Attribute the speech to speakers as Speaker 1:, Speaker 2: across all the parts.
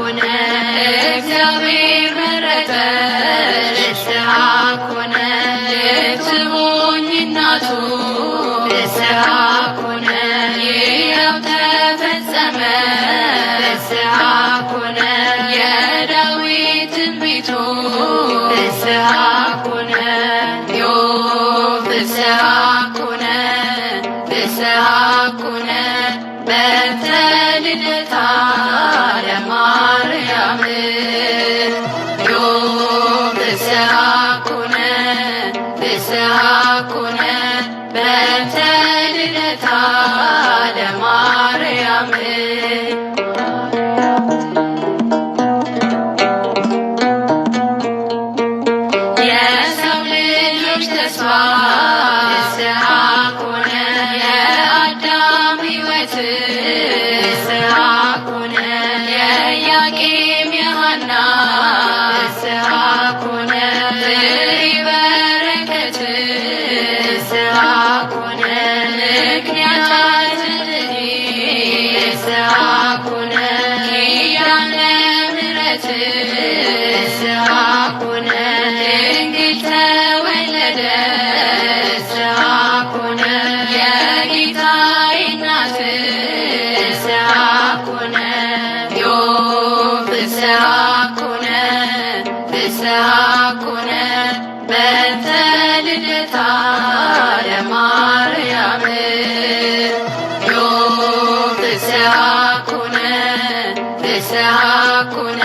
Speaker 1: ኮነ እግዚአብሔር መረጠሽ ንስሐ ኮነ ልትሆኚ እናቱ ንስሐ ኮነ ይኸው ተፈጸመ ንስሐ ኮነ የዳዊት ትንቢቱ ንስሐ ኮነ ዮብ ንስሐ ኮነ ንስሐ ኮነ በእንተ ልደታ ለማርያም ዮብ ንስሐ ኮነ ንስሐ ኮነ በእንተ ልደታ ለማርያም የሰው ልጆች ተስፋ ንስሐ ኮነ የአዳም ሕይወት ንስሐ ኮነ የኢያቄም የሐና ንስሐ ኮነ በረከት ንስሐ ኮነ ምክንያት ንስሐ ኮነ ኪዳነ ምሕረት ንስሐ ኮነ ድንግል ተወለደ ንስሐ ኮነ የጌታዬ እናት ንስሐ ኮነ ዮብ ንስሐ ኮነ ንስሐ ኮነ በእንተ ልደታ ለማርያም ዮብ ንስሐ ኮነ ንስሐ ኮነ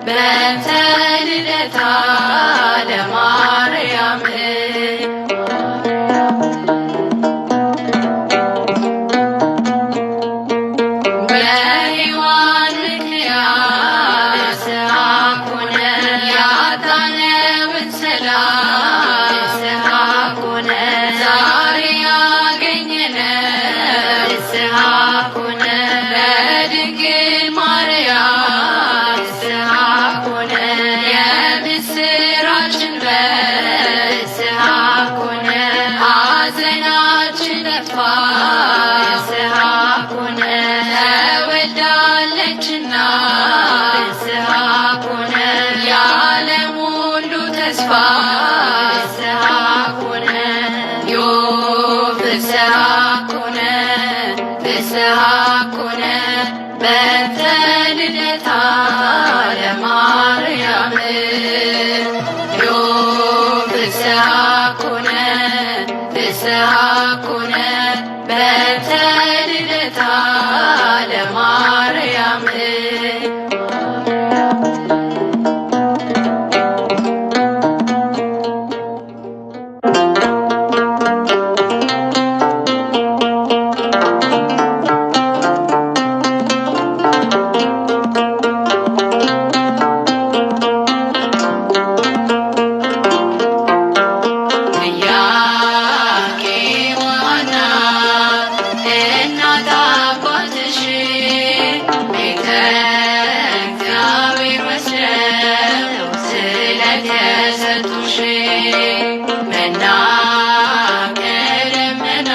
Speaker 1: በእንተ ልደታ ለማርያም በሔዋን ምክንያት ንስሐ ኮነ ያጣነውን ሰላም ንስሐ ኮነ ዛሬ ያገኘነው ንስሐ ኮነ በድንግል ማርያም ንስሐ ኮነ የምስራችን በንስሐ ኮነ ሐዘናችን ጠፋ ንስሐ ኮነ ተወልዳለችና ንስሐ ኮነ የዓለም ሁሉ ተስፋ ንስሐ ኮነ ዮብ ንስሐ ኮነ ንስሐ ኮነ በእንተ ልደታ ለማርያም ዮብ ንስሐ ኮነ ንስሐ ኮነ በእንተ ልደታ ለማርያም ኢያቄም ወሐና እናት አባትሽ ቤተ እግዚአብሔር ወስደው ስለተሰጡሽ መና ከደመና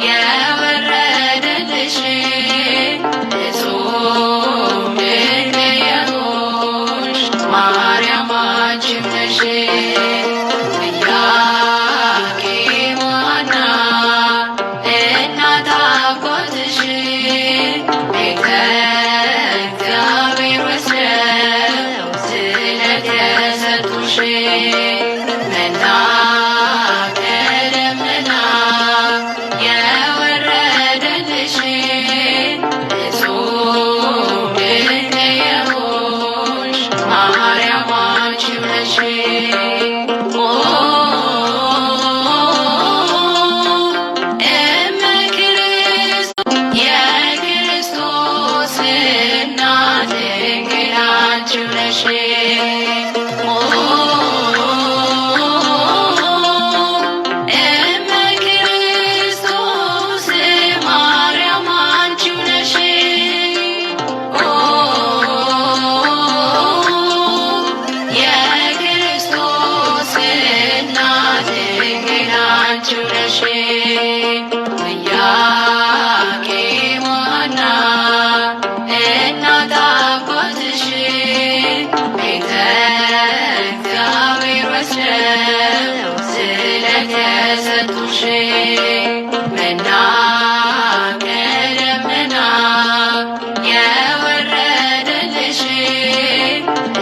Speaker 1: የወረደልሽ እጹብ ድንቅ የሆንሽ ማርያም አንቺም ነሽ ኢያቄም ወሐና እናት አባትሽ ቤተ እግዚአብሔር ወስደው ስለተሰጡሽ መና ከደመና የወረደልሽ እጹብ ድንቅ የሆንሽ ማርያም አንቺም ነሽ የክርስቶስ እናት ድንግል አንቺው ነሽ እመ ክርስቶስ ማርያም አንቺው ነሽ የክርስቶስ እናት ድንግል አንቺው ነሽ ኢያቄም ወሐና እናት ስለተሰጡሽ መና ከደመና የወረደልሽ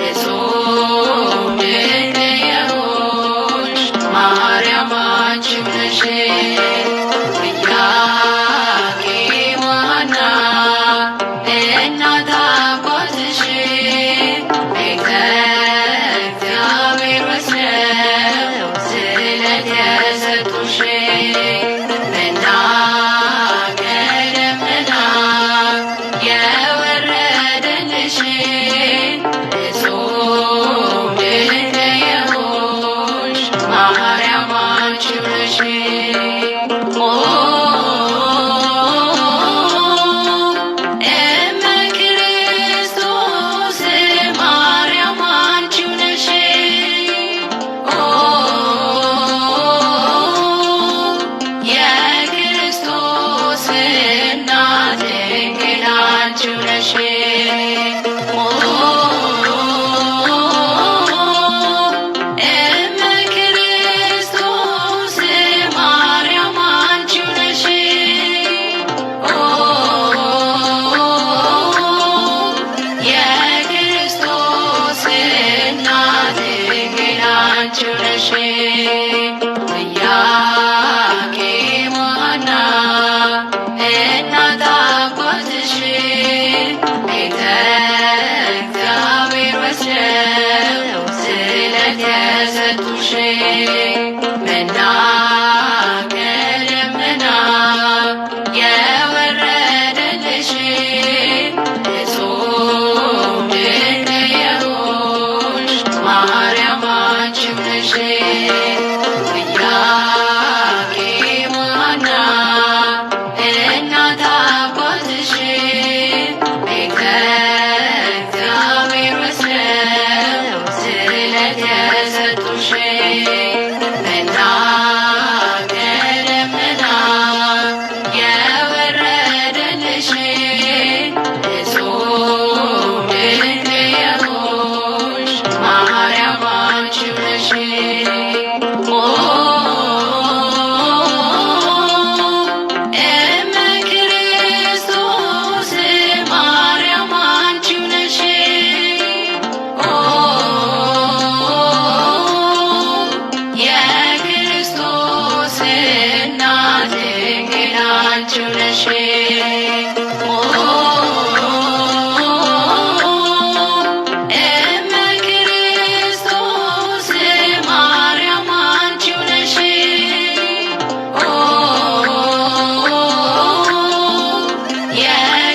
Speaker 1: እጹብ ድንቅ የሆንሽ ማርያም አንቺ ነሽ። ኢያቄም ወሐና እናት አባትሽ ቤተ እግዚአብሔር ወስደው ስለተሰጡሽ መና ከደመና የወረደልሽ እጹብ ድንቅ የሆንሽ ማርያም አንቺ ነሽ። እመ ክርስቶስ ማርያም አንቺ ነሽ። የክርስቶስ እናት ድንግል አንቺ ነሽ። እመ ክርስቶስ ማርያም አንቺ ነሽ። የክርስቶስ እናት ድንግል አንቺ ነሽ። ኢያቄም ወሐና እናት አባትሽ ቤተ እግዚአብሔር ወስደው ስለተሰጡሽ መና ከደመና የወረደልሽ እጹብ ድንቅ የሆንሽ ማርያም አንቺ ነሽ። ኢያቄም ወሐና እናት አባትሽ ቤተ እግዚአብሔር ወስደው ስለተሰጡሽ መና ከደመና የወረደልሽ እጹብ ድንቅ የሆንሽ ማርያም አንቺ ነሽ። እመ ክርስቶስ ማርያም አንቺ ነሽ። የክርስቶስ እናት ድንግል አንቺ ነሽ። እመ ክርስቶስ ማርያም አንቺ ነሽ።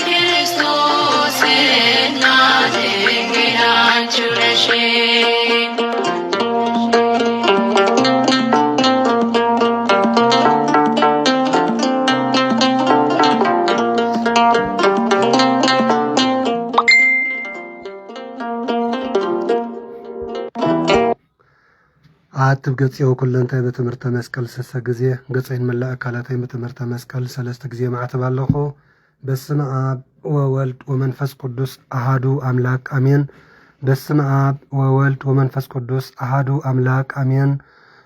Speaker 1: የክርስቶስ እናት ድንግል አንቺ ነሽ።
Speaker 2: አትብ ገጽዮ ኩለንታይ በትምህርተ መስቀል ሰሰ ጊዜ ገጽይን መላእ አካላታይ በትምህርተ መስቀል ሰለስተ ጊዜ ማዕተብ ኣለኹ። በስመ አብ ወወልድ ወመንፈስ ቅዱስ አሃዱ አምላክ አሜን። በስመ አብ ወወልድ ወመንፈስ ቅዱስ አሃዱ አምላክ አሜን።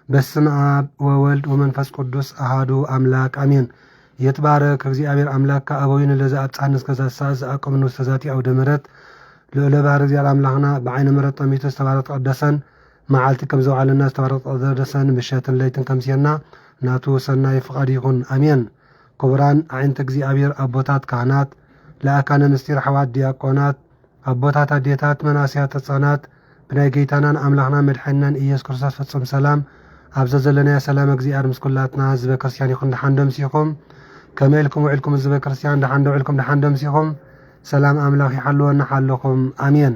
Speaker 2: በስመ አብ ወወልድ ወመንፈስ ቅዱስ አሃዱ አምላክ አሜን። የተባረክ እግዚአብሔር አምላክ አበዊን ለዛ አጻን እስከ ዛሳ ዘአቀምኑ ተዛቲ አውደ ምሕረት ልዕለ ባህር እግዚአብሔር አምላክና በዓይነ ምሕረት ጠሚቱ ዝተባረክ ተቀደሰን መዓልቲ ከም ዘውዓለና ዝተባረክ ተቀደሰን ምሸትን ለይትን ከምሲና ናቱ ሰናይ ፍቃድ ይኹን አሜን። ክቡራን አዕይንተ እግዚአብሔር አቦታት ካህናት፣ ለአካነ ምስጢር ሓዋት ዲያቆናት፣ አቦታት አዴታት፣ መናስያት ህፃናት ብናይ ጌታናን አምላክና መድሓኒናን ኢየሱስ ክርስቶስ ፍጹም ሰላም ኣብዘ ዘለና ሰላም እግዚአብሔር ምስ ኩላትና ህዝበ ክርስቲያን ይኹን ድሓን ሲኹም ከመይ ኢልኩም ውዒልኩም ህዝበ ክርስቲያን ድሓን ውዒልኩም ድሓን ሲኹም ሰላም አምላክ ይሓልወና ሓለኹም አሜን።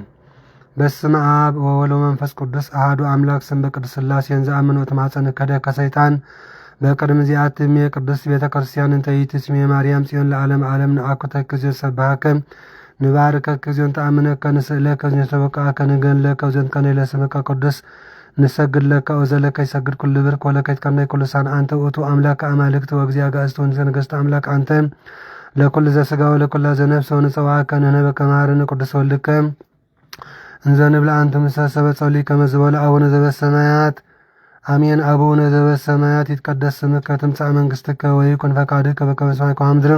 Speaker 2: በስመ አብ ወወልድ ወመንፈስ ቅዱስ አሐዱ አምላክ ስም በቅዱስ ሥላሴን ዘአምኖ ተማፀን ከደ ከሰይጣን በቅድም ዚአትም የቅዱስ ቤተ ክርስቲያን እንተይት ስሜ ማርያም ጽዮን ለዓለም ዓለም ንአኩተ ከዚዮ ሰባከ ንባርከ ከዚዮን ተአምነከ ንስእለከ ከዚዮ ተበቃከ ንገንለከ ከዚዮን ከነለ ስምከ ቅዱስ ንሰግድ ለከ ወዘለከ ይሰግድ ኩል ብርክ ወለከ ይትከናይ ኩል ሳን አንተ ውእቱ አምላክ አማልክት ወእግዚአ ጋእስት ወንዘ አምላክ አንተ ለኩል ዘሥጋ ወለኩል ዘነፍስ ወንጸዋከ ንነበከ ማርነ ቅዱስ ወልድከ እንዘ ንብላ አንተ ምሳሰበ ጸልይ ከመ ዝበለ አቡነ ዘበሰማያት አሜን። አቡነ ዘበሰማያት ይትቀደስ ስምከ ትምጻእ መንግሥትከ ወይኩን ፈቃድከ በከመ በሰማይ ከማሁ በምድር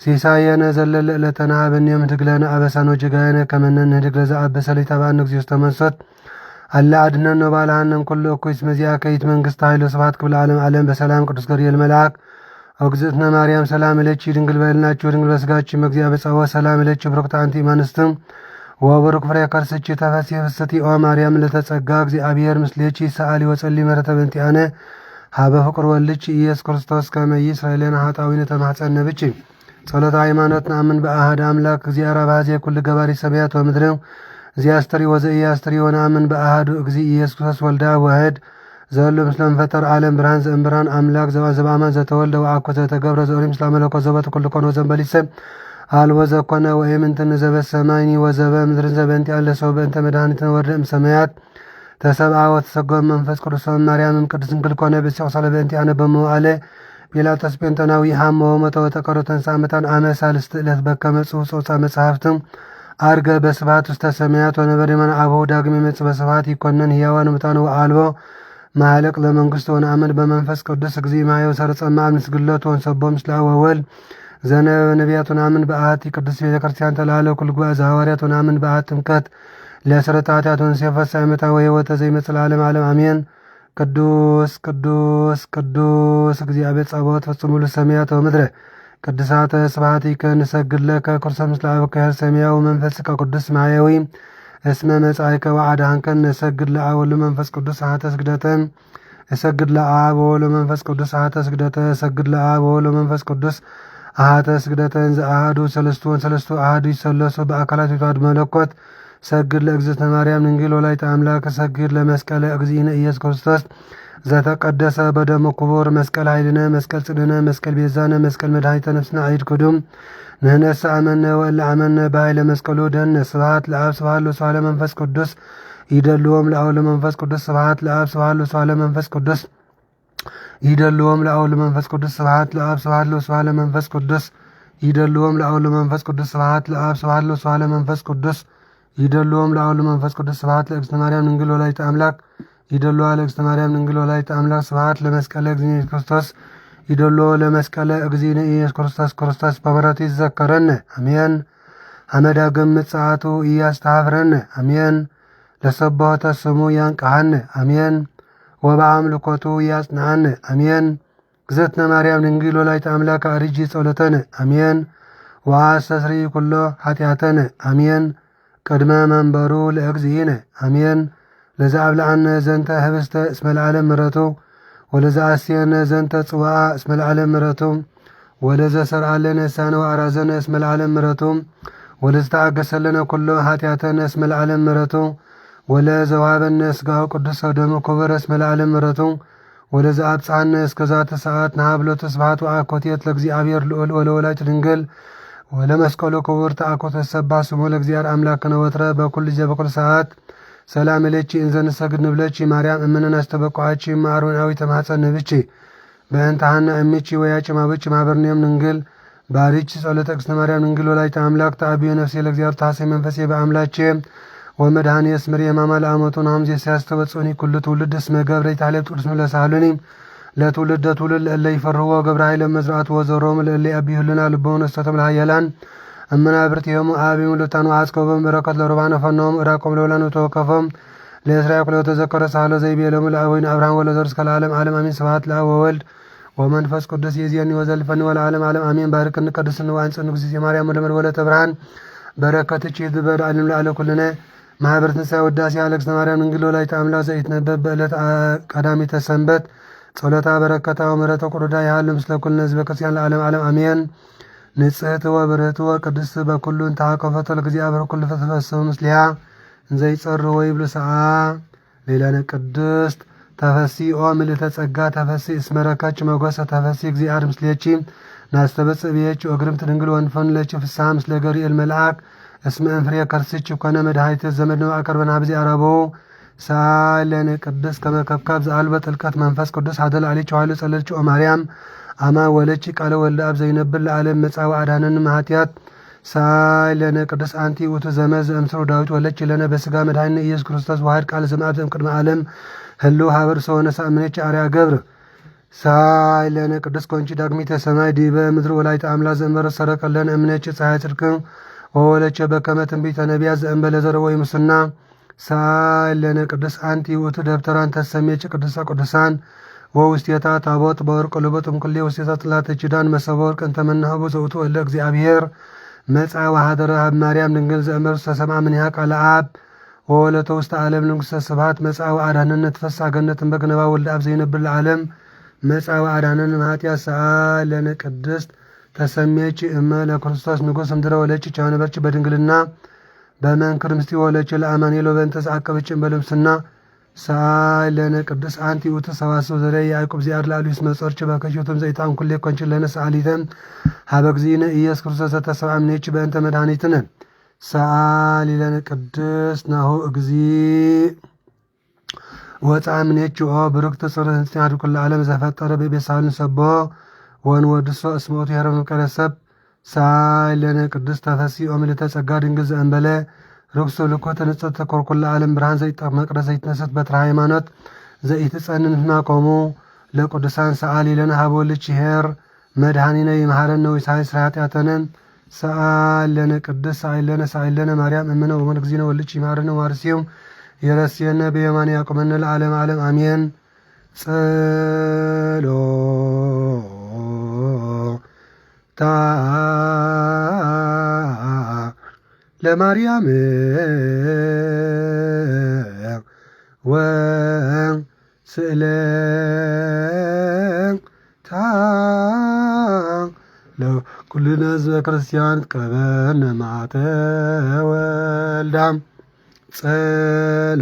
Speaker 2: ሲሳየነ ዘለለ ዕለትነ ሀበነ ዮም ህድግ ለነ አበሳነ ወጌጋየነ ከመ ንህድግ ለዘአበሰ ለኢታብአነ እግዚኦ ውስተ መንሱት አላ አድኅነነ ወባልሐነ እምኩሉ እኩይ እስመ ዚአከ ይእቲ መንግሥት ኃይል ወስብሐት ለዓለመ ዓለም። በሰላም ቅዱስ ገብርኤል መልአክ እግዝእትነ ማርያም ሰላም እለኪ ድንግል በሕሊናኪ ወድንግል በሥጋኪ እምእግዚአብሔር በጸባኦት ሰላም እለኪ ብሩክት አንቲ እምአንስት ወቡሩክ ፍሬ ከርሥኪ ተፈሥሒ ፍስሕቲ ኦ ማርያም ምልዕተ ጸጋ እግዚአብሔር ምስሌኪ ሰአሊ ወጸሊ ምሕረተ በእንቲአነ ሀበ ፍቁር ወልድኪ ኢየሱስ ክርስቶስ ከመ ይስረይ ለነ ኃጣውኢነ ተማኅፀነ ብኪ ጸሎተ ሃይማኖት ነአምን በአሐደ አምላክ እግዚአብሔር አብ ኀዜ ኩሉ ገባሪ ሰማያት ወምድር ዘያስተሪ ወዘኢያስተሪ ወነአምን በአሐዱ እግዚእ ኢየሱስ ክርስቶስ ወልደ ዋሕድ ዘሎ ምስለ መንፈጠር ዓለም ብርሃን ዘእምብርሃን አምላክ ዘበአማን ዘተወልደ ወአኮ ዘተገብረ ዘኦሪ ምስለ መለኮት ዘበተ ኩሉ ኮነ ወዘንበሊሰ አልቦ ዘኮነ ወኢምንትን ዘበሰማይኒ ወዘበ ምድርን ዘበእንቲአነ ለሰው በእንተ መድኃኒትነ ወርደ እምሰማያት ተሰብአ ወተሰጎመ መንፈስ ቅዱስ ማርያምም ቅድስት ድንግል ኮነ ብእሲቆሳለ በእንቲአነ በመዋዕለ ጲላጦስ ጴንጠናዊ ሐመ ወሞተ ወተቀብረ ወተንሥአ እሙታን አመ ሣልስት ዕለት በከመ ጽሑፍ መጽሐፍትም አርገ በስብሐት ውስተ ሰማያት ወነበረ የማነ አበው ዳግም ይመጽእ በስብሐት ይኰነን ሕያዋን ሙታን ወአልቦ ማኅለቅ ለመንግሥቱ ወነአምን በመንፈስ ቅዱስ እግዚእ ማየው ሰርጸ እምአብ ንስግሎቱ ወንሰቦ ምስለ አብ ወወልድ ዘነበ ነቢያት ወነአምን በአሐቲ ቅድስት ቤተ ክርስቲያን ተላዕለ ኩሉ ጉባኤ ዘሐዋርያት ወነአምን በአሐቲ ጥምቀት ለስርዓተ ኃጢአት ወንሴፈ ሳይመታ ወሕይወተ ዘይመጽእ ለዓለመ ዓለም አሜን። ቅዱስ ቅዱስ ቅዱስ እግዚአብሔር ጸባኦት ፍጹም ሙሉ ሰማያት ወምድረ ቅድሳተ ስብሐቲከ ንሰግድ ለከ ኩርሰ ምስለ አብከ ኄር ሰማያዊ መንፈስከ ቅዱስ ማያዊ እስመ መጻእከ ወአድኃንከ ንሰግድ ለአብ ወወልድ ወመንፈስ ቅዱስ አሐተ ስግደተን እሰግድ ለአብ ወወልድ ወመንፈስ ቅዱስ አሐተ ስግደተ እሰግድ ለአብ ወወልድ ወመንፈስ ቅዱስ አሐተ ስግደተን ዘአሐዱ ሰለስቱ ወሰለስቱ አሐዱ ይሰለሱ በአካላት የተዋሕዱ መለኮት ሰግድ ለእግዝእትነ ማርያም ድንግል ወላዲተ አምላክ ሰግድ ለመስቀለ እግዚእነ ኢየሱስ ክርስቶስ ዘተቀደሰ በደሙ ክቡር መስቀል ኃይልነ መስቀል ጽድነ መስቀል ቤዛነ መስቀል መድኃኒተ ነፍስነ አይድ ክዱም ንሕነሰ አመነ ወእለ አመነ በኃይለ መስቀሉ ደህነ ስብሐት ለአብ ስብሐት ለወልድ ለመንፈስ ቅዱስ ይደልዎም ለአብ ለመንፈስ ቅዱስ ስብሐት ለአብ ስብሐት ለወልድ ለመንፈስ ቅዱስ ይደልዎም ለአብ ለመንፈስ ቅዱስ ስብሐት ለአብ ስብሐት ለወልድ ለመንፈስ ቅዱስ ይደልዎም ለአብ ለመንፈስ ቅዱስ ስብሐት ለአብ ስብሐት ለወልድ ለመንፈስ ቅዱስ ይደልዎም ለአብ ለመንፈስ ቅዱስ ስብሐት ለእግዝእትነ ማርያም ድንግል ወላዲተ አምላክ ይደልዋ ለእግዝእትነ ማርያም ድንግል ወላዲተ አምላክ ስብሐት ለመስቀለ እግዚእነ ኢየሱስ ክርስቶስ ይደልዎ ለመስቀለ እግዚእነ ኢየሱስ ክርስቶስ ክርስቶስ በምሕረቱ ይዘከረነ አሜን። አመዳግም ምጽአቱ ኢያስተኀፍረነ አሜን። ለሰብሖተ ስሙ ያንቅሐነ አሜን። ወበአምልኮቱ ያጽንዓነ አሜን። እግዝእትነ ማርያም ድንግል ወላዲተ አምላክ አርጂ ጸሎተነ አሜን። ወአስተስርይ ኩሎ ኃጢአተነ አሜን። ቅድመ መንበሩ ለእግዚእነ አሜን። ለዘአብልዐነ ዘንተ ህብስተ እስመ ለዓለም ምሕረቱ ወለዘአስየነ ዘንተ ጽዋዓ እስመ ለዓለም ምሕረቱ ወለዘሰርዐለነ እሳነ ወአራዘነ እስመ ለዓለም ምሕረቱ ወለዘተአገሰለነ ኩሎ ኃጢአተነ እስመ ለዓለም ምሕረቱ ወለዘወሀበነ ሥጋሁ ቅዱስ ወደሙ ክቡር እስመ ለዓለም ምሕረቱ ወለዘአብጽሐነ እስከ ዛተ ሰዓት ንሃብሎቱ ስብሐት ወአኮቴት ለእግዚአብሔር ልዑል ወለወላዲቱ ድንግል ወለመስቀሉ ክቡር ተአኮተ ሰባህ ስሙ ለእግዚአብሔር አምላክነ ወትረ በኩሉ ጊዜ በኩሉ ሰዓት ሰላም እለኪ እንዘ ንሰግድ ንብለኪ ማርያም እምነን አስተበቋቺ ማርወናዊ ተማጸን ብቺ በእንታሃና እምቺ ወያጭማብቺ ማበርኒየም ድንግል ባሪች ጸሎተ እግዝእትነ ማርያም ድንግል ወላዲተ አምላክ ተአብዮ ነፍሴ ለእግዚአብሔር ታሴ መንፈሴ በአምላቼ ወመድኃኒየ እስመሪ የማማ ለአመቱ ናምዜ ሲያስተበጽኒ ኩሉ ትውልድ እስመ ገብረ ይትሃለብ ቅዱስ ለሳሉኒ ለትውልደ ትውልድ ለእለ ይፈርህዎ ገብረ ኃይለ መዝራዕቱ ወዘሮሙ ለእለ ያብዩልና ልቦሙ ነስተተብለ ኃያላን እምናብርት የሙ አቢሙ ለታኑ አጽቆበም በረከት ለሮባነ ፈኖም እራቆም ለወላኑ ተወከፈም ለእስራኤል ኩሎ ተዘከረ ሳሎ ዘይቤለሙ ለአቡነ አብርሃም ወለዘር እስከ ለዓለም ዓለም አሜን። ስብሐት ለአብ ወወልድ ወመንፈስ ቅዱስ ይእዜኒ ወዘልፈኒ ወለዓለመ ዓለም አሜን። ባርክኒ ቀድስኒ ወአንጽሕኒ እግዝእትየ ማርያም ወለመድ ወለተ ብርሃን በረከትኪ ይትበድ ዓለም ለዓለ ኩልነ ማኅበረ ትንሣኤ ውዳሴ ለእግዝእትነ ማርያም ድንግል ወላዲተ አምላክ ዘኢትነበብ በዕለት ቀዳሚተ ሰንበት ጸሎታ በረከታ ወምሕረተ ቁሩዳ ያህል ምስለ ኩልነ ሕዝበ ክርስቲያን ለዓለመ ዓለም አሜን። ንጽሕት ወብርህት ወቅድስት በኩሉ እንተሃከፈቶ ለእግዚአብሔር ኩሉ ተፈስሑ ምስሊሃ እንዘ ይጸርሑ ወይብሉ ሰዓ ሌላነ ቅድስት ተፈሲኦ ምልዕተ ጸጋ ተፈሲ እስመ ረከብኪ ሞገሰ ተፈሲ እግዚአብሔር ምስሌኪ ናስተበጽእ ብየኪ ወግርምት ድንግል ወንፈን ለኪ ፍስሐ ምስለ ገብርኤል መልአክ እስመ እንፍሬ ከርስኪ ኮነ መድኃኒተ ዘመድነ ወአቀርበነ ኀበ ዚአረቦ ሳለነ ቅድስት ከመ ከብካብ ዘአልበ ጥልቀት መንፈስ ቅዱስ ሀደል አሊች ዋሉ ጸለልች ኦ ማርያም አማ ወለቺ ቃለ ወልደ አብ ዘይነብር ለዓለም መጻ ወአድኀነነ እምኃጢአት ሳይለነ ቅዱስ አንቲ ውእቱ ዘመዝ እምስሩ ዳዊት ወለች ለነ በስጋ መድኃኒነ ኢየሱስ ክርስቶስ ዋህድ ቃል ዘማብተም ቅድመ ዓለም ህልው ሀበር ሰሆነ ሳምነች አርያ ገብር ሳይለነ ቅዱስ ኮንቺ ዳግሚተ ሰማይ ዲበ ምድር ወላይተ አምላክ ዘእንበረ ሰረቀለን እምነች ፀሐይ ጽድቅም ወወለቸ በከመ ትንቢተ ነቢያት ዘእንበለ ዘረወ ይሙስና ሳይለነ ቅዱስ አንቲ ውእቱ ደብተራን ተሰሜች ቅዱሰ ቅዱሳን ወውስቴታ ታቦት በወርቅ ልቦጥም ኩሌ ውስቴታ ጥላተ ኪዳን መሰበ ወርቅ እንተ መናህቡ ዘውቱ እለ እግዚአብሔር መጻ ወሐደረ ሀብ ማርያም ድንግል ዘእምር ተሰማ ምንያ ቃለ አብ ወወለተ ውስተ ዓለም ንጉሥተ ስብሐት መጻ ወአዳነነ ትፈሳ ገነትን በግነባ ወልደ አብ ዘይነብር ለዓለም መጻ ወአዳነነ ኃጢአት ሰአለነ ቅድስት ተሰሜች እመ ለክርስቶስ ንጉሥ እምድረ ወለች ቻነበርች በድንግልና በመንክር ምስቲ ወለች ለአማኑኤል በእንተ ተዓቀበች በልምስና ሳይለነ ቅዱስ አንቲ ውእቱ ሰዋስው ዘረይ ያዕቆብ ዚአር ላሉስ መጾርች በከሽቱም ዘይታን ኩሌ ኮንች ለነ ሰአሊተም ሀበ እግዚእነ ኢየሱስ ክርስቶስ ተሰብአ እምኔች በእንተ መድኃኒትነ ሰአሊለነ ቅዱስ ናሁ እግዚ ወፃ እምኔች ኦ ብሩክት ጽርህ እንስቲያዱ ኩለ ዓለም ዘፈጠረ በቤሳልን ሰቦ ወንወድሶ እስሞቱ የረብ መቀረሰብ ሳይለነ ቅዱስ ተፈሲኦ ምልዕተ ጸጋ ድንግል ዘእንበለ ርኩሶ ልኮ ተነጸተ ኮርኩላ ዓለም ብርሃን ዘይጠፍ መቅረዝ ዘይትነሰት በትረ ሃይማኖት ዘይትጸንን ህማቆሙ ለቅዱሳን ሰአሊ ለነ ሀበ ወልድ ኄር መድኃኒነ ይምሃረነ ወይሳይስ ኃጢአተነ ሰአለነ ቅዱስ ሳይለነ ማርያም እምነ ወመን እግዚእነ ወልድ ይምሃረነ ዋርሲው የረስየነ በየማን ያቆመነ ለዓለም ዓለም አሜን። ጸሎ ታ ለማርያም ወስእለታ ለኩልነ ህዝበ ክርስቲያን ቀበነ ማተ ወልዳ ጸሎታ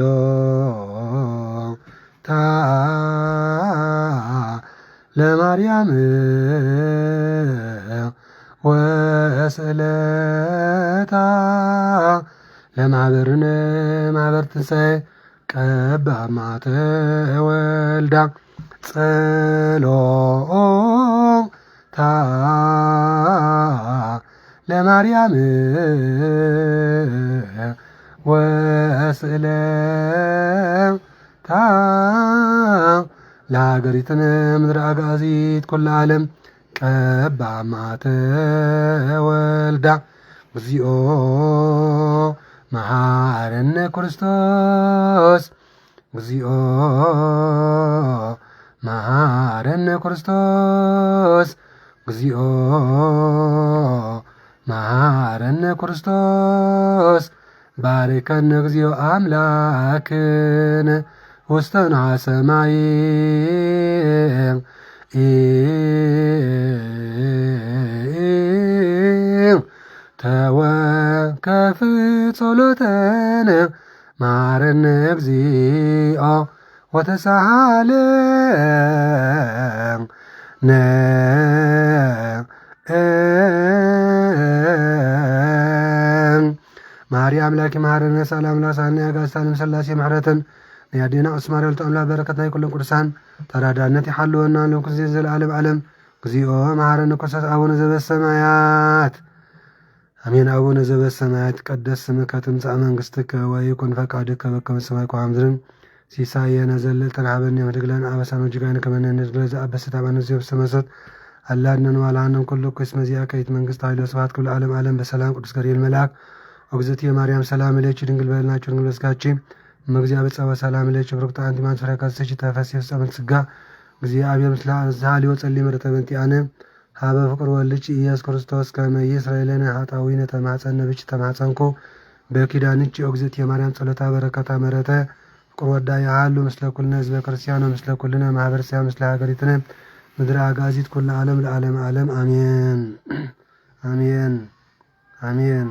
Speaker 2: ለማርያም ወስእለታ ለማህበርነ ማህበር ትንሣኤ ቀባ ማተ ወልዳ ጸሎታ ለማርያም ወስእለታ ለሀገሪትነ ምድረ አጋዚት ኩለ ዓለም ቀባ ማተ ወልዳ እግዚኦ መሐረነ ክርስቶስ እግዚኦ መሐረነ ክርስቶስ እግዚኦ መሐረነ ክርስቶስ ባርከነ እግዚኦ አምላክነ ውስተ ንሐ ሰማይ ተወከፍ ጸሎተነ መሐረነ እግዚኦ ወተሳሃለነ ማርያም አምላኪ መሐረነ ሰላም ላሳነ ያጋሳንም ሥላሴ ምሕረትን ያዲና ዑስማን ወልተ አምላክ በረከትና ይኩልን ቅዱሳን ተራዳነት ይሐልወና ለኩዚ ዘለዓለም ዓለም እግዚኦ መሐረነ ክርስቶስ አቡነ ዘበሰማያት አሜን። አቡነ ዘበሰማያት ይትቀደስ ስምከ ትምጻእ መንግሥትከ ወይኩን ፈቃድከ በከመ በሰማይ ከማሁ በምድር ሲሳየነ ዘለልተነ ሀበነ ወኅድግ ለነ አበሳነ ወጌጋየነ ከመ ንሕነኒ ዘአበሰ ታባነ ዘበሰመሰት አላድነን ወላድነን ኩሉ እስመ ዚአከ ይእቲ መንግሥት ኃይል ወስብሐት ኩሉ ዓለም ዓለም በሰላም ቅዱስ ገብርኤል መልአክ ወግዝእትየ ማርያም ሰላም ለኪ ድንግል በልናችሁ ድንግል በሥጋኪ መግዚአብሔር ጸባ ሰላም ለኪ ብሩክት አንቲ እምአንስት ፍሬ ከርሥኪ ተፈሥሒ ፍጽምት ሥጋ እግዚአብሔር ምስለ ዛሊዮ ጸልይ ምሕረተ በእንቲአነ ሀበ ፍቅር ወልድኪ ኢየሱስ ክርስቶስ ከመ ይስረይ ለነ ኃጣውኢነ ተማፀነ ብኪ ተማፀንኩ በኪዳንኪ እግዝእትየ ማርያም ጸሎታ በረከታ ምሕረተ ፍቅር ወዳ ያሃሉ ምስለ ኩልነ ህዝበ ክርስቲያኖ ምስለ ኩልነ ማህበረሰብ ምስለ ሀገሪትነ ምድረ አጋዚት ኩለ ዓለም ለዓለም ዓለም አሜን አሜን አሜን።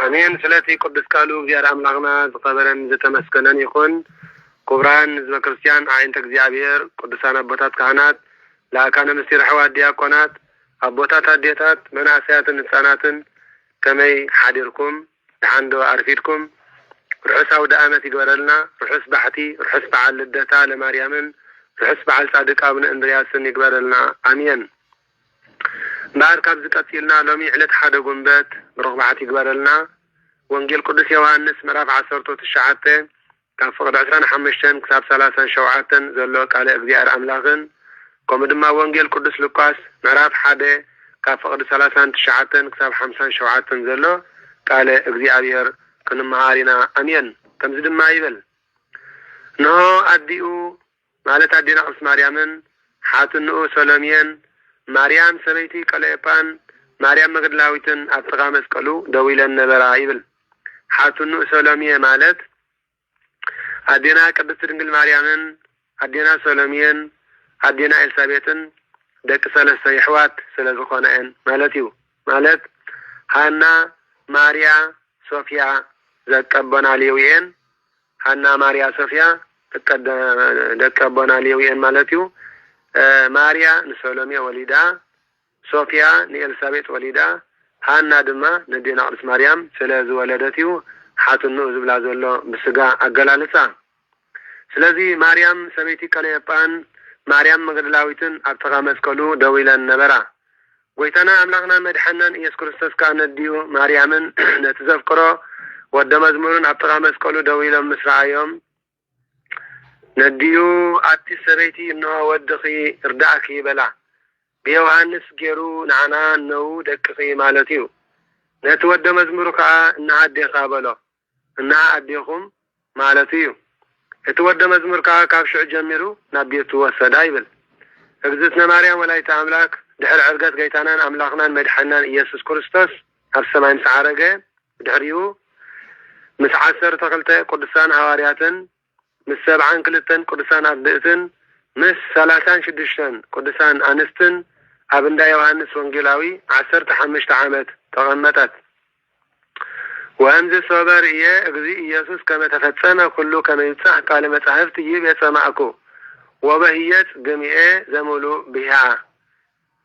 Speaker 2: አሜን። ስለዚህ ቅዱስ ቃሉ እግዚአብሔር አምላክና ዝኸበረን ዝተመስገነን ይኹን። ክቡራን ህዝበ ክርስቲያን አይንተ እግዚአብሔር ቅዱሳን አቦታት ካህናት፣ ለአካነ ምስጢር አሕዋት ዲያቆናት፣ አቦታት አዴታት፣ መናእሰያትን ህፃናትን ከመይ ሓዲርኩም ድሓንዶ አርፊድኩም። ርሑስ አውደ ዓመት ይግበረልና። ርሑስ ባሕቲ፣ ርሑስ በዓል ልደታ ለማርያምን፣ ርሑስ በዓል ጻድቅ አቡነ እንድርያስን ይግበረልና። አሜን። ባህር ካብ ዝቀፂልና ሎሚ ዕለት ሓደ ጉንበት ብርኽባዓት ይግበረልና። ወንጌል ቅዱስ ዮሐንስ ምዕራፍ 19 ካብ ፍቅዲ 25 ክሳብ 37 ዘሎ ቃለ እግዚአብሔር አምላኽን፣ ከምኡ ድማ ወንጌል ቅዱስ ሉቃስ ምዕራፍ 1 ካብ ፍቅዲ 39 ክሳብ 57 ዘሎ ቃለ እግዚአብሔር ክንመሃር ኢና። አሜን። ከምዚ ድማ ይብል እንሆ አዲኡ ማለት አዴና ቅድስት ማርያምን ሓትንኡ ሰሎሜን ማርያም ሰበይቲ ቀለዮጳን ማርያም መግደላዊትን ኣብ ጥቃ መስቀሉ ደው ኢለን ነበራ ይብል። ሓትንኡ ሰሎሜ ማለት አዴና ቅድስት ድንግል ማርያምን አዴና ሰሎሜን አዴና ኤልሳቤጥን ደቂ ሰለስተ ይሕዋት ስለ ዝኾነአን ማለት እዩ። ማለት ሃና ማርያ ሶፊያ ዘቀበና ሌዊኤን ሃና ማርያ ሶፊያ ደቀበና ሌዊኤን ማለት እዩ። ማርያ ንሰሎሜ ወሊዳ፣ ሶፊያ ንኤልሳቤጥ ወሊዳ፣ ሃና ድማ ንዴና ቅድስት ማርያም ስለ ዝወለደት እዩ ሓትንኡ ዝብላ ዘሎ ብስጋ አገላልፃ። ስለዚ ማርያም ሰበይቲ ቀለዮጳን ማርያም መግደላዊትን ኣብ ጥቃ መስቀሉ ደው ኢለን ነበራ። ጎይታና አምላኽና መድሓናን ኢየሱስ ክርስቶስ ከዓ ነዲዩ ማርያምን ነቲ ዘፍቅሮ ወደ መዝሙርን ኣብ ጥቃ መስቀሉ ደው ኢሎም ምስ ረኣዮም ነዲዩ ኣቲ ሰበይቲ እንሆ ወድኺ እርዳእኪ ይበላ። ብዮሐንስ ገይሩ ንዓና ነው ደቅኺ ማለት እዩ። ነቲ ወደ መዝሙሩ ከዓ እናሃ ኣዴኻ በሎ፣ እናሃ ኣዴኹም ማለት እዩ። እቲ ወደ መዝሙር ከዓ ካብ ሽዑ ጀሚሩ ናብ ቤቱ ወሰዳ ይብል። እግዝእትነ ማርያም ወላዲተ አምላክ ድሕሪ ዕርገት ጎይታናን አምላኽናን መድሓናን ኢየሱስ ክርስቶስ ኣብ ሰማይ ምስ ዓረገ ድሕሪኡ ምስ 12 ቅዱሳን ሐዋርያትን ምስ 72 ቅዱሳን ኣርድእትን ምስ 36 ቅዱሳን ኣንስትን ኣብ እንዳ ዮሐንስ ወንጌላዊ 15 ዓመት ተቐመጠት። ወእምዝ ሶበር እየ እግዚ ኢየሱስ ከመ ተፈጸመ ኩሉ ከመ ይብፅሕ ቃለ መጻሕፍት ይብ የጸማእኩ ወበህየት ግሚኤ ዘሙሉእ ብሂዓ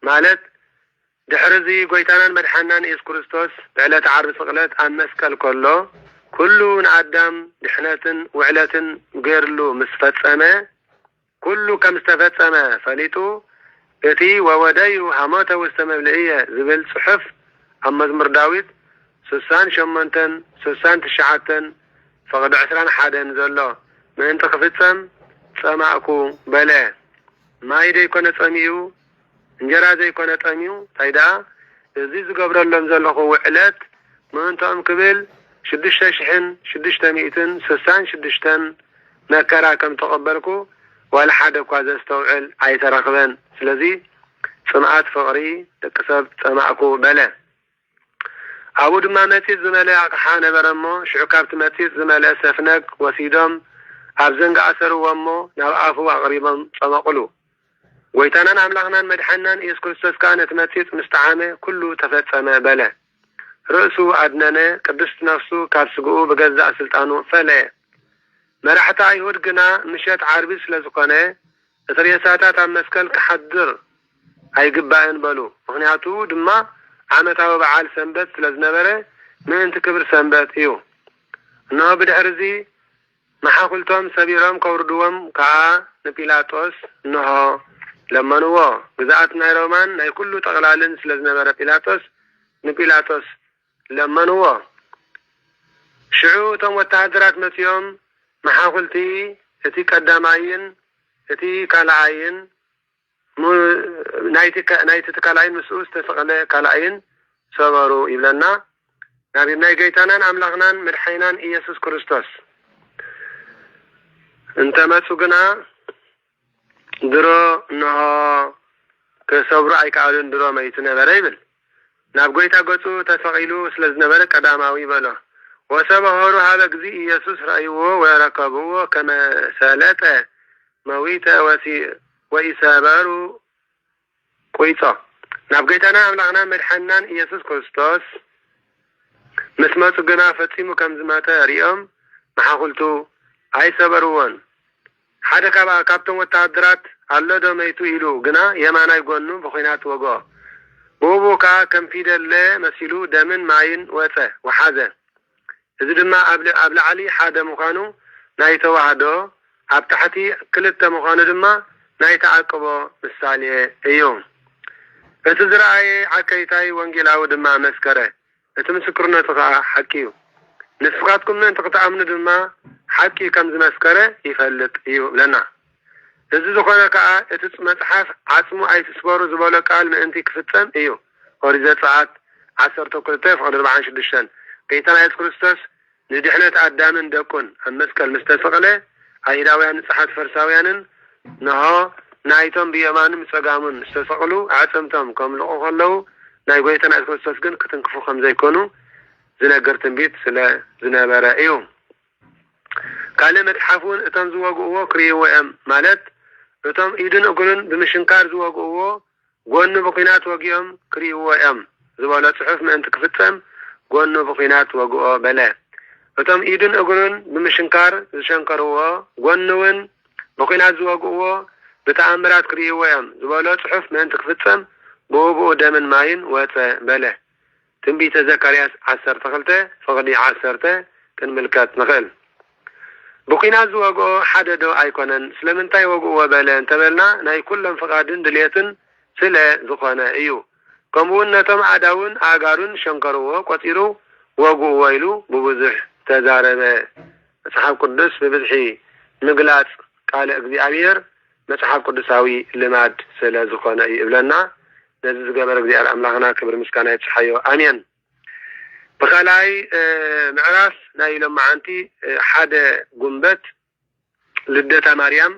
Speaker 2: ማለት ድሕሪዚ ጎይታናን መድሓናን ኢየሱስ ክርስቶስ ብዕለት ዓርቢ ስቅለት ኣብ መስቀል ከሎ ኩሉ ንኣዳም ድሕነትን ውዕለትን ገይርሉ ምስ ፈጸመ ኩሉ ከም ዝተፈጸመ ፈሊጡ እቲ ወወደዩ ሃሞተ ውስተ መብልዕየ ዝብል ጽሑፍ ኣብ መዝሙር ዳዊት 68 69 ፍቅዲ 21 ዘሎ ምእንቲ ክፍጸም ጸማእኩ በለ። ማይ ዘይኮነ ጸሚኡ እንጀራ ዘይኮነ ጠሚዩ እንታይ ደኣ እዚ ዝገብረሎም ዘለኹ ውዕለት ምንቶም ክብል 6666 መከራ ከም ተቀበልኩ ወላ ሓደ እኳ ዘስተውዕል ኣይተረክበን ስለዚ ጽምዓት ፍቅሪ ደቂ ሰብ ጸማዕኩ በለ አቡ ድማ መጺት ዝመለ አቅሓ ነበረሞ ሽዑ ካብቲ መጺት ዝመለ ሰፍነግ ወሲዶም ኣብ ዘንጋ አሰርዎሞ ናብ አፉ አቅሪቦም ጸመቁሉ ጎይታናን አምላኽናን መድሓናን ኢየሱስ ክርስቶስ ከዓ ነቲ መጺት ምስተዓመ ኩሉ ተፈጸመ በለ ርእሱ አድነነ ቅድስት ነፍሱ ካብ ስግኡ ብገዛእ ስልጣኑ ፈለየ መራሕታ አይሁድ ግና ምሸት ዓርቢ ስለዝኮነ እቲ ሬሳታት ኣብ መስቀል ክሓድር ኣይግባእን በሉ ምክንያቱ ድማ ዓመታዊ በዓል ሰንበት ስለዝነበረ ምእንቲ ክብር ሰንበት እዩ እነሆ ብድሕርዚ መሓኩልቶም ሰቢሮም ከውርድዎም ከዓ ንጲላጦስ እነሆ ለመንዎ ግዛኣት ናይ ሮማን ናይ ኩሉ ጠቕላልን ስለዝነበረ ጲላጦስ ንጲላጦስ ለመንዎ ሽዑ እቶም ወታሃደራት መፅኦም መሓኩልቲ እቲ ቀዳማይን እቲ ካልኣይን ናይቲ ተካላይን ምስኡ ዝተሰቀለ ካልኣይን ሰበሩ ይብለና ናይ ጌታናን አምላኽናን መድሓይናን ኢየሱስ ክርስቶስ እንተመፁ ግና ድሮ እንሆ ከሰብሩ ኣይከኣሉን ድሮ መይቱ ነበረ ይብል ናብ ጎይታ ገጹ ተሰቂሉ ስለዝነበረ ቀዳማዊ በሎ ወሰብሖሩ ሃበ ጊዜ ኢየሱስ ረአይዎ ወረከብዎ ከመ ሰለጠ መዊተ ወኢሰበሩ ቆይጾ ናብ ጌታና አምላኽና መድሓናን ኢየሱስ ክርስቶስ ምስ መፁ ግና ፈጺሙ ከም ዝመተ ሪኦም መሓኩልቱ ኣይሰበርዎን ሓደ ካብቶም ወታሃደራት ኣሎ ዶ መይቱ ኢሉ ግና የማናይ ጎኑ ብኹናት ወጎ ቦቦ ከዓ ከም ፊደለ መሲሉ ደምን ማይን ወፀ ወሓዘ እዚ ድማ ኣብ ላዕሊ ሓደ ምዃኑ ናይ ተዋህዶ ኣብ ታሕቲ ክልተ ምዃኑ ድማ ናይ ተዓቅቦ ምሳሌ እዩ እቲ ዝረአየ ዓከይታይ ወንጌላዊ ድማ መስከረ እቲ ምስክርነቱ ከዓ ሓቂ እዩ ንስኻትኩም ምእንቲ ክትኣምኑ ድማ ሓቂ ከም ዝመስከረ ይፈልጥ እዩ ብለና እዚ ዝኾነ ከዓ እቲ መጽሓፍ ዓጽሙ ኣይትስበሩ ዝበሎ ቃል ምእንቲ ክፍጸም እዩ ኦሪት ዘጸአት 12:46 ጌታና ኢየሱስ ክርስቶስ ንድሕነት አዳምን ደቁን ኣብ መስቀል ምስ ተሰቀለ አይሁዳውያን ጸሓት ፈሪሳውያንን ነሆ ናይቶም ብየማንም ጸጋሙን ዝተሰቀሉ ዓጽምቶም ከም ልቆ ከለው ናይ ጎይታና ኢየሱስ ክርስቶስ ግን ክትንክፉ ከም ዘይኮኑ ዝነገር ትንቢት ስለ ዝነበረ እዩ ካልእ መጽሓፉን እቶም ዝወግእዎ ክሪእዎ እዮም ማለት እቶም ኢድን እግሩን ብምሽንካር ዝወግእዎ ጎኑ ብኹናት ወጊኦም ክሪእዎ እዮም ዝበሎ ጽሑፍ ምእንቲ ክፍጸም ጎኑ ብኹናት ወግኦ በለ እቶም ኢድን እግሩን ብምሽንካር ዝሸንከርዎ ጎኑውን ብኹናት ዝወግእዎ ብተኣምራት ክሪእዎ እዮም ዝበሎ ጽሑፍ ምእንቲ ክፍጸም ብውግኡ ደምን ማይን ወፀ በለ ትንቢተ ዘካርያስ 12:10 ክንምልከት ንኽእል ብኹናት ዝወግኦ ሓደ ዶ ኣይኮነን ስለምንታይ ወግእዎ በለ እንተበልና ናይ ኩሎም ፍቓድን ድልየትን ስለ ዝኾነ እዩ ከምኡውን ነቶም ኣዳውን ኣጋሩን ሸንከርዎ ቆፂሩ ወግእዎ ኢሉ ብብዙሕ ተዛረበ መጽሓፍ ቅዱስ ብብዝሒ ምግላጽ ቃለ እግዚአብሔር መጽሓፍ ቅዱሳዊ ልማድ ስለ ዝኾነ እዩ ይብለና ነዚ ዝገበረ እግዚአብሔር አምላኽና ክብሪ ምስጋና ይብጽሐዮ አሜን በኻላይ ምዕራፍ ናይ ሎማዓንቲ ሓደ ጉንበት ልደታ ማርያም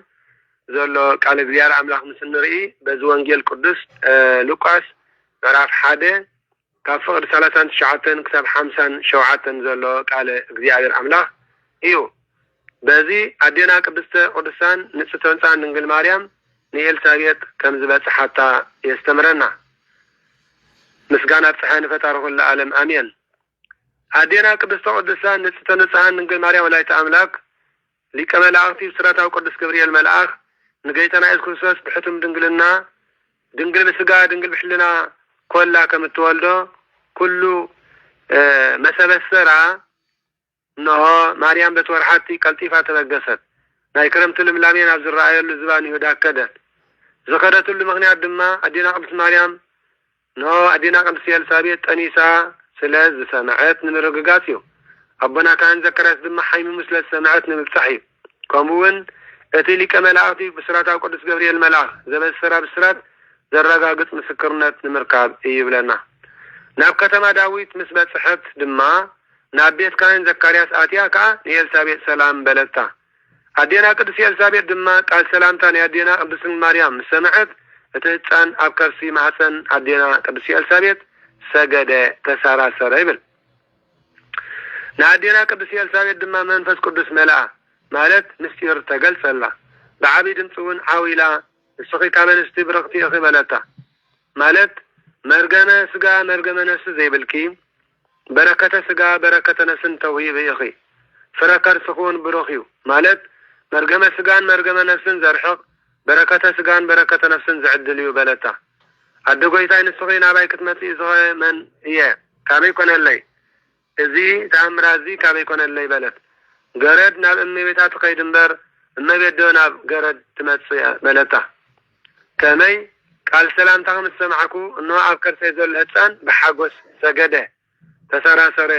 Speaker 2: ዘሎ ቃል እግዚአብሔር አምላኽ ምስ ንርኢ በዚ ወንጌል ቅዱስ ሉቃስ ምዕራፍ 1 ካብ ፍቅዲ 39 ክሳብ 57 ዘሎ ቃል እግዚአብሔር አምላኽ እዩ በዚ አዴና ቅድስተ ቅዱሳን ንጽሕተ ንጹሐን ድንግል ማርያም ንኤልሳቤጥ ከም ዝበጽሓታ የስተምረና ምስጋና ጽሕን ፈጣሪ ኩሉ ዓለም አሜን አዴና ቅድስተ ቅዱሳን ንጽሕተ ንጹሐን ድንግል ማርያም ወላዲተ አምላክ ሊቀ መላእክቲ ስራታው ቅዱስ ገብርኤል መልአክ ንጌታና ኢየሱስ ክርስቶስ ብሕቱም ድንግልና ድንግል ብስጋ ድንግል ብሕልና ኮላ ከም እትወልዶ ኩሉ መሰበሰራ እነሆ ማርያም በተወርሓቲ ቀልጢፋ ተበገሰት ናይ ክረምቲ ልምላሜን ኣብ ዝረአየሉ ዝባን ይሁዳ ከደት ዝኸደትሉ ምክንያት ድማ አዴና ቅድስት ማርያም እነሆ አዴና ቅድስት ኤልሳቤጥ ጠኒሳ ስለ ዝሰምዐት ንምርግጋጽ እዩ ኣቦና ካህን ዘከርያስ ድማ ሓይሙ ስለ ዝሰምዐት ንምብጻሕ እዩ ከምኡውን እቲ ሊቀ መላእክቲ ብስራታው ቅዱስ ገብርኤል መልአክ ዘበሰራ ብስራት ዘረጋግጽ ምስክርነት ንምርካብ እዩ ይብለና
Speaker 3: ናብ ከተማ ዳዊት ምስ በጽሐት ድማ ናብ ቤት ካህን ዘካርያስ ኣትያ ከዓ ንኤልሳቤጥ ሰላም በለታ ኣዴና ቅድስት ኤልሳቤጥ ድማ ቃል ሰላምታ ንኣዴና ቅድስት ማርያም ምስ ሰምዐት እቲ ህፃን ኣብ ከርሲ ማህፀን ኣዴና ቅድስት ኤልሳቤጥ ሰገደ ተሳራሰረ ይብል ንኣዴና ቅድስት ኤልሳቤጥ ድማ መንፈስ ቅዱስ መልአ ማለት ምስጢር ተገልጸላ ብዓቢ ድምፂ እውን ዓዊላ ንስኺ ካብ ኣንስቲ ብርኽቲ ኢኺ በለታ ማለት መርገመ ስጋ መርገመ ነፍሲ ዘይብልኪ በረከተ ስጋ በረከተ ነፍስን ተውሂብ ኢኺ ፍረ ከርስኹን ብሩኽ እዩ ማለት መርገመ ስጋን መርገመ ነፍስን ዘርሕቕ በረከተ ስጋን በረከተ ነፍስን ዝዕድል እዩ በለታ ኣደ ጎይታይ ንስኺ ናባይ ክትመጽእ ዝኸ መን እየ ካበይ ኮነለይ እዚ ተኣምራ እዚ ካበይ ኮነለይ በለት ገረድ ናብ እመቤታ ትኸይድ እምበር እመቤት ዶ ናብ ገረድ ትመጽእ በለታ ከመይ ቃል ሰላምታ ምስ ሰማዕኩ እነሆ ኣብ ከርሰይ ዘሎ ህፃን ብሓጎስ ሰገደ ተሰራሰረ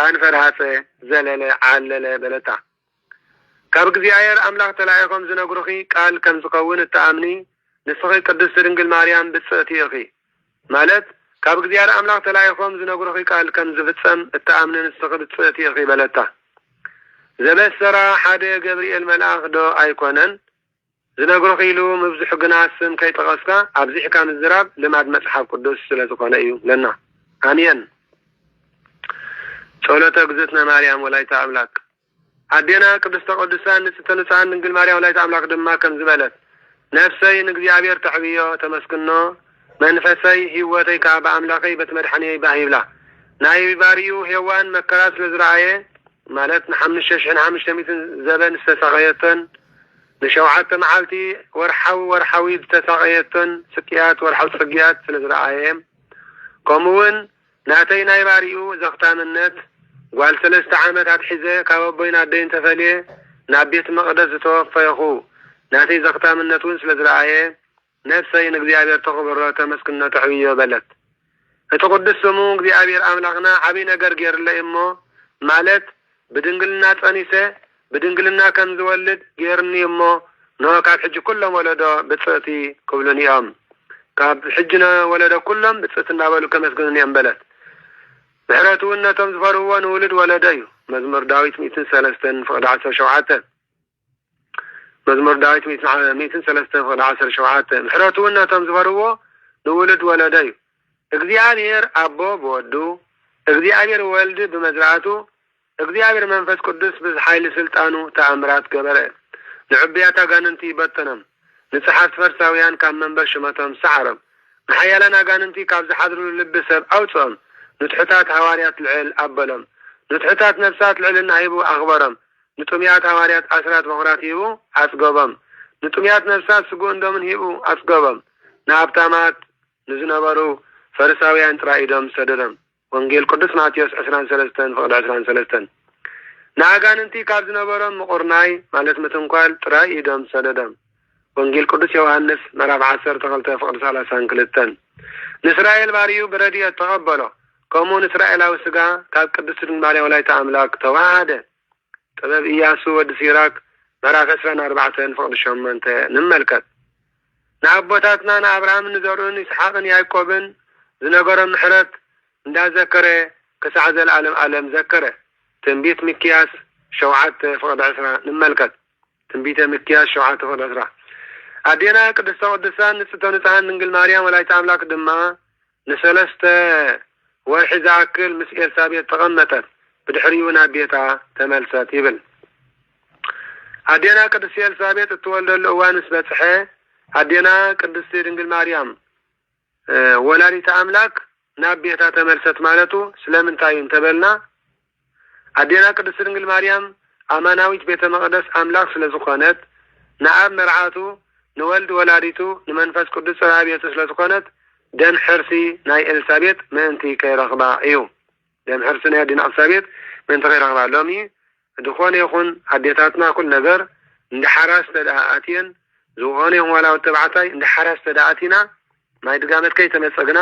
Speaker 3: ኣንፈርሃፀ ዘለለ ዓለለ በለታ ካብ እግዚአብሔር ኣምላኽ ተላኢኾም ዝነግሩኺ ቃል ከም ዝኸውን እተኣምኒ ንስኺ ቅድስት ድንግል ማርያም ብፅእቲ ኢኺ ማለት ካብ እግዚአብሔር ኣምላኽ ተላኢኾም ዝነግሩኺ ቃል ከም ዝፍጸም እተኣምኒ ንስኺ ብፅእቲ ኢኺ በለታ ዘበሰራ ሓደ ገብርኤል መልኣኽ ዶ ኣይኮነን ዝነግሩኺ ኢሉ ምብዙሕ ግና ስም ከይጠቐስካ ኣብዚሕካ ምዝራብ ልማድ መጽሓፍ ቅዱስ ስለ ዝኾነ እዩ ለና ኣሜን ጸሎተ እግዝእትነ ማርያም ወላዲተ ኣምላክ ኣዴና ቅድስተ ቅዱሳን ንጽሕተ ንጹሓን ድንግል ማርያም ወላዲተ ኣምላክ ድማ ከም ዝበለት ነፍሰይ ንእግዚአብሔር ተሕብዮ ተመስግኖ መንፈሰይ ህይወተይ ከዓ ብኣምላኸይ በቲ መድሓኒየይ ባህ ይብላ ናይ ባርዩ ሄዋን መከራ ስለ ዝረኣየ ማለት ን5,500 ዘበን ዝተሳቐየቶን ንሸውዓተ መዓልቲ ወርሓዊ ዝተሳቐየቶን ስቅያት ወርሓዊ ጽግያት ስለ ዝረኣየ ከምኡውን ናተይ ናይ ባርዩ ዘኽታምነት ጓል 3 ዓመት ኣትሒዘ ካብ ኣቦይን ኣደይን ተፈልየ ናብ ቤት መቕደስ ዝተወፈይኹ ናተይ ዘኽታምነት እውን ስለ ዝረኣየ ነፍሰይ ንእግዚአብሔር ተኽብሮ ተመስግኖ ተሕብዮ በለት እቲ ቅዱስ ስሙ እግዚአብሔር ኣምላኽና ዓብይ ነገር ገይሩለይ እሞ ማለት ብድንግልና ጸኒሰ ብድንግልና ከም ዝወልድ ገይርኒ እሞ ንሆ ካብ ሕጂ ኩሎም ወለዶ ብፅእቲ ክብሉን እዮም ካብ ሕጂ ወለዶ ኩሎም ብፅእቲ እናበሉ ከመስግኑን እዮም በለት ምሕረቱ እውን ነቶም ዝፈርዎ ንውልድ ወለደ እዩ መዝሙር ዳዊት 103:17 መዝሙር ዳዊት 103:17 ምሕረቱ እውን ነቶም ዝፈርዎ ንውልድ ወለደ እዩ እግዚአብሔር ኣቦ ብወዱ እግዚአብሔር ወልድ ብመዝራእቱ እግዚአብሔር መንፈስ ቅዱስ ብሓይሊ ስልጣኑ ተኣምራት ገበረ ንዕብያት ኣጋንንቲ ይበተኖም ንጸሓፍቲ ፈሪሳውያን ካብ መንበር ሽመቶም ሰዓሮም ንሓያላን ኣጋንንቲ ካብ ዝሓድሩሉ ልቢ ሰብ ኣውፅኦም ንትሑታት ሃዋርያት ልዕል ኣበሎም ንትሑታት ነፍሳት ልዕልና ሂቡ ኣኽበሮም ንጡምያት ሃዋርያት ኣስራት በኹራት ሂቡ ኣጽገቦም ንጡምያት ነፍሳት ስጉእ እንዶምን ሂቡ ኣጽገቦም ንሃብታማት ንዝነበሩ ፈሪሳውያን ጥራይ ኢዶም ሰደዶም ወንጌል ቅዱስ ማቴዎስ 23:23 ንኣጋንንቲ ካብ ዝነበሮም ምቁርናይ ማለት ምትንኳል ጥራይ ኢዶም ሰደዶም ወንጌል ቅዱስ ዮሐንስ ምዕራፍ 12:32 ንእስራኤል ባርዩ ብረድኤት ተቐበሎ ከምኡ ንእስራኤላዊ ስጋ ካብ ቅድስት ድንግል ማርያም ወላዲተ ኣምላክ ተዋሃደ ጥበብ ኢያሱ ወዲ ሲራክ ምዕራፍ 24:8 ንመልከት ንኣቦታትና ንኣብርሃምን ንዘርኡን ይስሓቅን ያዕቆብን ዝነገሮም ምሕረት እንዳዘከረ ክሳዕ ዘለዓለም ዓለም ዘከረ ትንቢት ሚክያስ 7:10 ንመልከት ትንቢተ ሚክያስ 7:10 ኣዴና ቅድስተ ቅዱሳን ንጽሕተ ንጹሓን ድንግል ማርያም ወላዲተ ኣምላክ ድማ ንሰለስተ ወርሒ ዝኣክል ምስ ኤልሳቤጥ ተቐመጠት ብድሕሪኡ ናብ ቤታ ተመልሰት ይብል ኣዴና ቅድስቲ ኤልሳቤጥ እትወልደሉ እዋን ምስ በጽሐ ኣዴና ቅድስቲ ድንግል ማርያም ወላዲተ ኣምላክ ናብ ቤታ ተመልሰት ማለቱ ስለምንታይ እንተበልና ኣዴና ቅድስቲ ድንግል ማርያም ኣማናዊት ቤተ መቅደስ ኣምላክ ስለ ዝኾነት ንኣብ መርዓቱ ንወልድ ወላዲቱ ንመንፈስ ቅዱስ ጽርዓ ቤቱ ስለ ዝኾነት ደም ሕርሲ ናይ ኤልሳቤጥ ምእንቲ ከይረኽባ እዩ ደም ሕርሲ ናይ ኣዴና ኤልሳቤጥ ምእንቲ ከይረኽባ ሎሚ ዝኾነ ይኹን ኣዴታትና ኩል ነገር እንድሓራስ ተዳኣትየን ዝኾነ ይኹን ወላዲ ተባዕታይ እንድሓራስ ተዳኣቲና ናይ ድጋመት ከይተመፀግና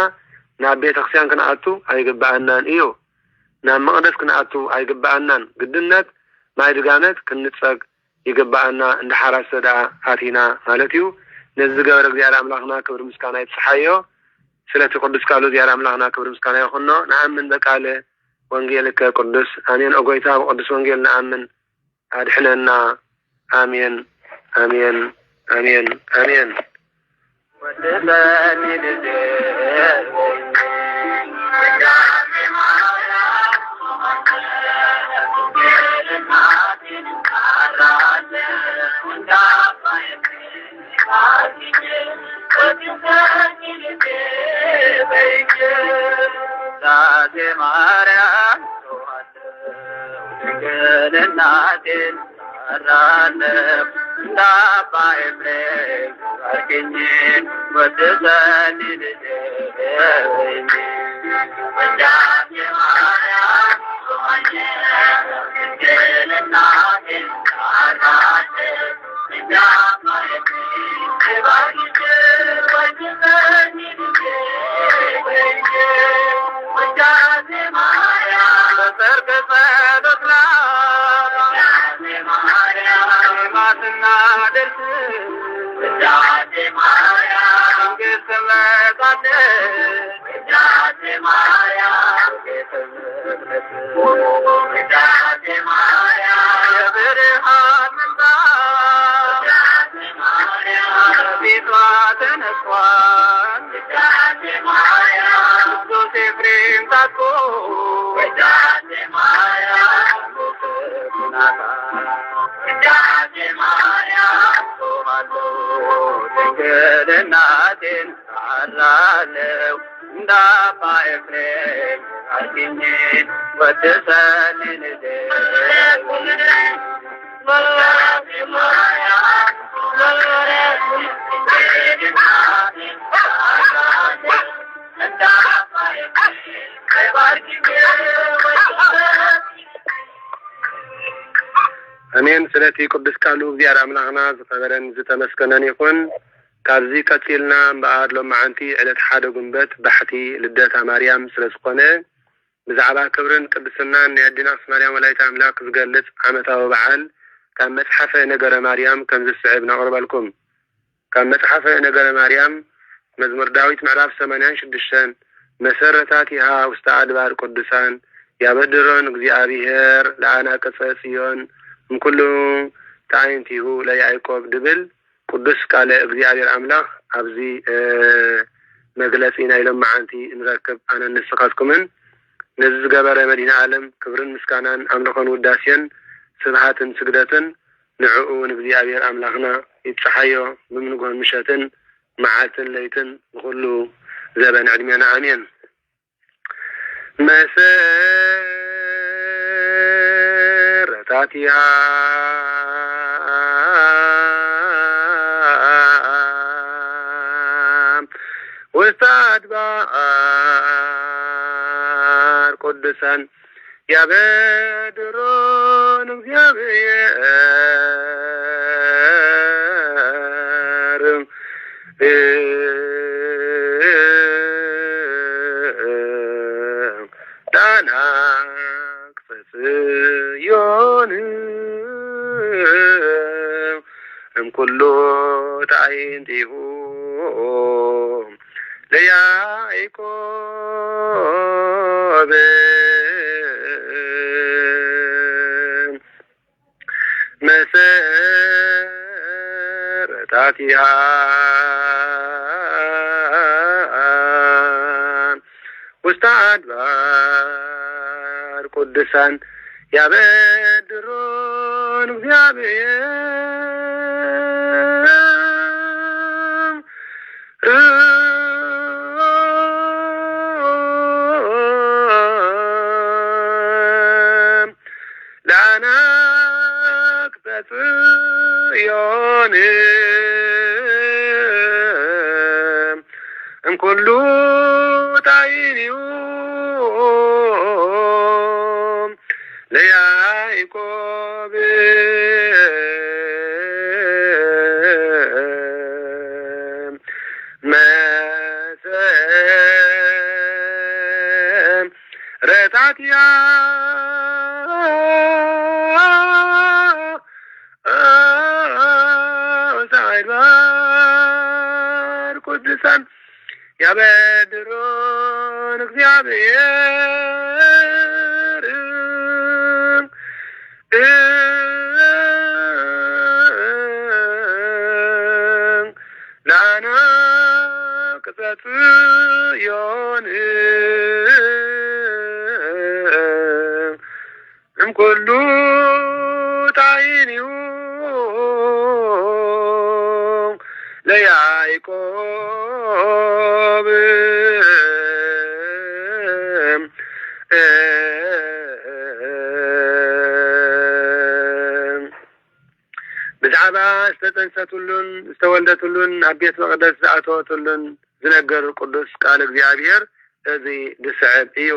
Speaker 3: ናብ ቤተ ክርስቲያን ክንኣቱ ኣይግባአናን እዩ ናብ መቅደስ ክንኣቱ ኣይግባአናን ግድነት ናይ ድጋመት ክንፀግ ይግባአና እንድሓራስ ተዳኣቲና ማለት እዩ ነዚ ገበረ እግዚአብሔር ኣምላኽና ክብሪ ምስጋና ይብፅሓዮ ስለቲ ቅዱስ ቃሉ ዚያር አምላኽና ክብር ምስጋና ይኹኖ ንአምን በቃለ ወንጌልከ ቅዱስ አሜን። ኦጎይታ በቅዱስ ወንጌል ንአምን አድሕነና አሜን አሜን አሜን አሜን።
Speaker 4: ማርያም ገለናቴን አራነብ እንዳባ ኤፍሬም አርገኝ ወደሰኒ ልጅ ወዳሴ ማርያም ገለናቴን አራነብ እንዳባ ኤፍሬም አርገኝ ወደሰኒ ልጅ ወዳሴ ማርያም በሰርክ ጸሎት ማትና ደርስ ወዳሴ ማርያም ድንግል ትመጣለች ወዳሴ ማርያም ቤተመቅደስ ወዳሴ ማርያም የብርሃን ምንጣፍ ወዳሴ ማርያም ፊቷ ተነስቷል ወዳሴ ማርያም ቅዱስ ኤፍሬም ታጥቆ ወዳሴ ማርያም ናታ ወዳሴ ማርያም ጾማለሁ ድንግል እናቴን አራለው እንደ አባ ኤፍሬም አርግኝ ወድሰኒ ልጄ ወዳሴ ማርያም
Speaker 3: አሜን። ስለቲ ቅዱስ ቃሉ እግዚአብሔር አምላኽና ዝኸበረን ዝተመስገነን ይኹን። ካብዚ ቀፂልና በኣድሎ መዓንቲ ዕለት ሓደ ጉንበት ባሕቲ ልደታ ማርያም ስለዝኾነ ብዛዕባ ክብርን ቅድስናን ናይ ኣዴና ኣክሱም ማርያም ወላዲተ ኣምላክ ዝገልጽ ዓመታዊ በዓል ካብ መጽሓፈ ነገረ ማርያም ከም ዝስዕብ ነቕርበልኩም። ካብ መጽሓፈ ነገረ ማርያም መዝሙር ዳዊት ምዕራፍ 86 መሰረታቲሃ ውስተ አድባር ቅዱሳን ያበድሮን እግዚአብሔር ለአናቀጸ ጽዮን እምኩሉ ታይንቲሁ ለያዕቆብ ድብል ቅዱስ ቃለ እግዚአብሔር አምላክ ኣብዚ መግለጺና ኢሎም መዓንቲ እንረክብ ኣነ ንስኻትኩምን ነዚ ዝገበረ መዲና ዓለም ክብርን ምስጋናን ኣምልኾን ውዳሴን ስብሃትን ስግደትን ንዕኡ ንእግዚአብሔር አምላክና ይትፀሓዮ ብምንጎን ምሸትን መዓልትን ለይትን ብኩሉ ዘበን ዕድሜና አሜን። መሰረታቲሃ ውስተ አድባር ቅዱሳን ያበድሮን እግዚአብሔር ዳናቅ ጽዮን እምኩሉ ታይንቲሁ ለያዕቆብ መሰረታቲሃ ውስተ አድባር ቅዱሳን ያበድሮን እግዚአብሔር ዳናቅ በጽዮን እምኩሉ ታይንዩ ለያዕቆብ መሰረታቲሃ ውስተ አድባር ቅዱሳን ያበድሮን እግዚአብሔር ላና ቅጽዮን እምኩሉ ጣይንዩ ለያዕቆብ ብዛዕባ ዝተፀንሰትሉን ዝተወልደትሉን ኣብ ቤት መቅደስ ዝኣተወትሉን ዝነገር ቅዱስ ቃል እግዚአብሔር እዚ ድስዕብ እዩ።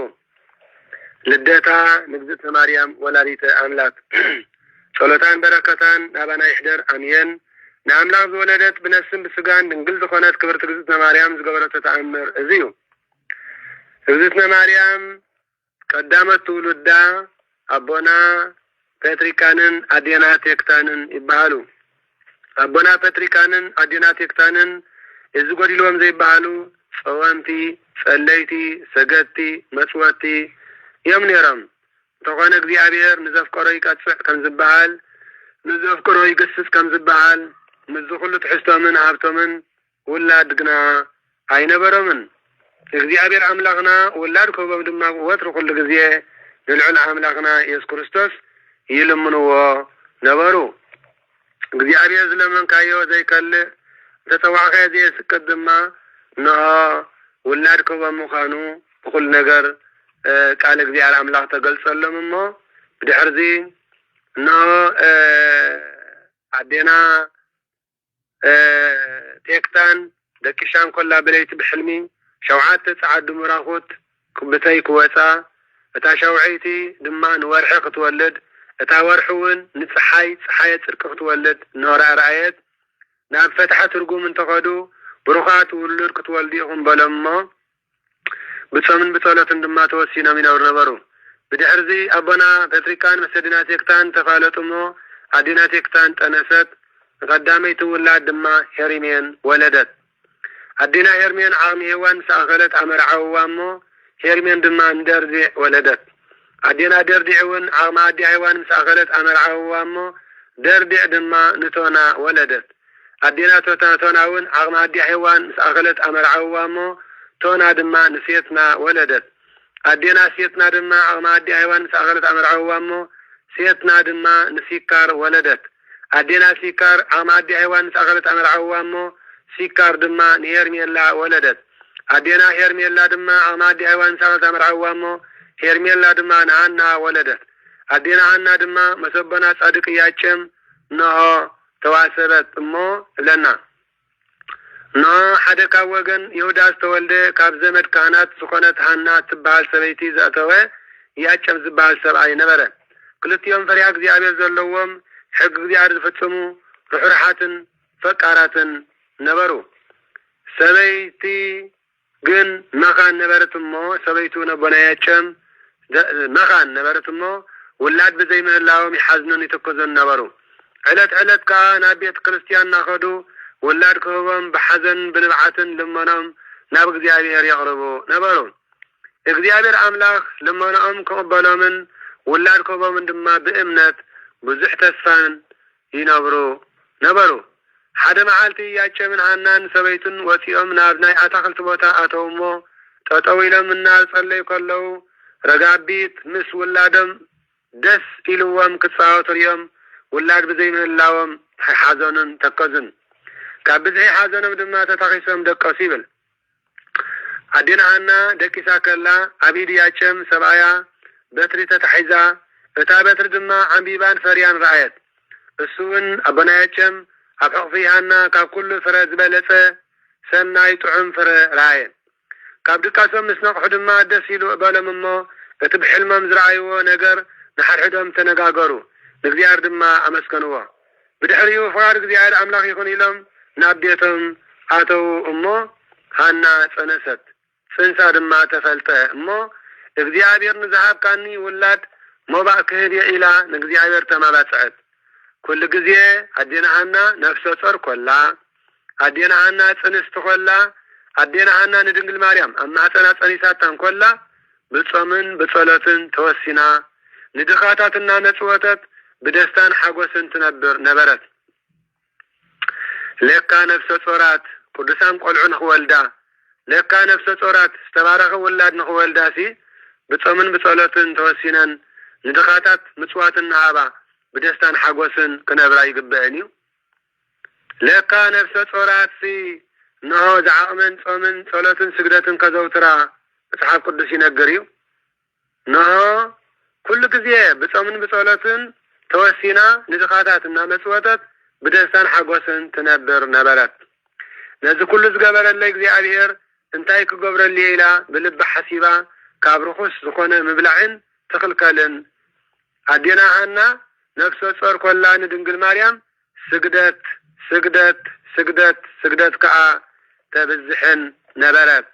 Speaker 3: ልደታ ንግዝእተ ማርያም ወላዲተ አምላክ ጸሎታን በረከታን ናባና ይሕደር አሜን። ንአምላክ ዝወለደት ብነፍስን ብስጋን ድንግል ዝኾነት ክብርት እግዝእትነ ማርያም ዝገበረቶ ተአምር እዚ እዩ። እግዝእትነ ማርያም ቀዳመት ትውልዳ አቦና ጴጥሪካንን አዴና ቴክታንን ይባሃሉ። አቦና ጴጥሪካንን አዴና ቴክታንን እዚ ጎዲሎም ዘይባሃሉ ጸወንቲ፣ ጸለይቲ፣ ሰገድቲ፣ መጽወቲ እዮም ነይሮም። እንተኾነ እግዚአብሔር ንዘፍቀሮ ይቀጽዕ ከም ዝበሃል ንዘፍቀሮ ይገስጽ ከም ዝበሃል ምዝ ኩሉ ትሕዝቶምን ሃብቶምን ውላድ ግና ኣይነበሮምን። እግዚአብሔር አምላኽና ውላድ ክህቦም ድማ ወትሪ ኩሉ ግዜ ንልዑል አምላኽና ኢየሱስ ክርስቶስ ይልምንዎ ነበሩ። እግዚአብሔር ዝለመንካዮ ዘይከልእ ተተዋኸ ዘይስቅድ ድማ ነሆ ውላድ ክህቦም ምዃኑ ብኩሉ ነገር ቃል እግዚአብሔር አምላክ ተገልጸሎም እሞ ብድሕርዚ ነሆ አዴና ቴክታን ደቂሻን ኮላ በለይቲ ብሕልሚ ሸውዓተ ጸዓዱ ምራኹት ክብተይ ክወፃ እታ ሸውዓይቲ ድማ ንወርሒ ክትወልድ እታ ወርሒ እውን ንፀሓይ ፀሓየ ጽድቂ ክትወልድ ነራእራየት ናብ ፈትሐ ትርጉም እንተኸዱ ብሩኻት ውሉድ ክትወልዱ ኢኹም በሎም እሞ ብጾምን ብጸሎትን ድማ ተወሲኖም ይነብሩ ነበሩ። ብድሕርዚ አቦና ጴጥሪካን ምስ አዴና ቴክታን ተፋለጡ እሞ አዴና ቴክታን ጠነሰት። ቀዳመይቲ ውላድ ድማ ሄርሜን ወለደት። አዴና ሄርሜን ዓቕሚ ሔዋን ሰኣኸለት ኣመርዓውዋ እሞ ሄርሜን ድማ እንደርዲዕ ወለደት። አዴና ደርዲዕ እውን ዓቕሚ ኣዲ ሔዋን ሰኣኸለት ኣመርዓውዋ እሞ ደርዲዕ ድማ ንቶና ወለደት። አዴና ቶና እውን ዓቕሚ ኣዲ ሔዋን ሰኣኸለት ኣመርዓውዋ እሞ ቶና ድማ ንሴትና ወለደት። አዴና ሴትና ድማ ዓቕሚ ኣዲ ሔዋን ሰኣኸለት ኣመርዓውዋ እሞ ሴትና ድማ ንሲካር ወለደት። አዴና ሲካር ዓቕሚ ኣዲ ሔዋን ሰኣኸለት ኣመርዓውዋ እሞ ሲካር ድማ ንሄርሜላ ወለደት። አዴና ሄርሜላ ድማ ዓቕሚ ኣዲ ሔዋን ሰኣኸለት ኣመርዓውዋ እሞ ሄርሜላ ድማ ንሃና ወለደት። አዴና ሃና ድማ መሰቦና ጻድቅ ኢያቄም ነሆ ተዋሰበት እሞ ለና ነሆ ሓደ ካብ ወገን ይሁዳ ዝተወልደ ካብ ዘመድ ካህናት ዝኾነት ሃና ትበሃል ሰበይቲ ዘእተወ ኢያቄም ዝበሃል ሰብኣይ ነበረ። ክልቲኦም ፈሪሃ እግዚአብሔር ዘለዎም ሕጊ እግዚአብሔር ዝፍጽሙ ርሑራሓትን ፈቃራትን ነበሩ። ሰበይቲ ግን መኻን ነበረት እሞ ሰበይቱ ነቦና ኢያቄም መኻን ነበረት እሞ ውላድ ብዘይምህላዎም ይሓዝኑን ይትክዙን ነበሩ። ዕለት ዕለት ከዓ ናብ ቤተ ክርስቲያን እናኸዱ ውላድ ክህቦም ብሓዘን ብንብዓትን ልመኖም ናብ እግዚአብሔር የቕርቡ ነበሩ። እግዚአብሔር አምላክ ልመኖኦም ክቕበሎምን ውላድ ክህቦምን ድማ ብእምነት ብዙሕ ተስፋን ይነብሩ ነበሩ። ሓደ መዓልቲ ኢያቄምን ሃናን ሰበይቱን ወፂኦም ናብ ናይ ኣታኽልቲ ቦታ ኣተው እሞ ጠጠው ኢሎም እናጸለዩ ከለዉ ረጋቢት ምስ ውላዶም ደስ ኢልዎም ክጻወቱ ርዮም ውላድ ብዘይምህላዎም ሓዘንን ተከዙን። ካብ ብዝሒ ሓዘኖም ድማ ተታኺሶም ደቀሱ ይብል። አዴና ሃና ደቂሳ ከላ ኣብ ኢድ ኢያቄም ሰብኣያ በትሪ ተታሒዛ እታ በትሪ ድማ ዓንቢባን ፈርያን ረኣየት። እሱ እውን ኣቦና ኢያቄም ኣብ ሕቕፊ ሃና ካብ ኩሉ ፍረ ዝበለጸ ሰናይ ጥዑም ፍረ ረኣየ። ካብ ድቃሶም ምስ ነቕሑ ድማ ደስ ኢሉ እበሎም እሞ እቲ ብሕልሞም ዝረኣይዎ ነገር ንሓድሕዶም ተነጋገሩ፣ ንእግዚአብሔር ድማ ኣመስገንዎ። ብድሕሪኡ ፍቃድ እግዚአብሔር አምላክ ይኹን ኢሎም ናብ ቤቶም ኣተው እሞ ሃና ጸነሰት፣ ጽንሳ ድማ ተፈልጠ እሞ እግዚአብሔር ንዝሃብካኒ ውላድ ሞባእ ክህብ ኢላ ንእግዚአብሔር ተማባጽዐት። ኩሉ ግዜ አዴና ሃና ነፍሰ ጾር ኮላ አዴና ሃና ጽንስቲ ኮላ አዴና ሐና ንድንግል ማርያም አማጸና ጸኒሳታን ኮላ ብጾምን በጸሎትን ተወሲና ንድኻታትና ነጽወታት በደስታን ሐጎስን ትነብር ነበረት ለካ ነፍሰ ጾራት ቅዱሳን ቆልዑን ኸወልዳ ለካ ነፍሰ ጾራት ዝተባረኸ ወላድ ንኸወልዳሲ ብጾምን በጸሎትን ተወሲነን ንድኻታት ምጽዋትን ሃባ በደስታን ሐጎስን ክነብራ ይግበአኒ ለካ ነፍሰ ጾራትሲ ነሆ ዝዓቕመን ጾምን ጸሎትን ስግደትን ከዘውትራ መጽሐፍ ቅዱስ ይነግርዩ ነሆ ኩሉ ጊዜ ብጾምን በጸሎትን ተወሲና ንድኻታትና መጽወታት በደስታን ሐጎስን ትነብር ነበረት ነዚ ኩሉ ዝገበረለ እግዚአብሔር እንታይ ክገብረል ኢላ ብልብ ሐሲባ ካብ ርኹስ ዝኾነ ምብላዕን ተኽልከልን አዴና ሐና ነፍሰ ጾር ኮላ ንድንግል ማርያም ስግደት ስግደት ስግደት ስግደት ከዓ ተብዝሕን ነበረት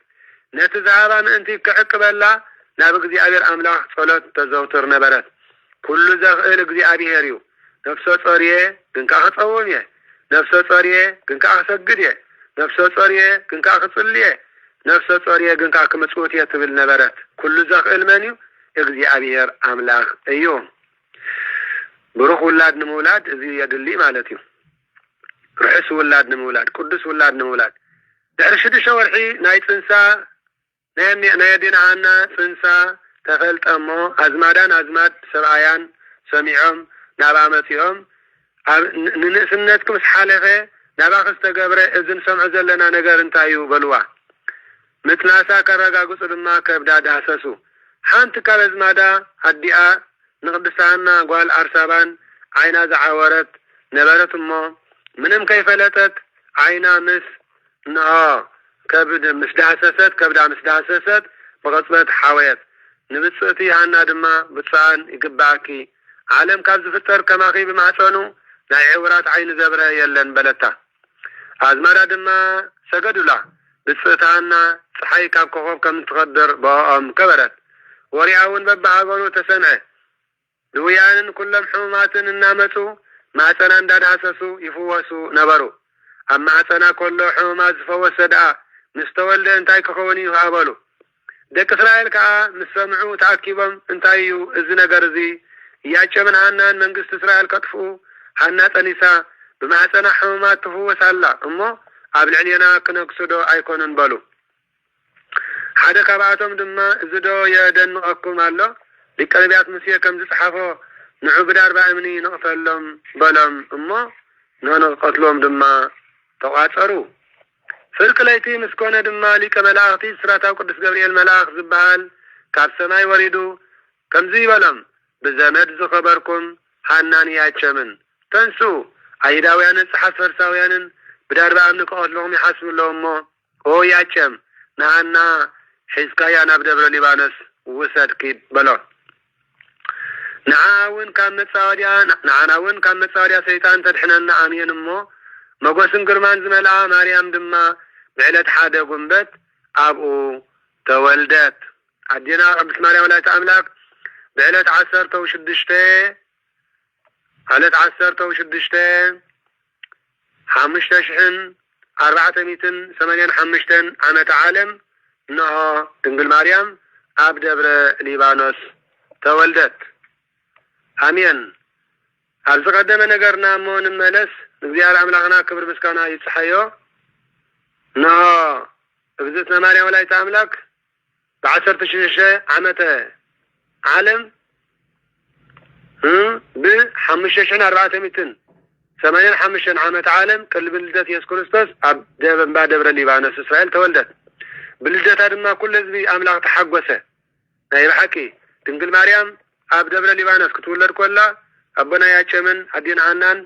Speaker 3: ነቲ ዛሃባ ምእንቲ ክዕቅበላ ናብ እግዚአብሔር አምላኽ ጸሎት ተዘውትር ነበረት ኩሉ ዘኽእል እግዚአብሔር እዩ ነፍሰ ጾርየ ግን ከዓ ክጸውም ነፍሰ ጾርየ ግን ከዓ ክሰግድ ነፍሰ ጾርየ ግን ከዓ ክጽልየ ነፍሰ ጾርየ ግን ከዓ ክምጽውት ትብል ነበረት ኩሉ ዘኽእል መን እዩ እግዚአብሔር አምላኽ እዩ ብሩኽ ውላድ ንምውላድ እዚ የድሊ ማለት እዩ ርሑስ ውላድ ንምውላድ ቅዱስ ውላድ ንምውላድ ድሕሪ 6 ወርሒ ናይ ጽንሳ ናይ አዴና ሐና ጽንሳ ተፈልጠሞ አዝማዳን አዝማድ ሰብአያን ሰሚዖም ናብ አመጺኦም ንንእስነት ክምስ ሓለፈ ናባኸ ዝተገብረ እዝን ሰምዑ ዘለና ነገር እንታይ እዩ በልዋ ምትናሳ ከረጋግጹ ድማ ከብዳ ዳሰሱ ሓንቲ ካብ አዝማዳ አዲኣ ንቅድስት ሐና ጓል አርሳባን ዓይና ዝዓወረት ነበረት እሞ ምንም ከይፈለጠት ዓይና ምስ ንኦ ከብድ ምስ ዳሰሰት ከብዳ ምስ ዳሰሰት ብቅጽበት ሓወየት ንብጽእቲ ሐና ድማ ብጽአን ይግባእኪ ዓለም ካብ ዝፍጠር ከማኺ ብማሕፀኑ ናይ ዕውራት ዓይኒ ዘብረ የለን በለታ አዝማዳ ድማ ሰገዱላ ብጽእቲ ሐና ፀሓይ ካብ ኮኸብ ከም ትኸድር በኦም ከበረት ወሪያውን በባሃገሩ ተሰምዐ ድውያንን ኩሎም ሕሙማትን እናመፁ ማዕፀና እንዳዳሰሱ ይፍወሱ ነበሩ ኣብ ማዕፀና ኮሎ ሕሙማት ዝፈወሰ ደኣ ምስ ተወልደ እንታይ ክኸውን እዩ ሃበሉ ደቂ እስራኤል ከዓ ምስ ሰምዑ ተኣኪቦም እንታይ እዩ እዚ ነገር እዚ እያጨምን ሐናን መንግስቲ እስራኤል ከጥፍኡ ሐና ጸኒሳ ብማዕፀና ሕሙማት ትፍወሳላ እሞ ኣብ ልዕልና ክነግስዶ ኣይኮኑን በሉ ሓደ ካብኣቶም ድማ እዚ ዶ የደንቐኩም ኣሎ ሊቀ ነቢያት ሙሴ ከም ዝፀሓፎ ንዑ ብዳርባ እምኒ ንቕተሎም በሎም እሞ ንቐትሎም ድማ ተቋፀሩ ፍርቂ ለይቲ ምስ ኮነ ድማ ሊቀ መላእኽቲ ስራታው ቅዱስ ገብርኤል መልአኽ ዝበሃል ካብ ሰማይ ወሪዱ ከምዚ ይበሎም ብዘመድ ዝኸበርኩም ሐናን ያጨምን ተንሱ አይሁዳውያንን ጸሓፍት ፈሪሳውያንን ብዳርባ እምኒ ከቐትሎም ይሓስብሎም እሞ ኦ ያጨም ንሐና ሒዝካያ ናብ ደብረ ሊባኖስ ውሰድ ኪድ በሎ ንዓናውን ካብ መጻወድያ ሰይጣን ተድሕነና ኣምየን እሞ መጎስን ግርማን ዝመልኣ ማርያም ድማ ብዕለት ሓደ ጉንበት ኣብኡ ተወልደት አዴና ቅድስት ማርያም ወላዲተ አምላክ ብዕለት 16 5,485 ዓመተ ዓለም እንሆ ድንግል ማርያም ኣብ ደብረ ሊባኖስ ተወልደት አሜን ኣብ ዝቀደመ ነገርና እሞ ንመለስ እግዚአብሔር አምላክና ክብር ምስጋና ይጽሐዮ እንሆ እግዝእትነ ማርያም ወላዲተ አምላክ ب16 ዓመተ ዓለም ب5,485 ዓመተ ዓለም ቅልብ ልደት ኢየሱስ ክርስቶስ ኣብ ደብረ ሊባኖስ እስራኤል ተወልደት ብልደታ ድማ ኩሉ ህዝቢ አምላክ ተሓጎሰ ናይ ብሓቂ ድንግል ማርያም ኣብ ደብረ ሊባኖስ ክትውለድ ኮላ ኣቦና ያጨምን አዴና ሐናን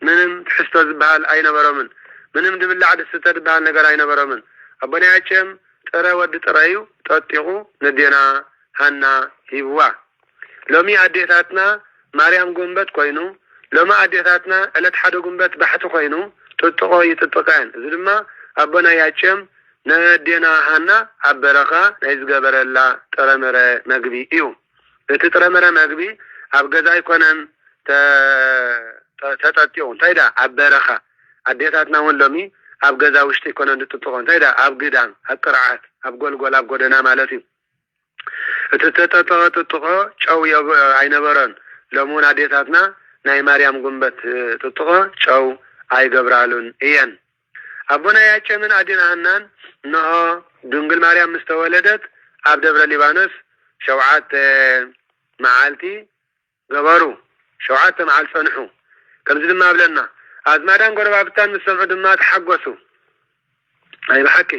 Speaker 3: ምንም ትሕዝቶ ዝበሃል ኣይነበሮምን ምንም ድብላዕ ድስተ ዝበሃል ነገር ኣይነበሮምን ኣቦና ያጨም ጥረ ወዲ ጥረዩ ጠጢቁ ነዴና ሐና ሂብዋ ሎሚ አዴታትና ማርያም ጉንበት ኮይኑ ሎሚ አዴታትና ዕለት ሓደ ጉንበት ባሕቲ ኮይኑ ጥጥቆ ይጥጥቀን እዚ ድማ ኣቦና ያጨም ነዴና ሐና ኣብ በረኻ ናይ ዝገበረላ ጥረመረ መግቢ እዩ እቲ ጥረመረ መግቢ ኣብ ገዛ ይኮነን ተጠጢቁ እንታይ ዳ ኣብ በረኻ አዴታትና እውን ሎሚ ኣብ ገዛ ውሽጢ ይኮነ እንድጥጥቆ እንታይ ዳ ኣብ ግዳም ኣብ ቅርዓት ኣብ ጎልጎል ኣብ ጎደና ማለት እዩ እቲ ተጠጥቆ ጨው ኣይነበረን ሎሙን ኣዴታትና ናይ ማርያም ጉንበት ጥጥቆ ጨው ኣይገብራሉን እየን ኣቦና ያጨምን ኣዴና ሃናን ነሆ ድንግል ማርያም ምስተወለደት ኣብ ደብረ ሊባኖስ 7 መዓልቲ ገበሩ 7 መዓልቲ ጸንሑ ከምዚ ድማ ብለና ኣዝማዳን ጎረባብታን ምሰምዑ ድማ ተሓጎሱ ኣይ በሐቂ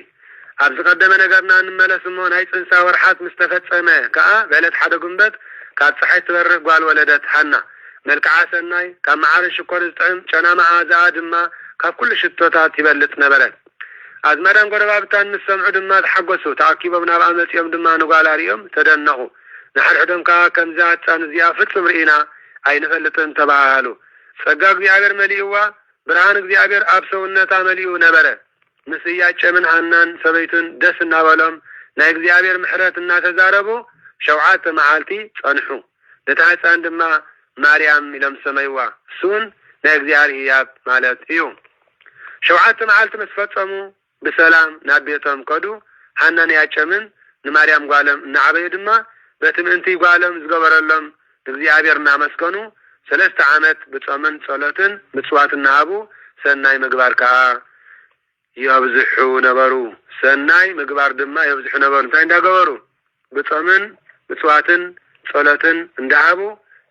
Speaker 3: ኣብ ዝቀደመ ነገርና እንመለስ እሞ ናይ ጽንሳ ወርሓት ምስተፈጸመ ከዓ በለት ሓደ ጉንበት ካብ ፀሓይ ትበርህ ጓል ወለደት ሃና መልክዓ ሰናይ ካብ መዓር ሽኮር ዝጥዕም ጨና መዓዛ ድማ ካብ ኩሉ ሽቶታት ይበልጥ ነበረት ኣዝማዳን ጎረባብታን ምሰምዑ ድማ ተሓጎሱ ተኣኪቦም ናብ ኣመጽኦም ድማ ንጓላሪኦም ተደነቑ ንሓድሕዶም ከዓ ከምዛ ህፃን እዚኣ ፍጹም ርኢና ኣይንፈልጥን ተባሃሉ ጸጋ እግዚአብሔር መሊእዋ ብርሃን እግዚአብሔር ኣብ ሰውነታ መሊኡ ነበረ ምስ ያጨምን ሃናን ሰበይቱን ደስ እናበሎም ናይ እግዚአብሔር ምሕረት እናተዛረቡ 7 መዓልቲ ጸንሑ ነታ ህፃን ድማ ማርያም ኢሎም ሰመይዋ እሱን ናይ እግዚአብሔር ህያብ ማለት እዩ 7 መዓልቲ ምስ ፈጸሙ ብሰላም ናብ ቤቶም ከዱ ሃናን ያጨምን ንማርያም ጓሎም እናዓበዩ ድማ በትምንቲ ጓሎም ዝገበረሎም እግዚአብሔር እናመስገኑ 3 ዓመት ብጾምን ጸሎትን ምጽዋትን ናሃቡ ሰናይ ምግባር ከዓ ይብዝሑ ነበሩ ሰናይ ምግባር ድማ ይብዝሑ ነበሩ እንታይ እንዳገበሩ ብጾምን ምጽዋትን ጸሎትን እንዳሃቡ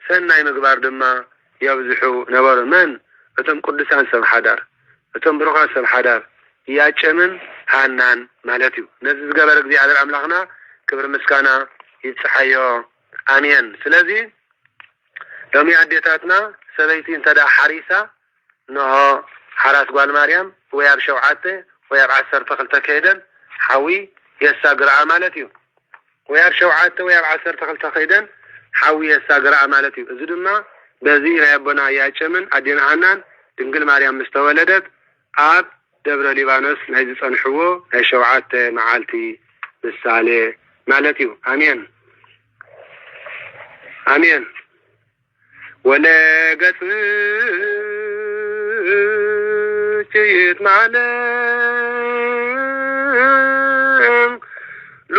Speaker 3: ሰናይ ምግባር ድማ ይብዝሑ ነበሩ መን እቶም ቅዱሳን ሰብ ሓዳር እቶም ብሩኻን ሰብ ሓዳር ያጨምን ሃናን ማለት እዩ ነዚ ዝገበረ እግዚአብሔር አምላኽና ክብር ምስጋና ይጽሐዮ አሜን ስለዚ ሎሚ አዴታትና ሰበይቲ እንተዳ ሓሪሳ ነሆ ሓራስ ጓል ማርያም ወይ ኣብ 7 ወይ ኣብ 12 ከይደን ሓዊ የሳግራ ማለት እዩ ወይ ኣብ 7 ወይ ኣብ 12 ከይደን ሓዊ የሳግራ ማለት እዩ እዚ ድማ በዚ ናይ አቦና ያጨምን አዴና ሃናን ድንግል ማርያም ምስተወለደት ኣብ ደብረ ሊባኖስ ናይ ዝጸንሕዎ ናይ 7 መዓልቲ ምሳሌ ማለት እዩ አሜን አሜን ወለገጽ ጭይት ማለም ሉ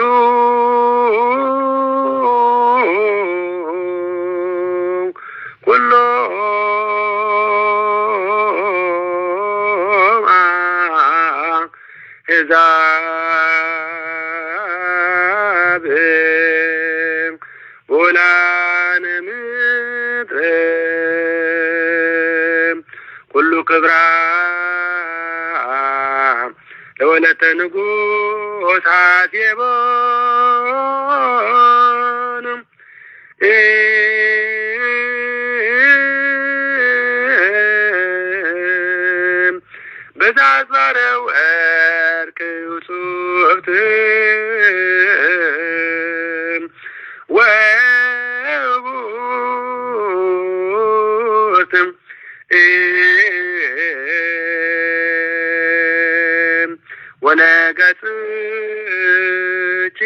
Speaker 3: ኩሎ ሕዛብ ወላነ ምድር ኩሉ ክብራ ለወለተ ንጉሥ አትየቦንም በዛዝባረ ወርቅ ውጹብት ወቡትም ወለገጽች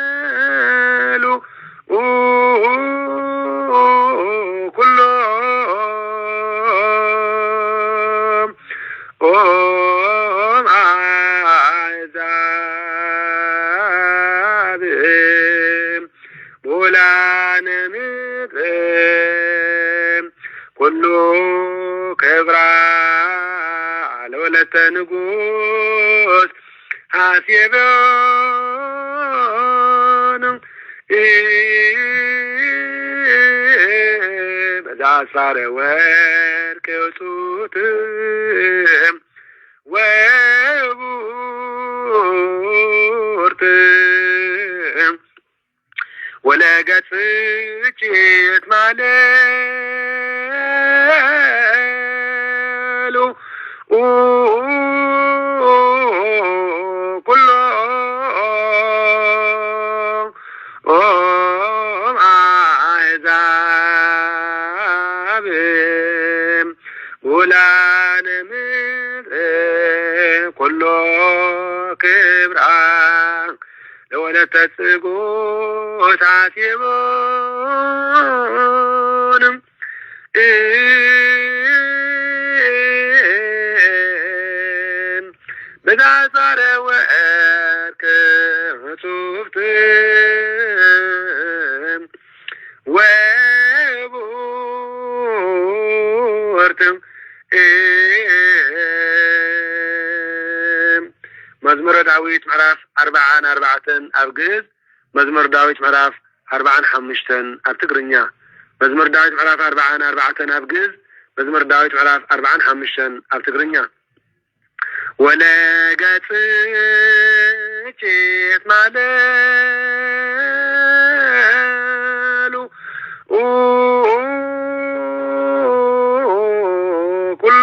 Speaker 3: የትማለሉ ኩሎም ኦም አሕዛብ ሙላነ ምድር ኩሉ ክብራ ለወለተ ንጉሥ አትየቦንም በዛዝባረ ወርቅ ውጹት ወቡርት ወለገጽች የትማለሉ ኩሎ ኦም አሕዛብ ሙላነ ምድር ኩሎ ክብራ ለወለተ ጽጉት አትየቦንም ወቡርትም መዝሙረ ዳዊት ምዕራፍ 44 ኣብ ግዕዝ መዝሙር ዳዊት ምዕራፍ 45 ኣብ ትግርኛ መዝሙር ዳዊት ምዕራፍ 44 ኣብ ግዕዝ መዝሙር ዳዊት ምዕራፍ 45 ኣብ ትግርኛ ወለገጽት ማለሉ ኩሎ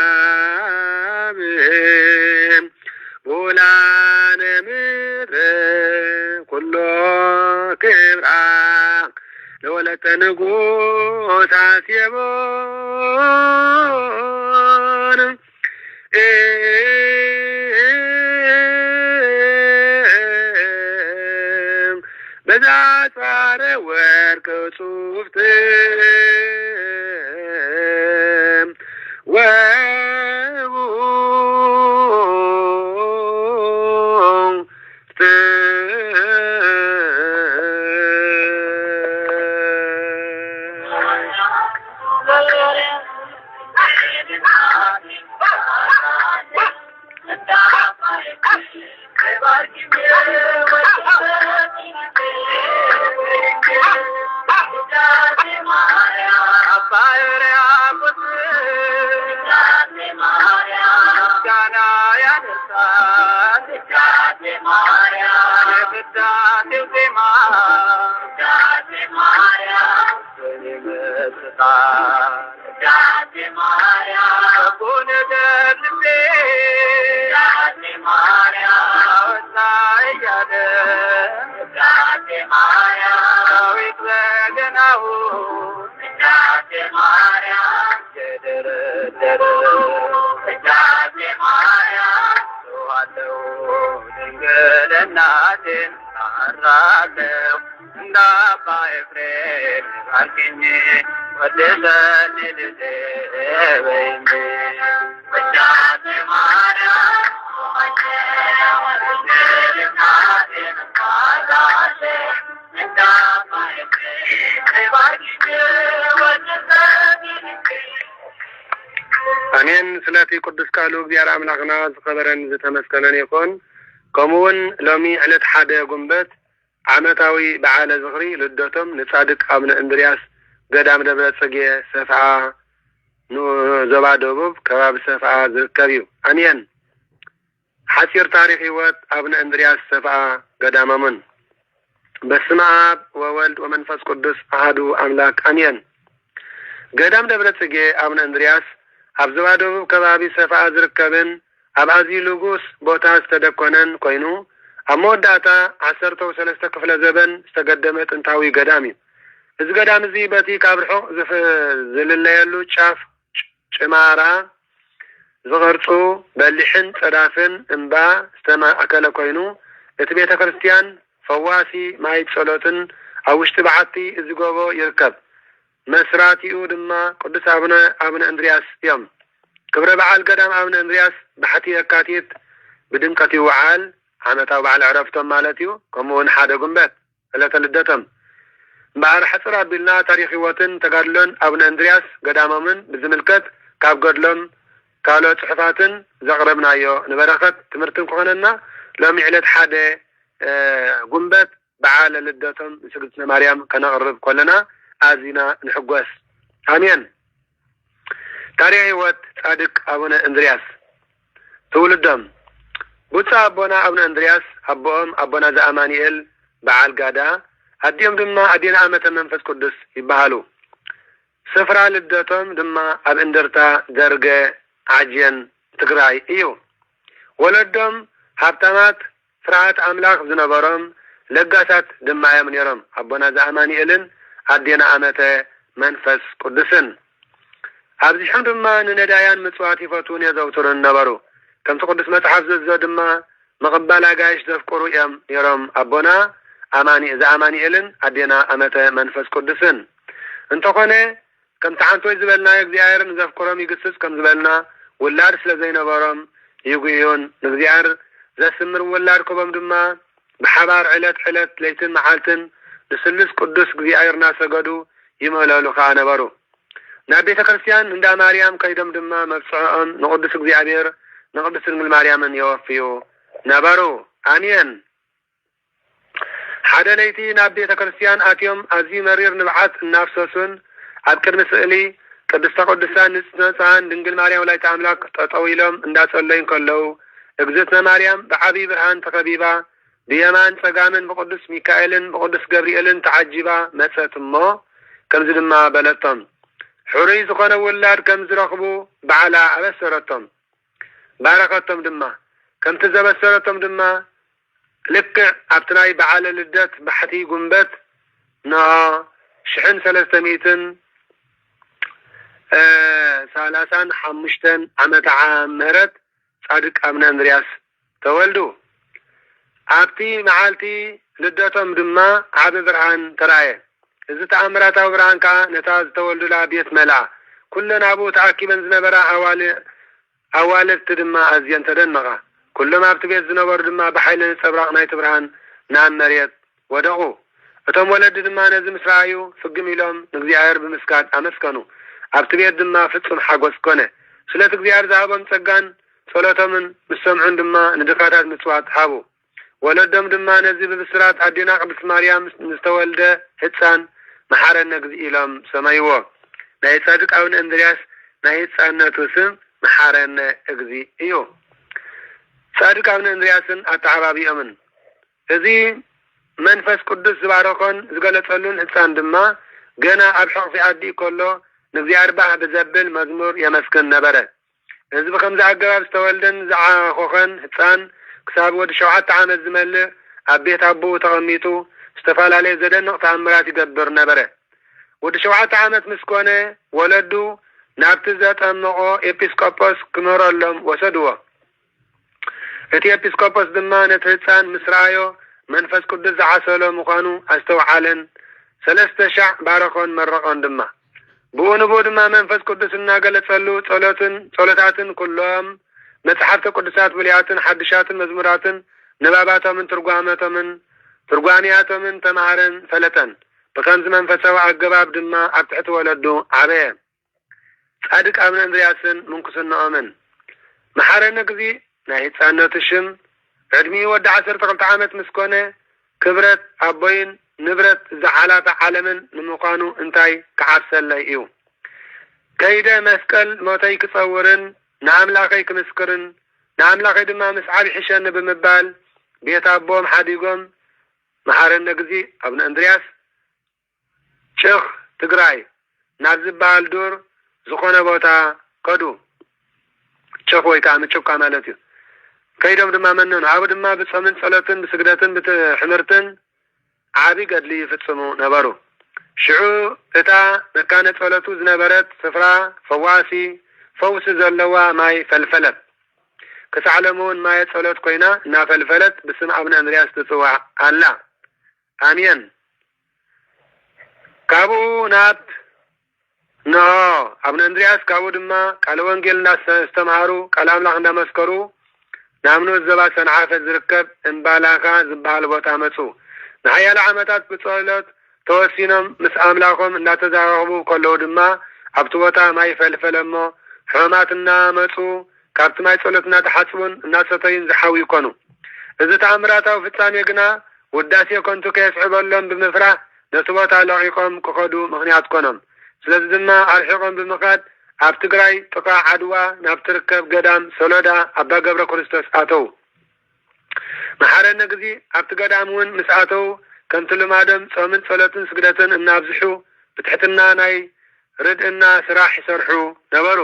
Speaker 3: አይዛብ ውላነ ምድር ኩሎ ክብራ ለወለተ ንጉሥ አስየቦን በዛ ጻረ ወርቅ ጽሑፍት አሜን። ስለቲ ቅዱስ ቃሉ እግዚአብሔር አምላክና ዝኸበረን ዝተመስገነን ይኹን። ከምኡውን ሎሚ ዕለት ሓደ ጉንበት ዓመታዊ በዓለ ዝኽሪ ልደቶም ንጻድቅ አቡነ እንድርያስ ገዳም ደብረ ጽጌ ሰፍዓ ዞባ ደቡብ ከባቢ ሰፍዓ ዝርከብ እዩ። አሜን። ሓፂር ታሪክ ህይወት አቡነ እንድርያስ ሰፍዓ ገዳመሙን። በስመ አብ ወወልድ ወመንፈስ ቅዱስ አሐዱ አምላክ አሜን። ገዳም ደብረ ጽጌ አቡነ እንድርያስ ኣብ ዞባ ደቡብ ከባቢ ሰፍዓ ዝርከብን ኣብ ኣዝዩ ልጉስ ቦታ ዝተደኮነን ኮይኑ ኣብ መወዳእታ 13 ክፍለ ዘበን ዝተገደመ ጥንታዊ ገዳም እዩ። እዚ ገዳም እዚ በቲ ካብ ርሑቕ ዝልለየሉ ጫፍ ጭማራ ዝቕርፁ በሊሕን ፀዳፍን እምባ ዝተማእከለ ኮይኑ እቲ ቤተ ክርስቲያን ፈዋሲ ማይ ጸሎትን ኣብ ውሽጢ በዓቲ እዚ ጎቦ ይርከብ። መስራቲኡ ድማ ቅዱስ አቡነ እንድርያስ እዮም። ክብረ በዓል ገዳም አቡነ እንድርያስ ብሓቲ የካቲት ብድምቀት ይወዓል። ዓመታዊ በዓል ዕረፍቶም ማለት እዩ። ከምኡውን ሓደ ጉንበት ዕለተ ልደቶም እምበኣር ሕፅር ኣቢልና ታሪክ ህይወትን ተጋድሎን አቡነ እንድርያስ ገዳሞምን ብዝምልከት ካብ ገድሎም ካልኦት ፅሑፋትን ዘቕረብናዮ ንበረኸት ትምህርትን ክኾነና ሎሚ ዕለት ሓደ ጉንበት በዓለ ልደቶም ንስግዝእትነ ማርያም ከነቕርብ ከለና አዚና ንሕጎስ። አሜን። ታሪክ ህይወት ጻድቅ አቡነ እንድርያስ ትውልዶም ብፁዕ አቦና አቡነ እንድርያስ አቦኦም አቦና ዘአማኒኤል በዓል ጋዳ አዲኦም ድማ አዴና ዓመተ መንፈስ ቅዱስ ይበሃሉ። ስፍራ ልደቶም ድማ ኣብ እንደርታ ደርገ ዓጅየን ትግራይ እዩ። ወለዶም ሃብታማት ፍርሃት አምላክ ዝነበሮም ለጋሳት ድማ እዮም ነይሮም። አቦና ዘአማኒኤልን አዴና ዓመተ መንፈስ ቅዱስን ኣብዚሖም ድማ ንነዳያን ምጽዋት ይፈቱን የዘውትሩን ነበሩ። ከምቲ ቅዱስ መጽሓፍ ዝዘ ድማ ምቕባል ኣጋይሽ ዘፍቅሩ እዮም ነይሮም አቦና ዘአማኒኤልን አዴና ዓመተ መንፈስ ቅዱስን። እንተኾነ ከምቲ ሓንቶይ ዝበልናዮ እግዚኣብሔርን ዘፍቅሮም ይግስጽ ከም ዝበልና ውላድ ስለ ዘይነበሮም ይጉዮን ንግዚአር ዘስምር ወላድ ከቦም ድማ ብሓባር ዕለት ዕለት ለይትን መዓልትን ንስሉስ ቅዱስ እግዚአብሔር እናሰገዱ ይመለሉ ከዓ ነበሩ። ናብ ቤተ ክርስቲያን እንዳ ማርያም ከይዶም ድማ መብፅዖም ንቅዱስ እግዚአብሔር ንቅዱስ ድንግል ማርያምን የወፍዩ ነበሩ። አሜን። ሓደ ለይቲ ናብ ቤተ ክርስቲያን ኣትዮም ኣዝዩ መሪር ንብዓት እናፍሰሱን ኣብ ቅድሚ ስእሊ ቅድስተ ቅዱሳን ንጽህናን ድንግል ማርያም ወላዲተ ኣምላክ ጠጠው ኢሎም እንዳጸለዩን ከለው እግዝእትነ ማርያም ብዓብይ ብርሃን ተኸቢባ ብየማን ጸጋምን ብቅዱስ ሚካኤልን ብቅዱስ ገብርኤልን ተዓጂባ መጸት እሞ ከምዚ ድማ በለቶም ሕሩይ ዝኾነ ውላድ ከም ዝረኽቡ በዓላ ኣበሰረቶም ባረኸቶም ድማ ከምቲ ዘበሰረቶም ድማ ልክዕ ኣብቲ ናይ በዓለ ልደት ባሕቲ ጉንበት ንሆ 1335 ዓመተ ምህረት ጻድቅ አቡነ እንድርያስ ተወልዱ። ኣብቲ መዓልቲ ልደቶም ድማ ዓብ ብርሃን ተራእየ። እዚ ተኣምራታዊ ብርሃን ከዓ ነታ ዝተወልዱላ ቤት መልኣ ኩለን ኣብኡ ተኣኪበን ዝነበራ ኣዋልድቲ ድማ ኣዝየን ተደነቓ። ኩሎም ኣብቲ ቤት ዝነበሩ ድማ ብሓይሊ ነጸብራቕ ናይቲ ብርሃን ናብ መሬት ወደቑ። እቶም ወለዲ ድማ ነዚ ምስ ረኣዩ ፍግም ኢሎም ንእግዚአብሔር ብምስጋድ ኣመስገኑ። ኣብቲ ቤት ድማ ፍጹም ሓጎስ ኮነ። ስለቲ እግዚአብሔር ዝሃቦም ጸጋን ጸሎቶምን ምስ ሰምዑን ድማ ንድኻታት ምጽዋት ሃቡ። ወለዶም ድማ ነዚ ብብስራት ኣዴና ቅድስት ማርያም ንዝተወልደ ህፃን መሓረነ እግዚእ ኢሎም ሰማይዎ። ናይ ጻድቅ አቡነ እንድርያስ ናይ ህፃነቱ ስም መሓረነ እግዚእ እዩ። ጻድቅ አቡነ እንድርያስን ኣተዓባቢኦምን እዚ መንፈስ ቅዱስ ዝባረኾን ዝገለጸሉን ህፃን ድማ ገና ኣብ ሕቕፊ ኣዲ ከሎ ንእግዚአብሔር ባህ ብዘብል መዝሙር የመስክን ነበረ። እዚ ብከምዚ ኣገባብ ዝተወልደን ዝዓኾኸን ህፃን ክሳብ ወዲ 7 ዓመት ዝመልእ ኣብ ቤት ኣቦኡ ተቐሚጡ ዝተፈላለየ ዘደንቕ ተኣምራት ይገብር ነበረ። ወዲ 7 ዓመት ምስ ኮነ ወለዱ ናብቲ ዘጠመቆ ኤጲስቆጶስ ክመረሎም ወሰድዎ። እቲ ኤጲስቆጶስ ድማ ነቲ ህፃን ምስ ረኣዮ መንፈስ ቅዱስ ዝዓሰሎ ምዃኑ ኣስተውዓለን 3,000 ባረኾን መረቖን ድማ ብኡ ንብኡ ድማ መንፈስ ቅዱስ እናገለጸሉ ጸሎታትን ኩሎም መጽሓፍተ ቅዱሳት ብሉያትን ሓድሻትን መዝሙራትን ንባባቶምን ትርጓሚያቶምን ተማሃረን ፈለጠን። ብከምዚ መንፈሳዊ ኣገባብ ድማ ኣብ ትሕቲ ወለዱ ዓበየ። ጻድቅ አቡነ እንድርያስን ምንኩስናኦምን መሓረነ እግዚእ ናይ ህፃነቱ ሽም ዕድሚኡ ወዲ 12 ዓመት ምስ ኮነ ክብረት ኣቦይን ንብረት ዝሓላፈ ዓለምን ንምዃኑ እንታይ ክዓብሰለይ እዩ። ከይደ መስቀል ሞተይ ክጸውርን ንኣምላኸይ ክምስክርን ንኣምላኸይ ድማ ምስ ዓብይ ሕሸኒ ብምባል ቤት ኣቦም ሓዲጎም መሓረነ እግዚእ አቡነ እንድርያስ ጭኽ ትግራይ ናብ ዝበሃል ዱር ዝኾነ ቦታ ከዱ። ጭኽ ወይ ከዓ ምጭቋ ማለት እዩ። ከይዶም ድማ መነኑ ኣብኡ ድማ ብጾምን ጸሎትን ብስግደትን ብትሕምርትን ዓብይ ገድሊ ይፍጽሙ ነበሩ። ሽዑ እታ መካነ ጸሎቱ ዝነበረት ስፍራ ፈዋሲ ፈውሲ ዘለዋ ማይ ፈልፈለት። ክሳዕሎም እውን ማየ ጸሎት ኮይና እናፈልፈለት ብስም አቡነ እንድርያስ ትጽዋዕ ኣላ። አሜን። ካብኡ ናብ ንሆ አቡነ እንድርያስ ካብኡ ድማ ቃለ ወንጌል እንዳስተምሃሩ ቃለ ኣምላኽ እንዳመስከሩ ናምኑ ዘባ ሰንዓፈት ዝርከብ እምባላኻ ዝበሃል ቦታ መፁ። ንሓያሎ ዓመታት ብጸሎት ተወሲኖም ምስ ኣምላኾም እንዳተዛረኽቡ ከለዉ ድማ ኣብቲ ቦታ ማይ ፈልፈለ እሞ ሕማማት እናመፁ ካብቲ ማይ ጸሎት እናተሓጽቡን እናሰተዩን ዝሓዊ ይኮኑ። እዚ ተኣምራታዊ ፍጻሜ ግና ውዳሴ ከንቱ ከየስዕበሎም ብምፍራሕ ነቲ ቦታ ለቂቆም ክኸዱ ምክንያት ኮኖም። ስለዚ ድማ ኣርሒቆም ብምኻድ ኣብ ትግራይ ጥቃ ዓድዋ ናብ ትርከብ ገዳም ሰሎዳ ኣባ ገብረ ክርስቶስ ኣተው። መሓረነ እግዚእ ኣብቲ ገዳም እውን ምስ ኣተው ከምቲ ልማዶም ጾምን ጸሎትን ስግደትን እናብዝሑ ብትሕትና ናይ ርድእና ስራሕ ይሰርሑ ነበሩ።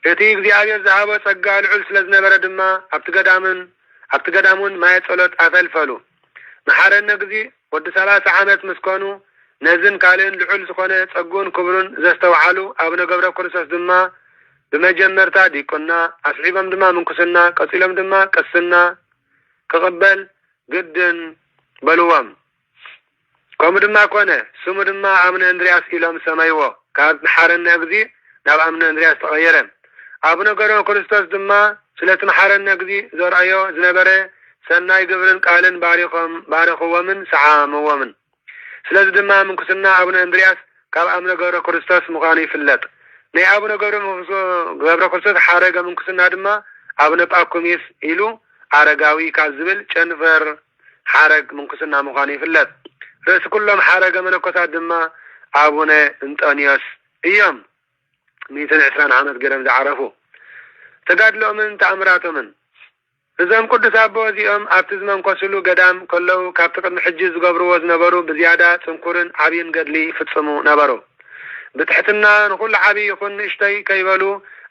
Speaker 3: እቲ እግዚአብሔር ዝሃቦ ጸጋ ልዑል ስለ ዝነበረ ድማ ኣብቲ ገዳሙን ማየ ጸሎት ኣፈልፈሉ። መሓረነ እግዚእ ወዲ 30 ዓመት ምስ ኮኑ ነዝን ካልእን ልዑል ዝኾነ ጸጉን ክብሩን ዘስተውዓሉ አቡነ ገብረ ክርስቶስ ድማ ብመጀመርታ ዲቁና ኣስዒቦም ድማ ምንኩስና ቀጺሎም ድማ ቅስና ክቕበል ግድን በልዎም። ከምኡ ድማ ኮነ። ስሙ ድማ አቡነ እንድርያስ ኢሎም ሰማይዎ። ካብ መሓረነ እግዚእ ናብ አቡነ እንድርያስ ተቐየረ። አቡነ ገብረ ክርስቶስ ድማ ስለቲ መሐረነ ግዚ ዘርአዮ ዝነበረ ሰናይ ግብርን ቃልን ባሪኽዎምን ሰዓምዎምን ስለዚ ድማ ምንኩስና አቡነ እንድርያስ ካብ አቡነ ገብረ ክርስቶስ ምዃኑ ይፍለጥ ናይ አቡነ ገብረ ክርስቶስ ሓረገ ምንኩስና ድማ አቡነ ጳኩሚስ ኢሉ አረጋዊ ካብ ዝብል ጨንፈር ሓረግ ምንኩስና ምዃኑ ይፍለጥ ርእሲ ኩሎም ሓረገ መነኮሳት ድማ አቡነ እንጦንዮስ እዮም 120 ዓመት ገደም ዝዓረፉ ተጋድሎምን ተአምራቶምን እዞም ቅዱስ አቦ እዚኦም ኣብቲ ዝመንኮስሉ ገዳም ከለው ካብቲ ቅድሚ ሕጂ ዝገብርዎ ዝነበሩ ብዝያዳ ፅንኩርን ዓብይን ገድሊ ይፍፅሙ ነበሩ ብትሕትና ንኩሉ ዓብይ ይኹን ንእሽተይ ከይበሉ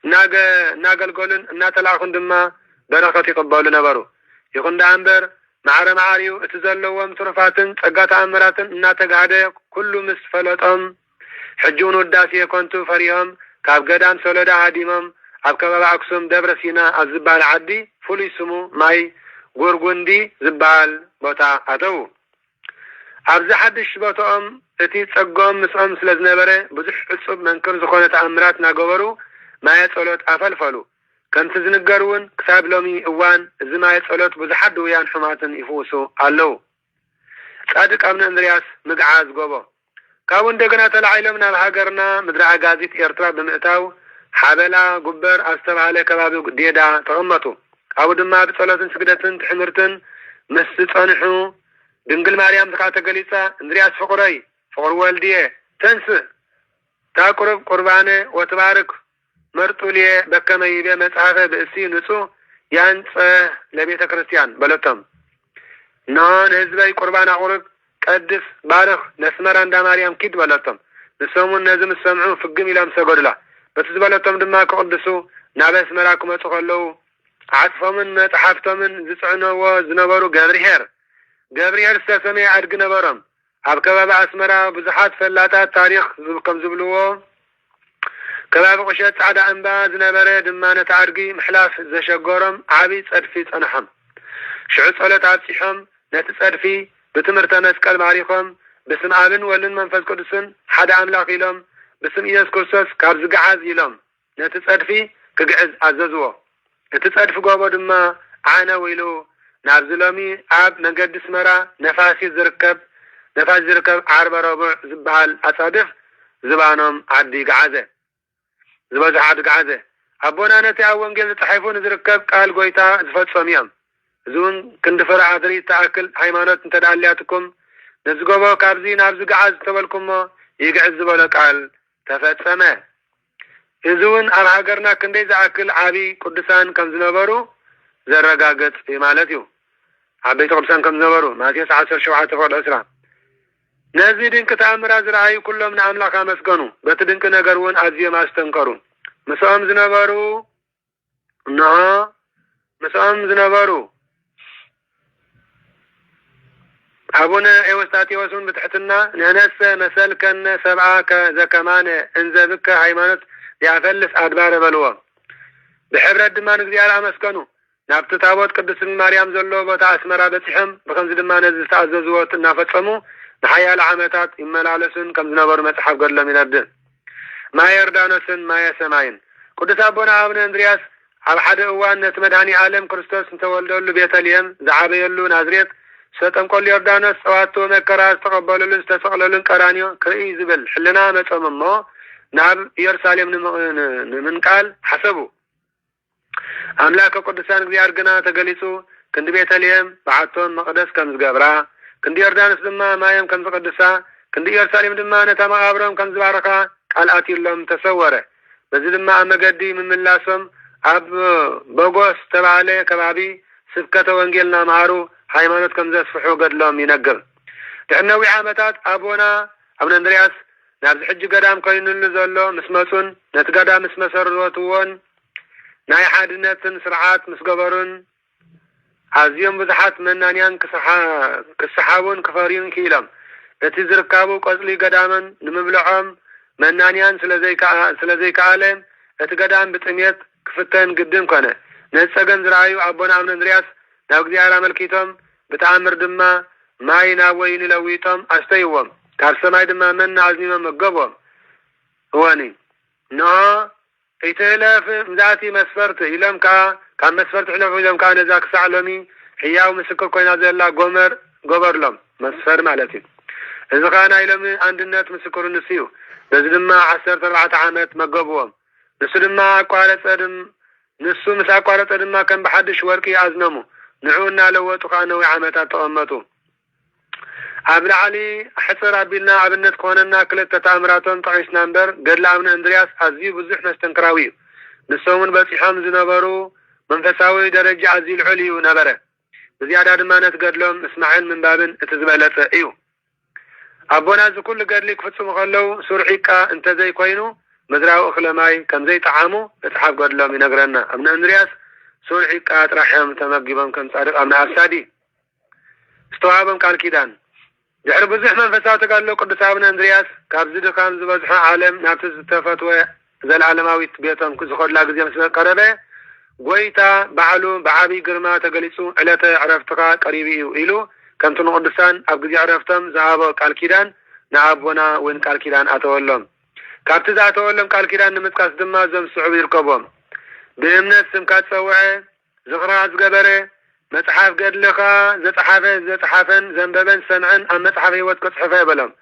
Speaker 3: እናገልገሉን እናተላእኹን ድማ በረኸት ይቅበሉ ነበሩ ይኹን ዳ እምበር ማዕረ ማዕርዩ እቲ ዘለዎም ትሩፋትን ጸጋ ተአምራትን እናተጋህደ ኩሉ ምስ ፈለጦም ሕጂ እውን ውዳሴ ኮንቱ ፈሪሆም ካብ ገዳም ሶሎዳ ሃዲሞም ኣብ ከባቢ አክሱም ደብረ ሲና ኣብ ዝበሃል ዓዲ ፍሉይ ስሙ ማይ ጉርጉንዲ ዝበሃል ቦታ ኣተው ኣብዚ ሓድሽ ቦታኦም እቲ ጸጎም ምስኦም ስለ ዝነበረ ብዙሕ ዕጹብ መንክር ዝኾነ ተአምራት እናገበሩ ማየ ጸሎት ኣፈልፈሉ ከምቲ ዝንገር እውን ክሳብ ሎሚ እዋን እዚ ማየ ጸሎት ብዙሓት ድውያን ሕማትን ይፍውሱ ኣለው ጻድቅ አቡነ እንድርያስ ምግዓዝ ጎቦ ካብኡ እንደገና ተላዒሎም ናብ ሃገርና ምድሪ አጋዚት ኤርትራ ብምእታው ሓበላ ጉበር ኣስተባሃለ ከባቢ ዴዳ ተቐመጡ ኣብኡ ድማ ብጸሎትን ስግደትን ትሕምርትን ምስ ጸንሑ ድንግል ማርያም ተካ ተገሊጻ እንድርያስ ፍቁረይ ፍቁር ወልድየ ተንስእ ታቁርብ ቁርባነ ወትባርክ መርጡልየ በከመይቤ መጽሐፈ ብእሲ ንጹህ ያንጽህ ለቤተ ክርስቲያን በለቶም ነሆን ህዝበይ ቁርባን አቁርብ ቀድስ ባርኽ ለስመራ እንዳ ማርያም ኪድ በለቶም ንሰሙን ነዚ ምስ ሰምዑ ፍግም ኢሎም ሰገዱላ በቲ ዝበለቶም ድማ ክቅድሱ ናብ አስመራ ክመጹ ከለው ዓጽፎምን መጽሓፍቶምን ዝጽዕነዎ ዝነበሩ ገብርሄር ዝተሰመየ አድጊ ነበሮም ኣብ ከባቢ አስመራ ብዙሓት ፈላጣት ታሪክ ከም ዝብልዎ ከባቢ ቁሸት ጻዕዳ እምባ ዝነበረ ድማ ነቲ አድጊ ምሕላፍ ዘሸገሮም ዓብይ ጸድፊ ጸንሖም ሽዑ ጸሎት ኣብፂሖም ነቲ ጸድፊ ብትምህርተ መስቀል ባሪኾም ብስም አብን ወልን መንፈስ ቅዱስን ሓደ አምላክ ኢሎም ብስም ኢየሱስ ክርስቶስ ካብ ዝግዓዝ ኢሎም ነቲ ጸድፊ ክግዕዝ ኣዘዝዎ እቲ ጸድፊ ጎቦ ድማ ዓነው ኢሉ ናብ ዝሎሚ ኣብ መንገዲ አስመራ ነፋስ ዝርከብ ዓርበ ረቡዕ ዝበሃል ኣጻድፍ ዝባኖም ዓዲ ገዓዘ ዝበዝሕ ዓዲ ገዓዘ ኣቦና ነቲ ኣብ ወንጌል ተጻሒፉ ዝርከብ ቃል ጎይታ ዝፈጸሙ እዮም እዚ እውን ክንዲ ፍረ ኣድሪ ተኣክል ሃይማኖት እንተዳልያትኩም ነዚ ጎቦ ካብዚ ናብ ዝገዓዝ ተበልኩሞ ይግዕዝ ዝበሎ ቃል ተፈጸመ እዚ እውን ኣብ ሃገርና ክንደይ ዝኣክል ዓብይ ቅዱሳን ከም ዝነበሩ ዘረጋግጥ ማለት እዩ ዓበይቲ ቅዱሳን ከም ዝነበሩ ማቴዎስ 17:20 ነዚ ድንቂ ተአምራት ዝረአዩ ኩሎም ንኣምላኽ ኣመስገኑ በቲ ድንቂ ነገር እውን ኣዝዮም ኣስተንከሩ ምስኦም ዝነበሩ አቡነ ኤዎስጣቴዎስን ብትሕትና ንህነሰ መሰልከነ ሰብአ ከዘከማነ እንዘብከ ሃይማኖት ያፈልስ አድባረ በልዎ ብሕብረት ድማ ንእግዚአብሔር ኣመስገኑ ናብቲ ታቦት ቅድስት ማርያም ዘሎ ቦታ አስመራ በፂሖም ብከምዚ ድማ ነዚ ዝተኣዘዝዎት እናፈጸሙ ንሓያሎ ዓመታት ይመላለሱን ከም ዝነበሩ መጽሓፍ ገድሎም ይነብር ማየ ዮርዳኖስን ማየ ሰማይን ቅዱስ አቦና አቡነ እንድርያስ ኣብ ሓደ እዋን ነቲ መድኃኒ ዓለም ክርስቶስ እንተወልደሉ ቤተልሔም ዝዓበየሉ ናዝሬት ዝተጠምቀሉ ዮርዳኖስ ጸዋቱ መከራ ዝተቀበሉልን ዝተሰቅለሉን ቀራንዮ ክርኢ ዝብል ሕልና መጾም እሞ ናብ ኢየሩሳሌም ንምንቃል ሓሰቡ አምላከ ቅዱሳን እግዚአብሔር ግና ተገሊጹ ክንዲ ቤተልሔም በዓቶም መቅደስ ከም ዝገብራ ክንዲ ዮርዳኖስ ድማ ማየም ከም ዝቅድሳ ክንዲ ኢየሩሳሌም ድማ ነታ መቃብሮም ከም ዝባረካ ቃል ኣትዩሎም ተሰወረ በዚ ድማ ኣብ መገዲ ምምላሶም ኣብ በጎስ ተባለ ከባቢ ስብከተ ወንጌልና ማሃሩ ሃይማኖት ከም ዘስፍሑ ገድሎም ይነግር ድሕነዊ ዓመታት አቡነ እንድርያስ ናብ ሕጂ ገዳም ኮይኑሉ ዘሎ ምስ መጹን ነቲ ገዳም ምስ መሰረትዎን ናይ ሓድነትን ስርዓት ምስ ገበሩን ኣዝዮም ብዙሓት መናንያን ክሰሓቡን ክፈርዩን ክኢሎም እቲ ዝርከቡ ቆጽሊ ገዳምን ንምብልዖም መናንያን ስለዘይከኣለ እቲ ገዳም ብጥሜት ክፍተን ግድን ኮነ ነፀገን ዝረአዩ አቡነ እንድርያስ ናብ እግዚአብሔር አመልኪቶም ብተአምር ድማ ማይ ናብ ወይኒ ለዊጦም አስተይዎም ካብ ሰማይ ድማ መና አዝኒሞም መገቦም እወኒ ኖ إتلاف مذاتي مسفرت إلمكا كان مسفرت حلف إلمكا نزاك سعلمي حياو مسكر كوينا زي الله قبر لهم مسفر مالتي إذا كان إلمي عند النت مسكر النسيو بزدما 14 عامات مقبوهم نسدما قالت أدم نسو مسا قالت أدم كان بحدش وركي أزنمو نعونا لو تقانوي عامات تقمتو عبد علي حصر أبينا عبنت كوننا كلت تأمراتهم تعيشنا نبر قد لعبن اندرياس عزيز بزحنا استنكراوي نسومن بس حامز نبرو منفساوي درجة عزيز العلي ونبره بزيادة ما نتقدلهم اسماعيل من بابن اتزبالة ايو أبونا زي كل قد لك فتسو مخلو سرعيكا انت زي كوينو مزراو اخلماي كم زي طعامو اتحاب قدلهم ينقرنا ابن اندرياس سرعيكا اتراحيهم تمقبهم كم صادق ابن أفسادي استوعبهم قال كيدان دحر بزح منفسات قال له قدس ابن اندرياس كابزد كان زبزح عالم نابتز تفتوى زل عالماوي بيتهم كزخد لا غزي مسمى قربه غويتا بعلو بعبي غرما تغليصو علته عرفتها قريبي إلو كنت نقدسان اب غزي عرفتم زهابو قال كيدان نعبونا وين قال كيدان اتولم كابتز اتولم قال كيدان نمتقاس دما زم صعب يركبهم بامنت سمكات سوعه زغراز غبره متحف قد لخا زتحفن زنببن سمعن أم متحف هيوت كتحفه بلهم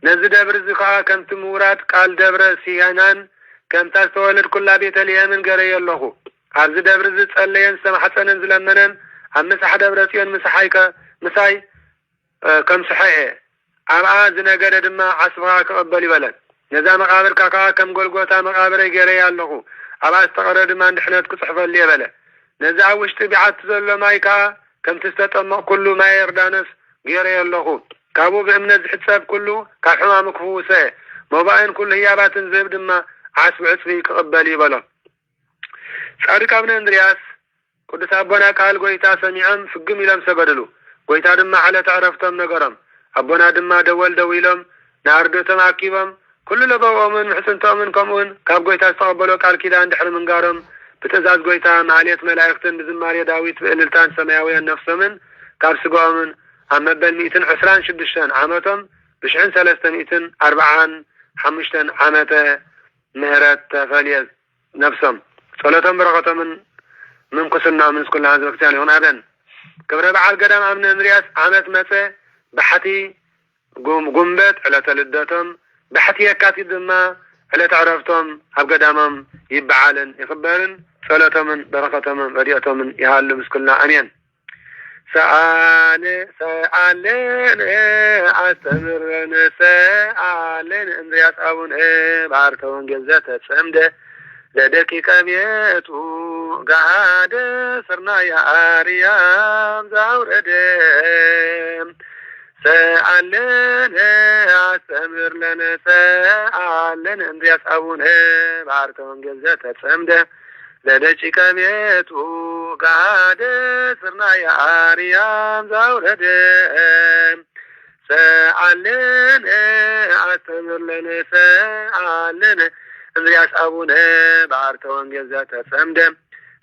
Speaker 3: نزد دبر زخا كنت مورات قال دبر سيانان كنت استولد كل بيت اليمن قري الله عبز دبر زت اللين سمحت ننزل منن أم مسح دبر سيان مسحيك مساي كم صحيح أبعا زنقر دما عصبها كقبلي بلد نزا مقابر كاكا كم قلقوتا مقابر قري الله أبعا استقر دما نحنات كتحفه اللي بلد نزع وشت بعت زل مايكا كم تستطمع كل ما يردانس غير يلهو كابو بأمنز حساب كله كحمام كفوسه موباين كل هيابات زيب دما عسب عسفي كقبالي بلا صادق ابن اندرياس قدس أبونا قال قويتا سميعا فقم إلم سقدلو قويتا دما على تعرفتم نقرم أبونا دما دول دويلم ناردتم عكيبم كل لبو من محسن تؤمن كمون كاب قويتا استقبلو قال كده اندحر من قارم بتزاز قويتا معالية ملايختن بزماريا داويت بإللتان سماويا نفسه من كارسقوا من عم بل 226 عامتهم بشعن 340 حمشتن عامته مهرات فاليز نفسهم صلاتهم برغة من قسلنا من كل هذا الوقت يعني هنا أبن كبر بعد قدام ابن اندرياس عامت متى بحتي قنبت على تلدتهم بحتي يكاتي دما على تعرفتهم هب قدامهم يبعالن يخبرن صلاة من بركة من بريئة من يهال مسكلنا أمين سألن أستمرن سألن اندرياس أبون بارتون جزة سمده لدكيك بيتو قهاد سرنا يا أريام زاوردم سألن أستمرن سألن اندرياس أبون بارتون جزة سمده لدكيك بيتو قهاد سرنا يا أريام زاوردم سألن أستمرن سألن اندرياس أبونا بعرت وانجزة سمدم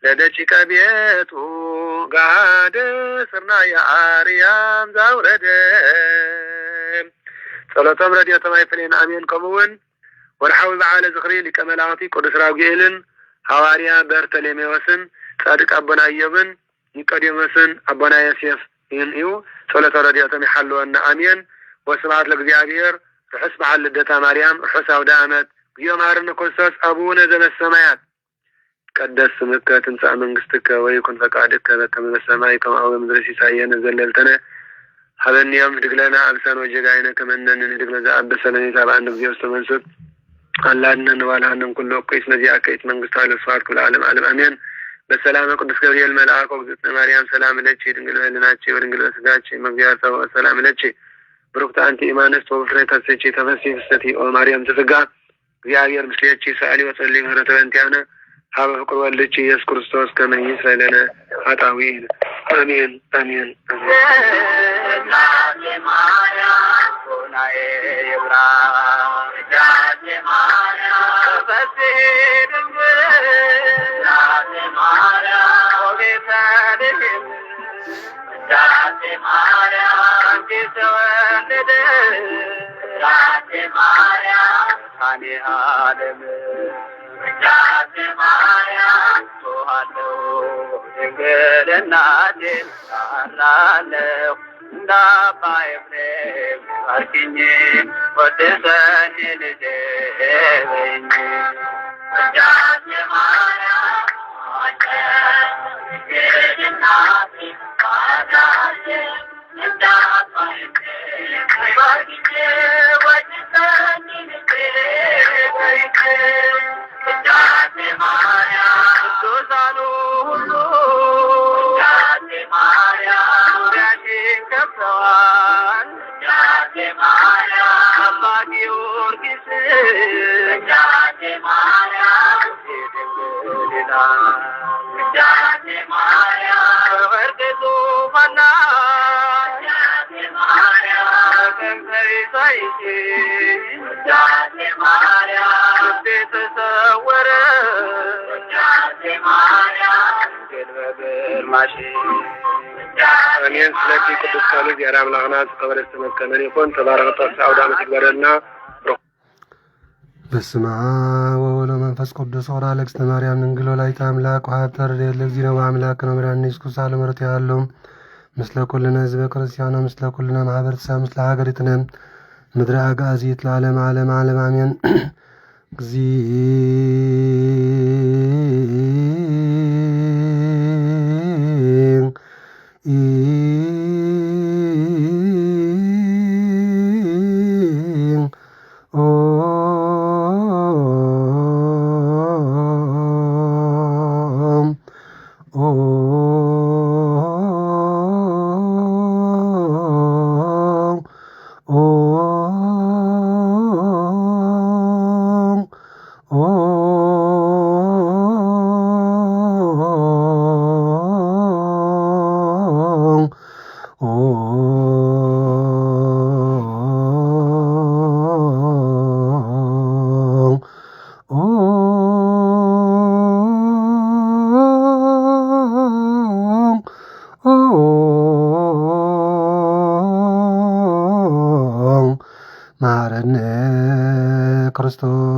Speaker 3: لدشك بيتو قعد سرنا يا آريام زاوردم صلاة ردية ما يفلين أمين كمون ورحاول بعال زخري لكمالاتي قدس راوغيلن حواريا برتليمي وسن صادق أبنا أيبن نقدم وسن أبنا يسيف ينئيو صلاة ردية محلو أن أمين وسمعت لك حسب على لدتا مريم حساو دامت يوم عرنا كنساس أبونا زم السمايات قدس سمك تنسى منقستك ويكون فقعدك كما السماء كما أول مدرسي سعيانا زللتنا هذا النيام دقلنا أبسان وجقائنا كمننا ندقنا زعب بسلني تابع أنك زيو استمنسد الله أننا نوالها أنهم كله قيس نزيع كيس منقست على الصفات كل عالم عالم أمين بالسلامة قدس كبير الملعاق وقدسنا مريم سلام لتشي دنقل لناتشي ودنقل وسقاتشي مقبيار سوا سلام لتشي بروكت أنت إيمانست وبفريتها سيتشي تفسي فستي ومريم تفقا እግዚአብሔር ምስሌቺ ሰአሊ ወጸልይ ምህረተ በእንቲአነ ሀበ ፍቅር ወልድቺ ኢየሱስ ክርስቶስ ከመ ይስረይ ለነ ኃጣውኢነ አሜን አሜን
Speaker 4: عالم ውዳሴ ማርያም ጮኻለሁ ድንግል እናቴን እጠራለሁ እንደ አባ ኤፍሬም ባርኪኝ ወድሰኝ ልጄ በይኝ ውዳሴ ማርያም ድንግል እናቴን እጠራለሁ እንደ አባ ኤፍሬም ባርኪኝ ወድሰኝ ልጄ በይኝ ውዳሴ ማርያም ቅዱሳኑ ሁሉ ውዳሴ ማርያም ዙሪያሽን ከበዋል ውዳሴ ማርያም አባ ጊዮርጊስ ውዳሴ ማርያም ድንግል ይላል ውዳሴ ማርያም በወርቅ ዙፋን ላይ ውዳሴ ማርያም ከንፈሬ ሳይሽ ውዳሴ ማርያም ልቤ ተሰወረ ውዳሴ ማርያም ድንግል በግርማሽ
Speaker 3: አሜን። ስለቲ ቅዱስ ቃሉ እግዚአብሔር አምላክና ተቀበለ ተመከነን ይሁን ተባረከ አውደ ዓመት ይግበረና።
Speaker 2: በስመ አብ ወወልድ ወመንፈስ ቅዱስ ኦራ ለእግዝእትነ ማርያም ድንግል ወላዲተ አምላክ ወሀብተር ለእግዚእነ ወአምላክ ነው ብራን ኢየሱስ አለመርት ያለው ምስለ ኩልነ ህዝበ ክርስቲያኖ ምስለ ኩልነ ማህበረሰብ ምስለ ሀገሪትነ ምድረ አጋዚት ለዓለም ዓለም ዓለም አሜን። ማረነ ክርስቶስ ማረነ ክርስቶስ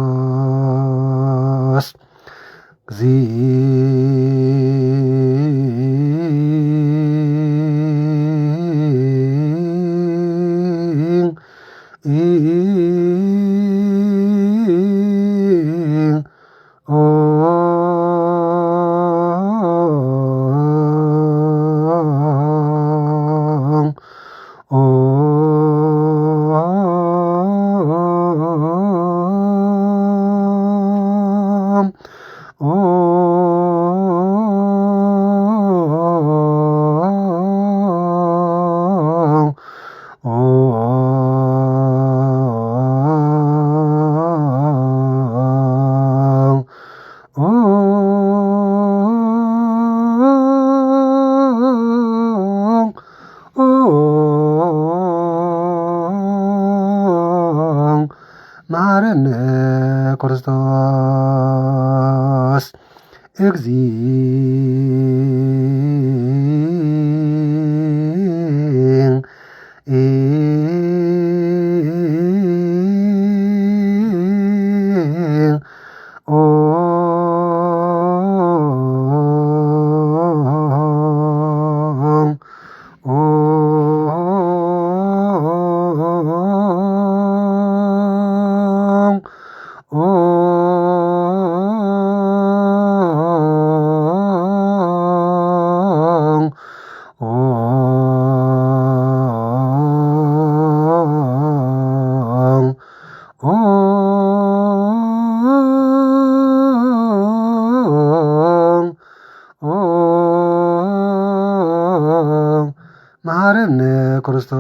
Speaker 2: ማረነ ክርስቶስ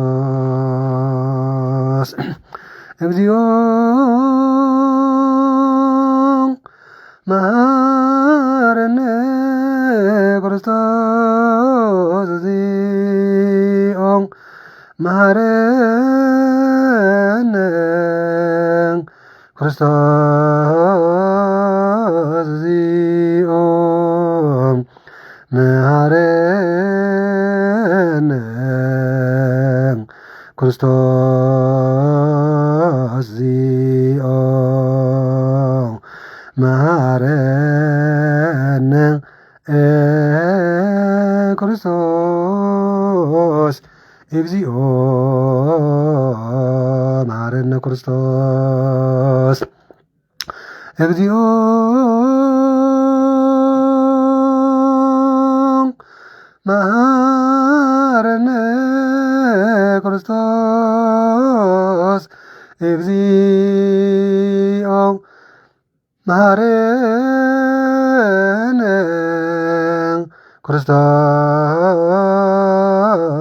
Speaker 2: እግዚኦ ማረነ ክርስቶስ እግዚኦ ማረነ ክርስቶስ እግዚኦ ማረነ ክርስቶስ እግዚኦ መሐረነ ክርስቶስ እግዚኦ መሐረነ ክርስቶስ እግዚኦ መሐረነ ክርስቶስ እግዚኦ መሐረነ ክርስቶስ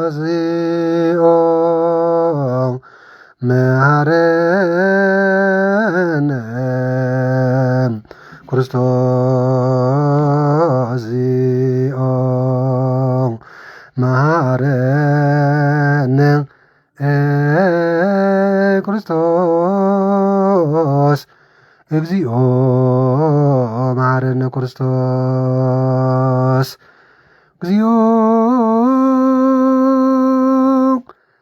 Speaker 2: እግዚኦ መሐረነ ክርስቶስ እግዚኦ መሐረነ ክርስቶስ እግዚኦ መሐረነ ክርስቶስ እግዚኦ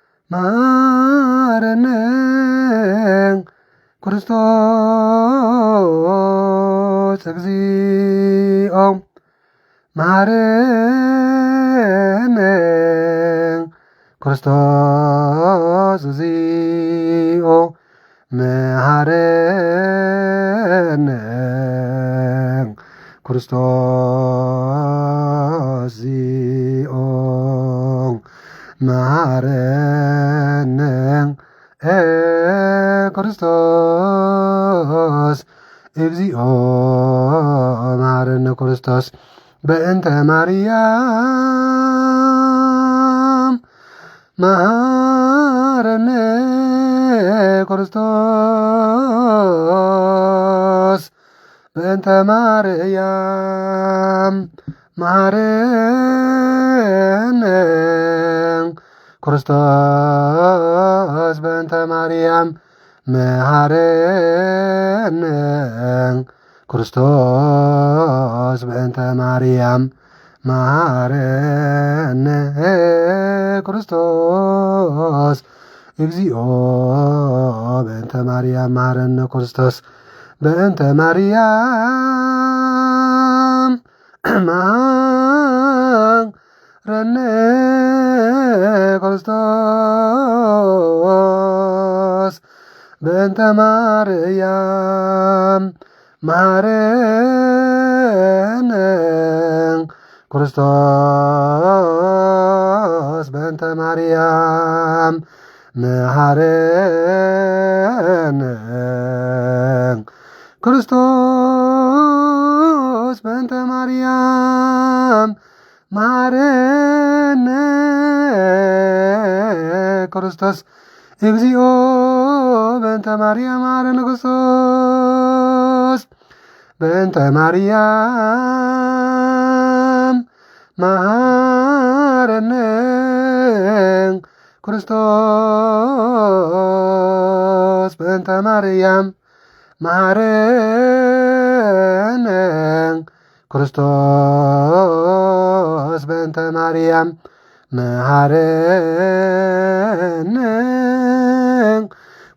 Speaker 2: መሐረነ ክርስቶስ እግዚኦ መሐረነ ክርስቶስ እግዚኦ መሐረነ ክርስቶስ እግዚኦ መሐረነ ክርስቶስ እግዚኦ መሐረነ ክርስቶስ በእንተ ማርያም መሐረነ ክርስቶስ በእንተ ማርያም መሐረነ ክርስቶስ በእንተ ማርያም መሐረነ ክርስቶስ በእንተ ማርያም መሐረነ ክርስቶስ እግዚኦ በእንተ ማርያም መሐረነ ክርስቶስ በእንተ ማርያም መሐረነ ክርስቶስ በእንተ ማርያም መሐረነ ክርስቶስ በእንተ ማርያም መሐረነ ክርስቶስ በእንተ ማርያም መሐረነ ክርስቶስ እግዚኦ በእንተ ማርያም መሐረነ ክርስቶስ በእንተ ማርያም መሐረነ ክርስቶስ በእንተ ማርያም መሐረነ ክርስቶስ በእንተ ማርያም መሐረነ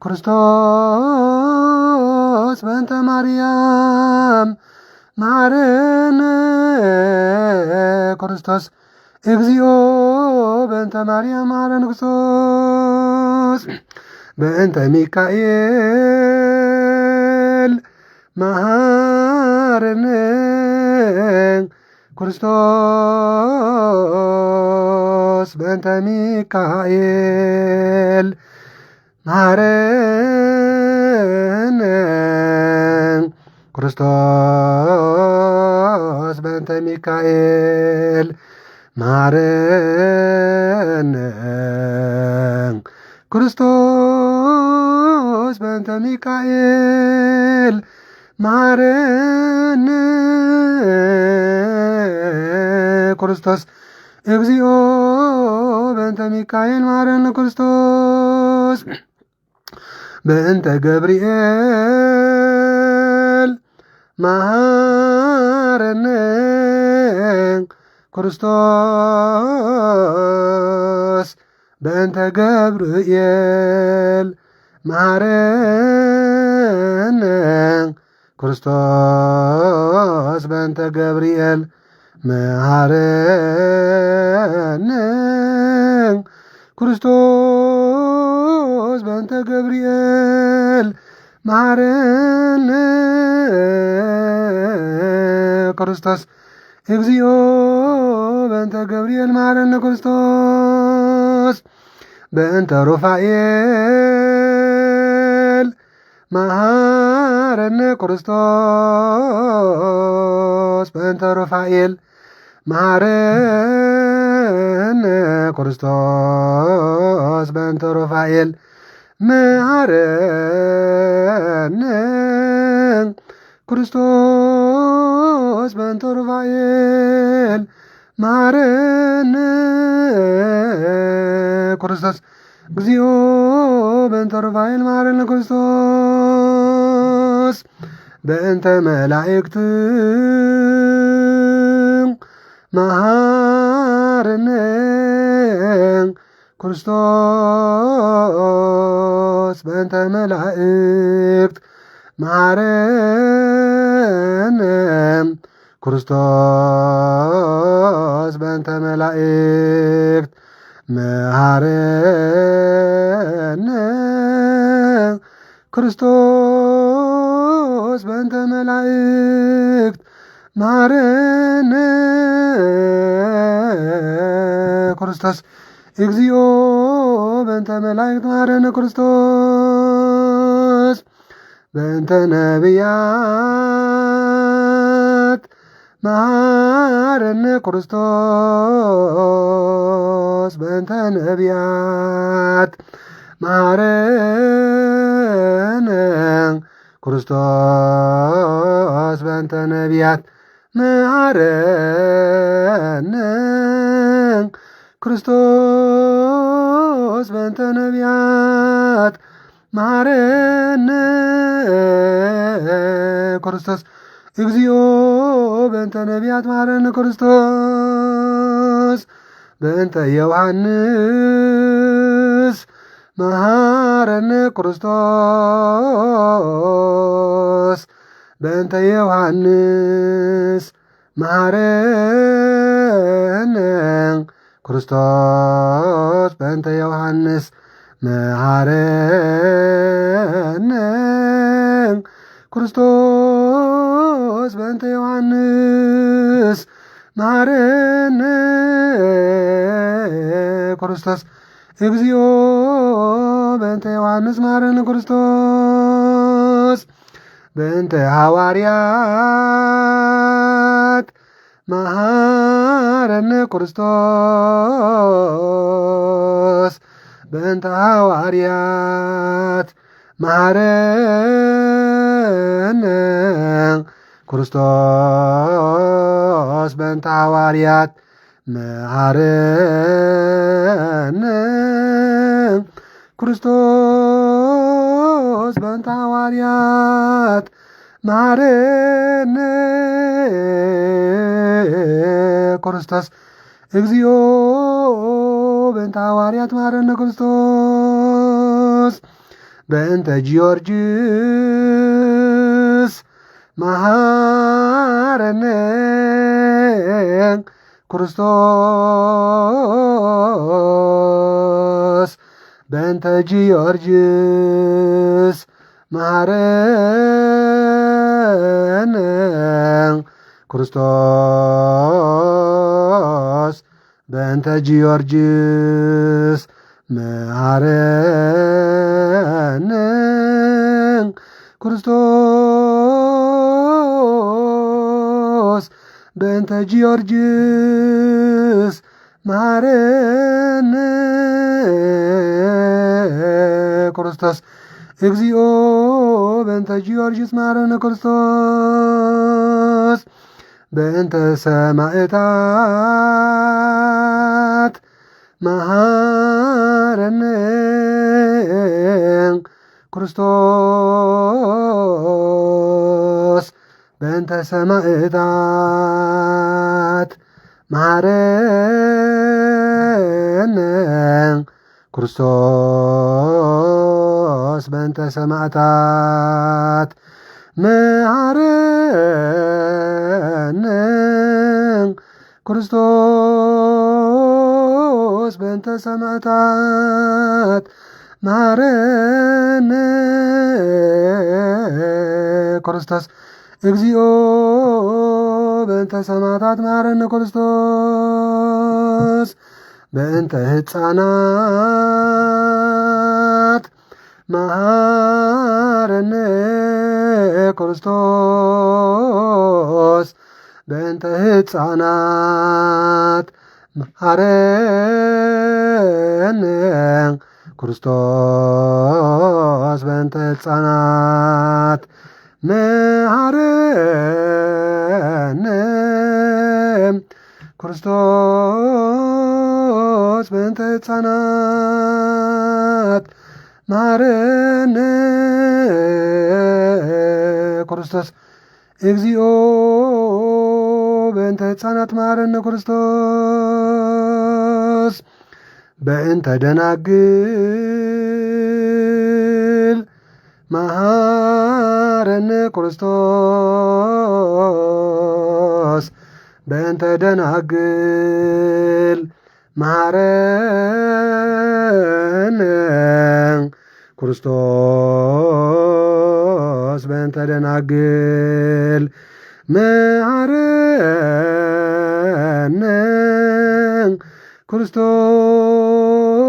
Speaker 2: ክርስቶስ በእንተ ማርያም መሐረነ ክርስቶስ እግዚኦ በእንተ ማርያም መሐረነ ክርስቶስ በእንተ ሚካኤል መሐረነ ክርስቶስ በእንተ ሚካኤል መሐረነ ክርስቶስ በእንተ ሚካኤል መሐረነ ክርስቶስ በእንተ ሚካኤል መሐረነ ክርስቶስ እግዚኦ በእንተ ሚካኤል መሐረነ ክርስቶስ በእንተ ገብርኤል መሐረነ ክርስቶስ በእንተ ገብርኤል መሐረነ ክርስቶስ በእንተ ገብርኤል መሐረነ ክርስቶስ በእንተ ገብርኤል መሐረነ ክርስቶስ እግዚኦ በእንተ ገብርኤል መሐረነ ክርስቶስ በእንተ ሩፋኤል መሐረነ ክርስቶስ በእንተ ሩፋኤል መሐረነ ክርስቶስ በእንተ ሩፋኤል መሐረነ ክርስቶስ በእንተ ሩፋኤል መሐረነ ክርስቶስ እግዚኦ በእንተ ሩፋኤል መሐረነ ክርስቶስ በእንተ መላእክት መሐረነ ክርስቶስ በእንተ መላእክት መሐረነ ክርስቶስ በእንተ መላእክት መሐረነ ክርስቶስ በእንተ መላእክት መሐረነ ክርስቶስ እግዚኦ በእንተ መላእክት መሐረነ ክርስቶስ በእንተ ነቢያት መሐረነ ክርስቶስ በእንተ ነቢያት መሐረነ ክርስቶስ በእንተ ነቢያት መሐረነ ክርስቶስ በእንተ ነቢያት መሐረነ ክርስቶስ እግዚኦ በእንተ ነቢያት መሐረነ ክርስቶስ በእንተ ዮሐንስ መሐረነ ክርስቶስ በእንተ ዮሐንስ መሐረነ ክርስቶስ በእንተ ዮሐንስ መሐረነ ክርስቶስ በእንተ ዮሐንስ መሐረነ ክርስቶስ እግዚኦ በእንተ ዮሐንስ መሐረነ ክርስቶስ በእንተ ሐዋርያት መሐረነ ክርስቶስ በእንተ ሐዋርያት መሐረነ ክርስቶስ በእንተ ሐዋርያት መሐረነ ክርስቶስ በእንተ ሐዋርያት መሐረነ ክርስቶስ እግዚኦ በእንተ ሐዋርያት መሐረነ ክርስቶስ በእንተ ጊዮርጊስ መሐረነ ክርስቶስ በእንተ ጊዮርጊስ መሐረነ ክርስቶስ በእንተ ጊዮርጊስ መሐረነ ክርስቶስ በእንተ ጊዮርጊስ መሐረነ ክርስቶስ እግዚኦ በእንተ ጊዮርጊስ መሐረነ ክርስቶስ በእንተ ሰማዕታት መሐረነ ክርስቶስ በእንተ ሰማዕታት መሐረነ ክርስቶስ በእንተ ሰማዕታት መሐረነ ክርስቶስ በእንተ ሰማዕታት መሐረነ ክርስቶስ እግዚኦ በእንተ ሰማዕታት መሐረነ ክርስቶስ በእንተ ሕፃናት መሐረነ ክርስቶስ በእንተ ሕፃናት መሐረነ ክርስቶስ በእንተ ሕፃናት መሐረነ ክርስቶስ በእንተ ሕፃናት መሐረነ ክርስቶስ እግዚኦ በእንተ ሕፃናት መሐረነ ክርስቶስ በእንተ ደናግል መሐረነ ክርስቶስ በእንተ ደናግል መሐረነ ክርስቶስ በእንተ ደናግል መሐረነ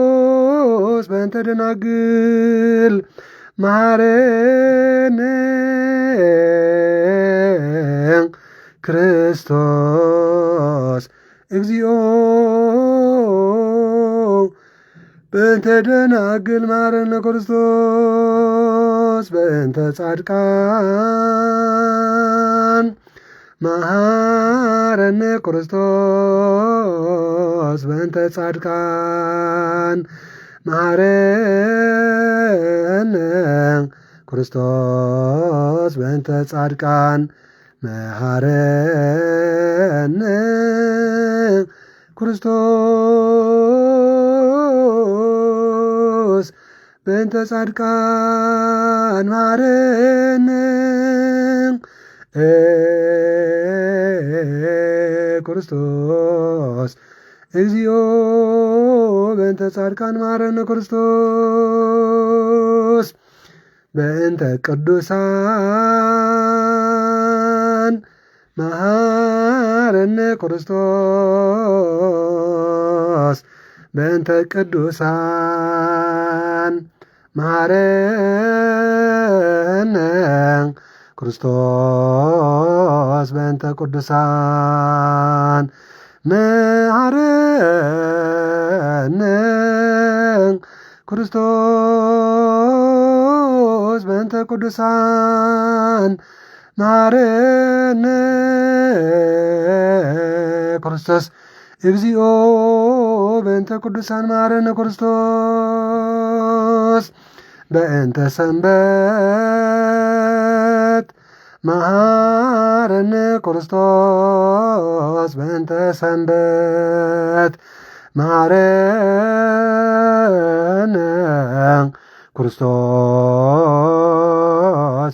Speaker 2: ክርስቶስ በእንተ ደናግል መሐረነ ክርስቶስ እግዚኦ በእንተ ደናግል መሐረነ ክርስቶስ በእንተ ጻድቃን መሐረነ ክርስቶስ በእንተ ጻድቃን መሐረነ ክርስቶስ በእንተ ጻድቃን መሐረነ ክርስቶስ በእንተ ጻድቃን መሐረነ ክርስቶስ እግዚኦ በእንተ ጻድቃን መሐረነ ክርስቶስ በእንተ ቅዱሳን መሐረነ ክርስቶስ በእንተ ቅዱሳን መሐረነ ክርስቶስ በእንተ ቅዱሳን መሐረነ ክርስቶስ በእንተ ቅዱሳን መሐረነ ክርስቶስ እግዚኦ በእንተ ቅዱሳን መሐረነ ክርስቶስ በእንተ ሰንበት መሐረነ ክርስቶስ በእንተ ሰንበት መሐረነ ክርስቶስ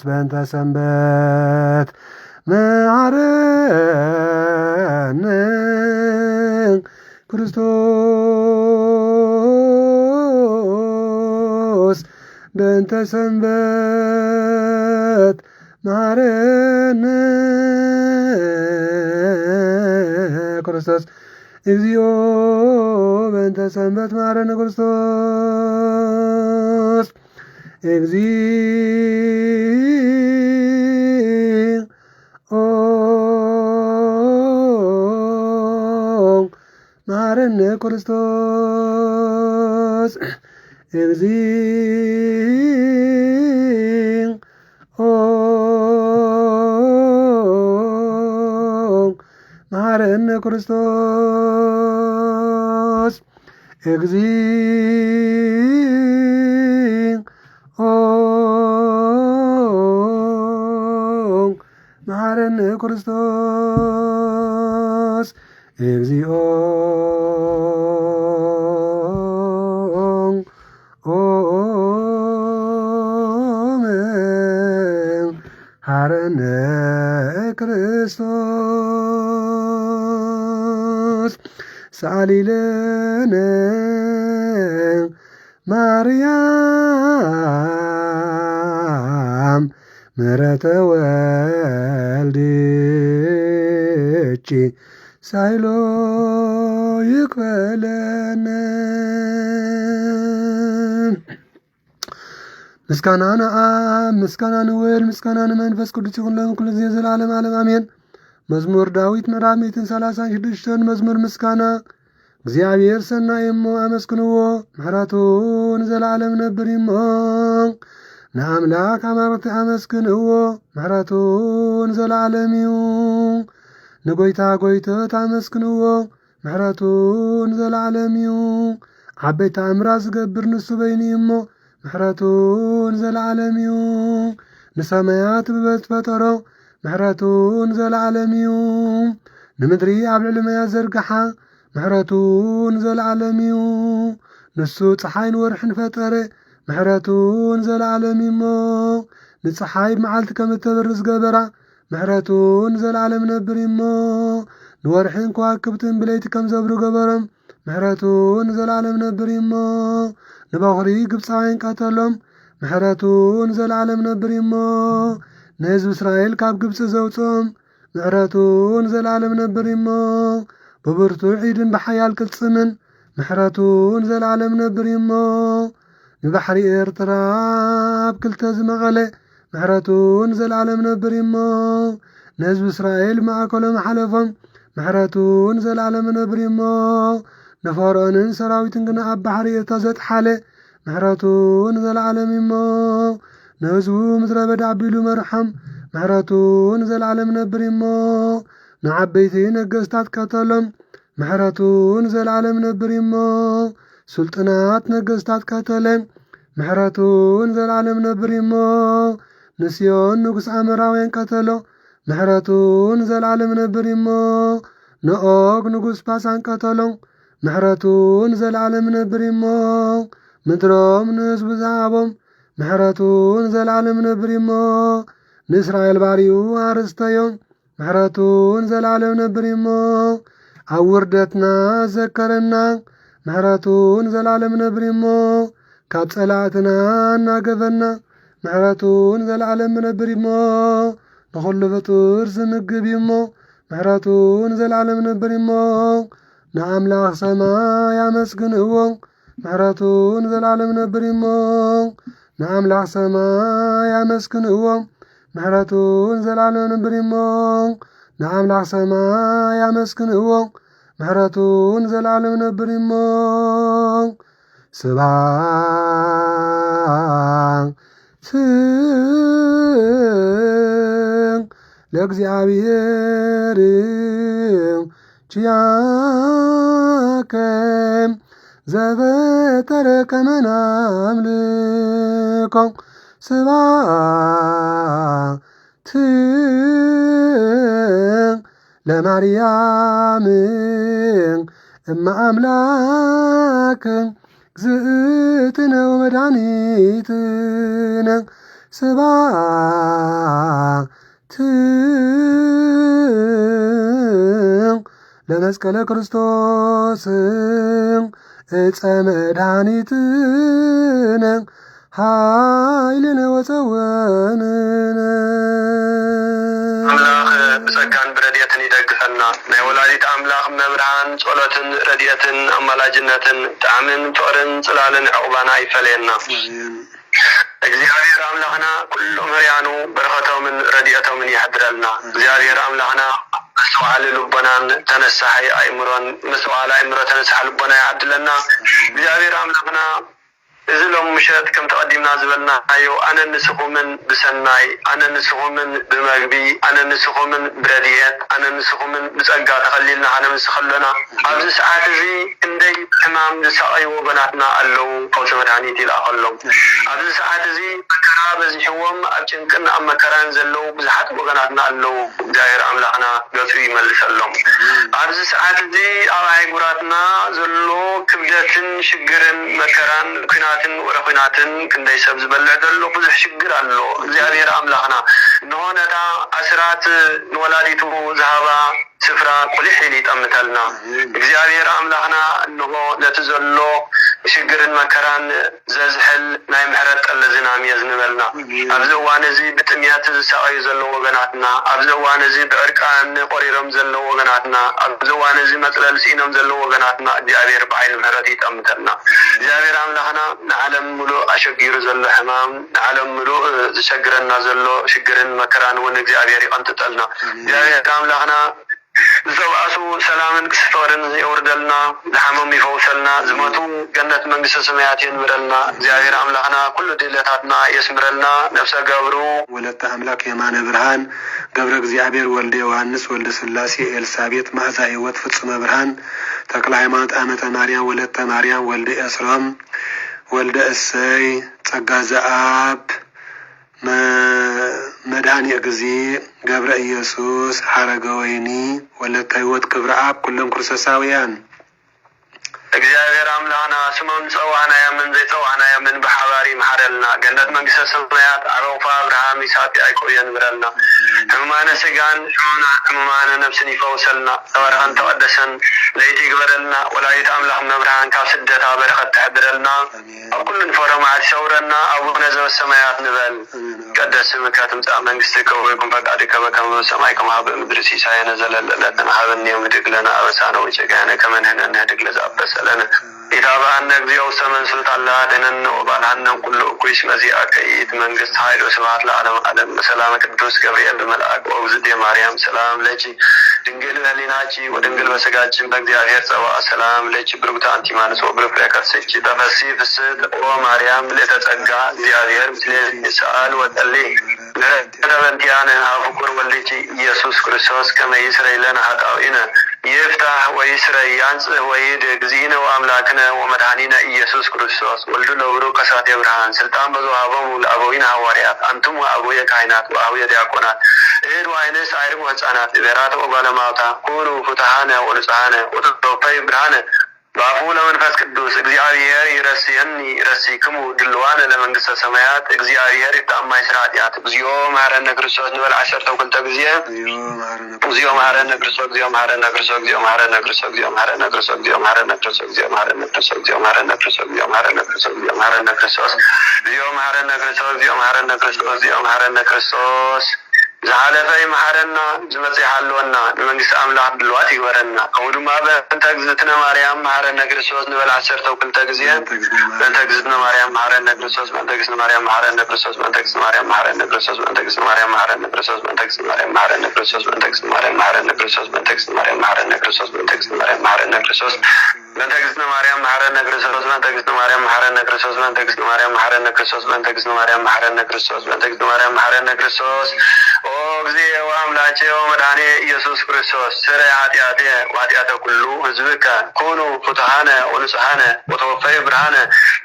Speaker 2: በእንተ ሰንበት መሐረነ ክርስቶስ በእንተ ሰንበት መሐረነ ክርስቶስ እግዚኦ በእንተ ሰንበት መሐረነ ክርስቶስ እግዚኦ መሐረነ ክርስቶስ እግዚኦ መሐረነ ክርስቶስ እግዚኦ መሐረነ ክርስቶስ እግዚኦ መሐረነ سألي لنا مريم ምሕረተ ወልድኪ ሳይሎ ይክፈለነ ምስጋና ንአብ ምስጋና ንወልድ ምስጋና ንመንፈስ ቅዱስ ይሁን ለኩሉ ጊዜ ዘላለም ዓለም አሜን። መዝሙር ዳዊት ምዕራፍ 136 መዝሙር ምስጋና እግዚአብሔር ሰናይ እሞ አመስግንዎ ምሕረቱን ዘላለም ነብር እሞ ንአምላክ አማርክቲ አመስግንዎ ምሕረቱን ዘላለም እዩ ንጎይታ ጎይቶት አመስግንዎ ምሕረቱን ዘላለም እዩ ዓበይቲ ተአምራት ዝገብር ንሱ በይኒ እሞ ምሕረቱን ዘላለም እዩ ንሰማያት ብበት ፈጠሮ ምሕረቱን ዘላለም እዩ ንምድሪ ኣብ ልዕሊ ማያት ዘርግሓ ምሕረቱን ዘላለም እዩ ንሱ ፀሓይን ወርሕን ፈጠረ ምሕረቱን ዘላለም እሞ ንፀሓይ መዓልቲ ከም እተብሪ ዝገበራ ምሕረቱን ዘላለም ነብር እሞ ንወርሕን ከዋክብትን ብለይቲ ከም ዘብሩ ገበሮም ምሕረቱን ዘላለም ነብር እሞ ንበኽሪ ግብፃውያን ቀተሎም ምሕረቱን ዘላለም ነብር እሞ ንህዝቢ እስራኤል ካብ ግብፂ ዘውፅኦም ምሕረቱን ዘላለም ነብር እሞ ብብርቱዕ ዒድን ብሓያል ቅልጽምን ምሕረቱን ዘላለም ነብር እሞ ንባሕሪ ኤርትራ ኣብ ክልተ ዝመቐለ ምሕረቱን ዘላለም ነብር እሞ ንህዝቢ እስራኤል ማእከሎም ሓለፎም ምሕረቱን ዘላለም ነብር እሞ ንፈርዖንን ሰራዊትን ግና ኣብ ባሕሪ ኤርትራ ዘጥሓለ ምሕረቱን ዘላለም እሞ ንህዝቡ ምድረ በዳ ኣቢሉ መርሖም ምሕረቱን ዘላለም ነብር እሞ ንዓበይቲ ነገስታት ቀተሎም ምሕረቱን ዘላለም ነብር እሞ ሱልጥናት ነገስታት ቀተለ ምሕረቱን ዘላለም ነብር እሞ ንስዮን ንጉስ ኣመራውያን ቀተሎ ምሕረቱን ዘላለም ነብር እሞ ንኦግ ንጉስ ባሳን ቀተሎ ምሕረቱን ዘላለም ነብር እሞ ምድሮም ንህዝቡ ዝሃቦም ምሕረቱን ዘላለም ነብር እሞ ንእስራኤል ባሪኡ ኣርስቶዮም ምሕረቱን ዘላለም ነብር እሞ ኣብ ውርደትና ዘከረና ምሕረቱን ዘላለም ነብር እሞ ካብ ጸላእትና እናገበና ምሕረቱን ዘላለም ነብር እሞ ንኹሉ ፍጡር ዝምግብ እሞ ምሕረቱን ዘላለም ነብር እሞ ንኣምላኽ ሰማይ ኣመስግንዎ ምሕረቱን ዘላለም ነብር እሞ ንኣምላኽ ሰማይ ኣመስግንዎ ምሕረቱን ዘላለም ነብር እሞ ንኣምላኽ ሰማይ ኣመስግንዎ ምሕረቱን ዘላለም ነብር እሞ ስብሐት ለእግዚአብሔር ችያከ ዘበተረ ከመ ናምልኮ ስብሐት ለማርያም እመ አምላክ እግዝእትነ ወመድኃኒትነ ስብሐት ለመስቀለ ክርስቶስ ዕፀ መድኃኒትነ ሃይልነ ወፀወንነ
Speaker 3: አምላኽ ብጸጋን ብረድኤትን ይደግፈና ናይ ወላዲት አምላኽ መብርሃን ጸሎትን ረድኤትን አማላጅነትን ጣዕምን ፍቅርን ጽላልን ዕቁባና ይፈለየና እግዚአብሔር አምላኽና ኩሉ መርያኑ በረኸቶምን ረድኤቶምን ይሕድረልና እግዚአብሔር አምላኽና መስዋዕል ልቦናን ተነሳሐይ አእምሮን መስዋዕል አእምሮ ተነሳሐ ልቦና ይዓድለና እግዚአብሔር አምላኽና እዚ ሎም ምሸት ከም ተቀዲምና ዝበልናዮ ኣነ ንስኹምን ብሰናይ ኣነ ንስኹምን ብመግቢ ኣነ ንስኹምን ብረድኤት ኣነ ንስኹምን ብጸጋ ተኸሊልና ኣነምስኸሎና ኣብዚ ሰዓት እዚ እንደይ ሕማም ዝሰቀዩ ወገናትና ኣለው ፈውሲ መድኃኒት ይልኣኸሎም ኣብዚ ሰዓት እዚ መከራ በዚሕዎም ኣብ ጭንቅን ኣብ መከራን ዘለው ብዙሓት ወገናትና ኣለው እግዚአብሔር ኣምላኽና ገፁ ይመልሰሎም ኣብዚ ሰዓት እዚ ኣብ ሃይጉራትና ዘሎ ክብደትን ሽግርን መከራን ኩናትን ወረኹናትን ክንደይ ሰብ ዝበልዕ ዘሎ ብዙሕ ሽግር ኣሎ እግዚአብሔር ኣምላኽና ንሆነታ ኣስራት ንወላዲቱ ዝሃባ ስፍራ ቁልሕን ይጠምተልና እግዚአብሔር አምላኽና እንሆ ነቲ ዘሎ ሽግርን መከራን ዘዝሕል ናይ ምሕረት ጠለ ዝናም እየ ዝንበልና ኣብዚ እዋን እዚ ብጥምየት ዝሰቃዩ ዘለዉ ወገናትና ኣብዚ እዋን እዚ ብዕርቃን ቆሪሮም ዘለዉ ወገናትና ኣብዚ እዋን እዚ መፅለል ስኢኖም ዘለዉ ወገናትና እግዚአብሔር ብዓይኒ ምሕረት ይጠምተልና እግዚአብሔር አምላኽና ንዓለም ሙሉእ ኣሸጊሩ ዘሎ ሕማም ንዓለም ሙሉእ ዝሸግረና ዘሎ ሽግርን መከራን እውን እግዚአብሔር ይቐንጥጠልና እግዚአብሔር አምላኽና ዘባሱ ሰላምን ክስፈርን ይወርደልና ለሐመም ይፈውሰልና ዝመቱ ገነት መንግስተ ሰማያት ይንብረልና እግዚአብሔር አምላኽና ኩሉ ድለታትና ይስምረልና ነፍሰ ገብሩ ወለተ አምላክ የማነ ብርሃን ገብረ እግዚአብሔር ወልደ ዮሐንስ ወልደ ስላሴ ኤልሳቤጥ ማዕዛ ሕይወት ፍጹመ ብርሃን ተክለ ሃይማኖት አመተ ማርያም ወለተ ማርያም ወልደ እስራም ወልደ እሰይ ጸጋ ዘአብ መድኃኒ ጊዜ ገብረ ኢየሱስ ሐረገ ወይኒ ወለተ ሕይወት ክብረ አብ ኩሎም ክርስቶሳውያን እግዚአብሔር አምላኽና ስሞም ጸዋዕና ያምን ዘይጸዋዕና ያምን በሐባሪ መሐረልና ገነት መንግስተ ሰማያት አሮፋ አብርሃም ይስሐቅ ያዕቆብ ይንብረልና ሕሙማነ ስጋን ሕሙማነ ነፍስን ይፈውሰልና ተባረኸን ተቀደሰን ለይቲ ይግበረልና ወላዲተ አምላኽ መብርሃን ካብ ስደታ በረኸት ትሕድረልና ኣብ ኩሉ ንፈረማት ይሰውረና አቡነ ዘበሰማያት ንበል ቀደስ ስምከ ትምጻእ መንግስትከ ወይኩን ፈቃድከ በከመ በሰማይ ከማሁ በምድር ሲሳየነ ዘለለዕለትነ ሀበነ ዮም ንህድግ ለነ አበሳነ ወጌጋየነ ከመ ንሕነኒ ንህድግ ለዘአበሰለነ ኢታብአነ እግዚኦ ሰመን ስልጣን ለአድኅነነ ወባልሐነ ኩሉ እኩይስ መዚአከ ይእቲ መንግስት ኃይል ወስብሐት ለዓለመ ዓለም በሰላመ ቅዱስ ገብርኤል በመልአክ ወእግዝእትየ ማርያም ሰላም ለኪ ድንግል በሕሊናኪ ወድንግል በሥጋኪ በእግዚአብሔር ጸባእ ሰላም ለኪ ብርክት አንቲ እምአንስት ወብሩክ ፍሬ ከርሥኪ ተፈሥሒ ፍስሕት ኦ ማርያም ምልዕተ ጸጋ እግዚአብሔር ምስሌኪ ሰአል ወጸልይ በእንቲአነ አብ ፍቁር ወልድኪ ኢየሱስ ክርስቶስ ከመ ይስረይ ለነ ኃጣውኢነ ይፍታሕ ወይስረይ ያንጽሕ ወይድግ እግዚእነ ወአምላክነ ወመድኃኒነ ኢየሱስ ክርስቶስ ወልዱ ለብሩክ ከሳቴ ብርሃን ስልጣን በዘወሃቦሙ ለአበዊነ ሐዋርያት አንቱም ወአበዊየ ካህናት ወአበዊየ ዲያቆናት እድ ወአይንስት አዕርጉ ሕፃናት ብሔራተ ወጓለማውታ ኩኑ ፍቱሐነ ወንጹሐነ ወተወፈዩ ብርሃነ በአፉ ለመንፈስ ቅዱስ እግዚአብሔር ይረስየኒ ይረስይክሙ ድልዋነ ለመንግስተ ሰማያት እግዚአብሔር ይጣማይ ስራ ኃጢአት እግዚኦ መሐረነ ክርስቶስ ንበል 12 ጊዜ እግዚኦ መሐረነ ክርስቶስ እግዚኦ መሐረነ ክርስቶስ እግዚኦ መሐረነ ክርስቶስ እግዚኦ መሐረነ ክርስቶስ እግዚኦ መሐረነ ክርስቶስ እግዚኦ መሐረነ ክርስቶስ እግዚኦ መሐረነ ክርስቶስ እግዚኦ መሐረነ ክርስቶስ እግዚኦ መሐረነ ክርስቶስ እግዚኦ መሐረነ ክርስቶስ እግዚኦ መሐረነ ክርስቶስ እግዚኦ መሐረነ ክርስቶስ زعلفه مهرنا زمزي حلونا المنجس أملاك دلوقتي ورنا كودو ما بنتجزتنا مريم مهرنا كريستوس نبل عشرة وكل تجزية بنتجزتنا مريم مهرنا كريستوس بنتجزنا مريم مهرنا كريستوس بنتجزنا مريم مهرنا كريستوس بنتجزنا مريم مهرنا كريستوس بنتجزنا مريم مهرنا كريستوس بنتجزنا مريم مهرنا كريستوس بنتجزنا مريم مهرنا كريستوس بنتجزنا مريم مهرنا كريستوس بنتجزنا مريم مهرنا كريستوس بنتجزنا مريم مهرنا كريستوس بنتجزنا مريم مهرنا كريستوس بنتجزنا مريم مهرنا كريستوس بنتجزنا مريم مهرنا كريستوس او እግዚእ ወአምላኬ ወመድኃኔ ኢየሱስ ክርስቶስ ስረይ ኃጢአቴ ወኃጢአተ ኩሉ ሕዝብከ ኩኑ ፍቱሐነ ወንጹሐነ ወተወፈዩ ብርሃነ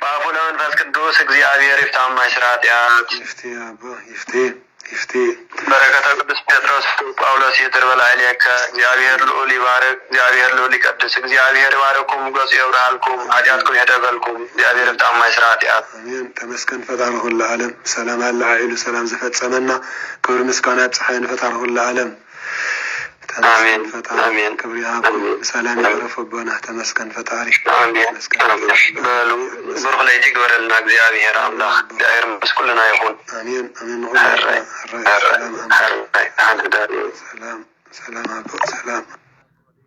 Speaker 3: በአፉ ለመንፈስ ቅዱስ እግዚአብሔር ይፍታማይ ስራ ኃጢአት ይፍቴ በረከተ ቅዱስ ጴጥሮስ ጳውሎስ ይድር በላዕሌከ እግዚአብሔር ልዑል ይባርክ እግዚአብሔር ልዑል ይቀድስ እግዚአብሔር ይባርኩም ገጹ ይብርሃልኩም ኃጢአትኩም ይደበልኩም እግዚአብሔር ይፍታማይ ስራ ኃጢአት አሜን። ተመስገን ፈጣሪ ሁሉ ዓለም ሰላም አለ ኃይሉ ሰላም ዘፈጸመና ክብር ምስጋና ፀሐይን ፈጣሪ ሁሉ ዓለም አሜን አሜን። ክብር ያቁም ሰላም ያረፈበና ተመስገን ፈጣሪ አሜን። በሉ ብሩክ ለይቲ ግበረልና እግዚአብሔር አምላክ እግዚአብሔር መስኩልና ይሁን አሜን አሜን። ሰላም ሰላም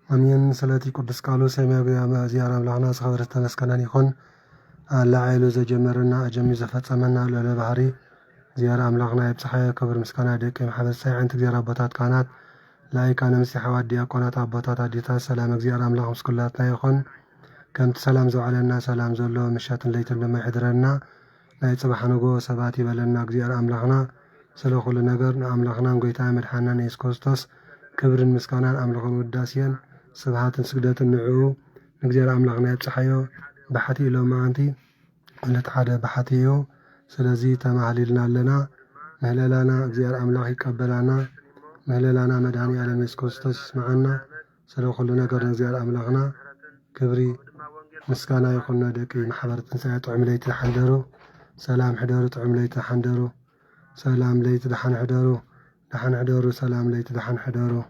Speaker 2: አሜን። ሰላቲ ቅዱስ ቃሉ ሰማያዊ ዚያራ አምላክና ስኸብረት ተመስገናን ይሁን አላ ኃይሉ ዘጀመረና አጀሚ ዘፈጸመና ለለባህሪ ዚያራ አምላክና ይብጽሐ ክብር ምስጋና ደቀ ማህበረ ሳይንት ዚያራ ቦታት ካናት ላይካ ነምሲ ሐዋድ ዲያቆናት አቦታት አዲታት ሰላም እግዚአብሔር አምላክ ምስኩላትና ይኹን ከምቲ ሰላም ዘውዓለና ሰላም ዘሎ ምሻትን ለይትን ድማ ይሕድረና ናይ ጽባሕ ንጎ ሰባት ይበለና እግዚአብሔር አምላክና ስለ ኩሉ ነገር ንአምላክናን ጎይታ መድሓናን ኢየሱስ ክርስቶስ ክብርን ምስጋናን አምልኾን ውዳሴን ስብሃትን ስግደትን ንዕኡ እግዚአብሔር አምላክና ይብጽሐዮ ባሕቲ ኢሎም ማዓንቲ ሁለት ሓደ ባሕቲ እዩ። ስለዚ ተማህሊልና ኣለና ምህለላና እግዚአብሔር አምላክ ይቀበላና مهللانا مداني على مسكوستوس معنا سلو كل نجار نزيار أملاكنا كبري مسكانا يخلنا دكي محبرة تنسيات عملية حندرو سلام حدارو عملية حندرو سلام ليت دحن حدارو سلام ليت دحن حدارو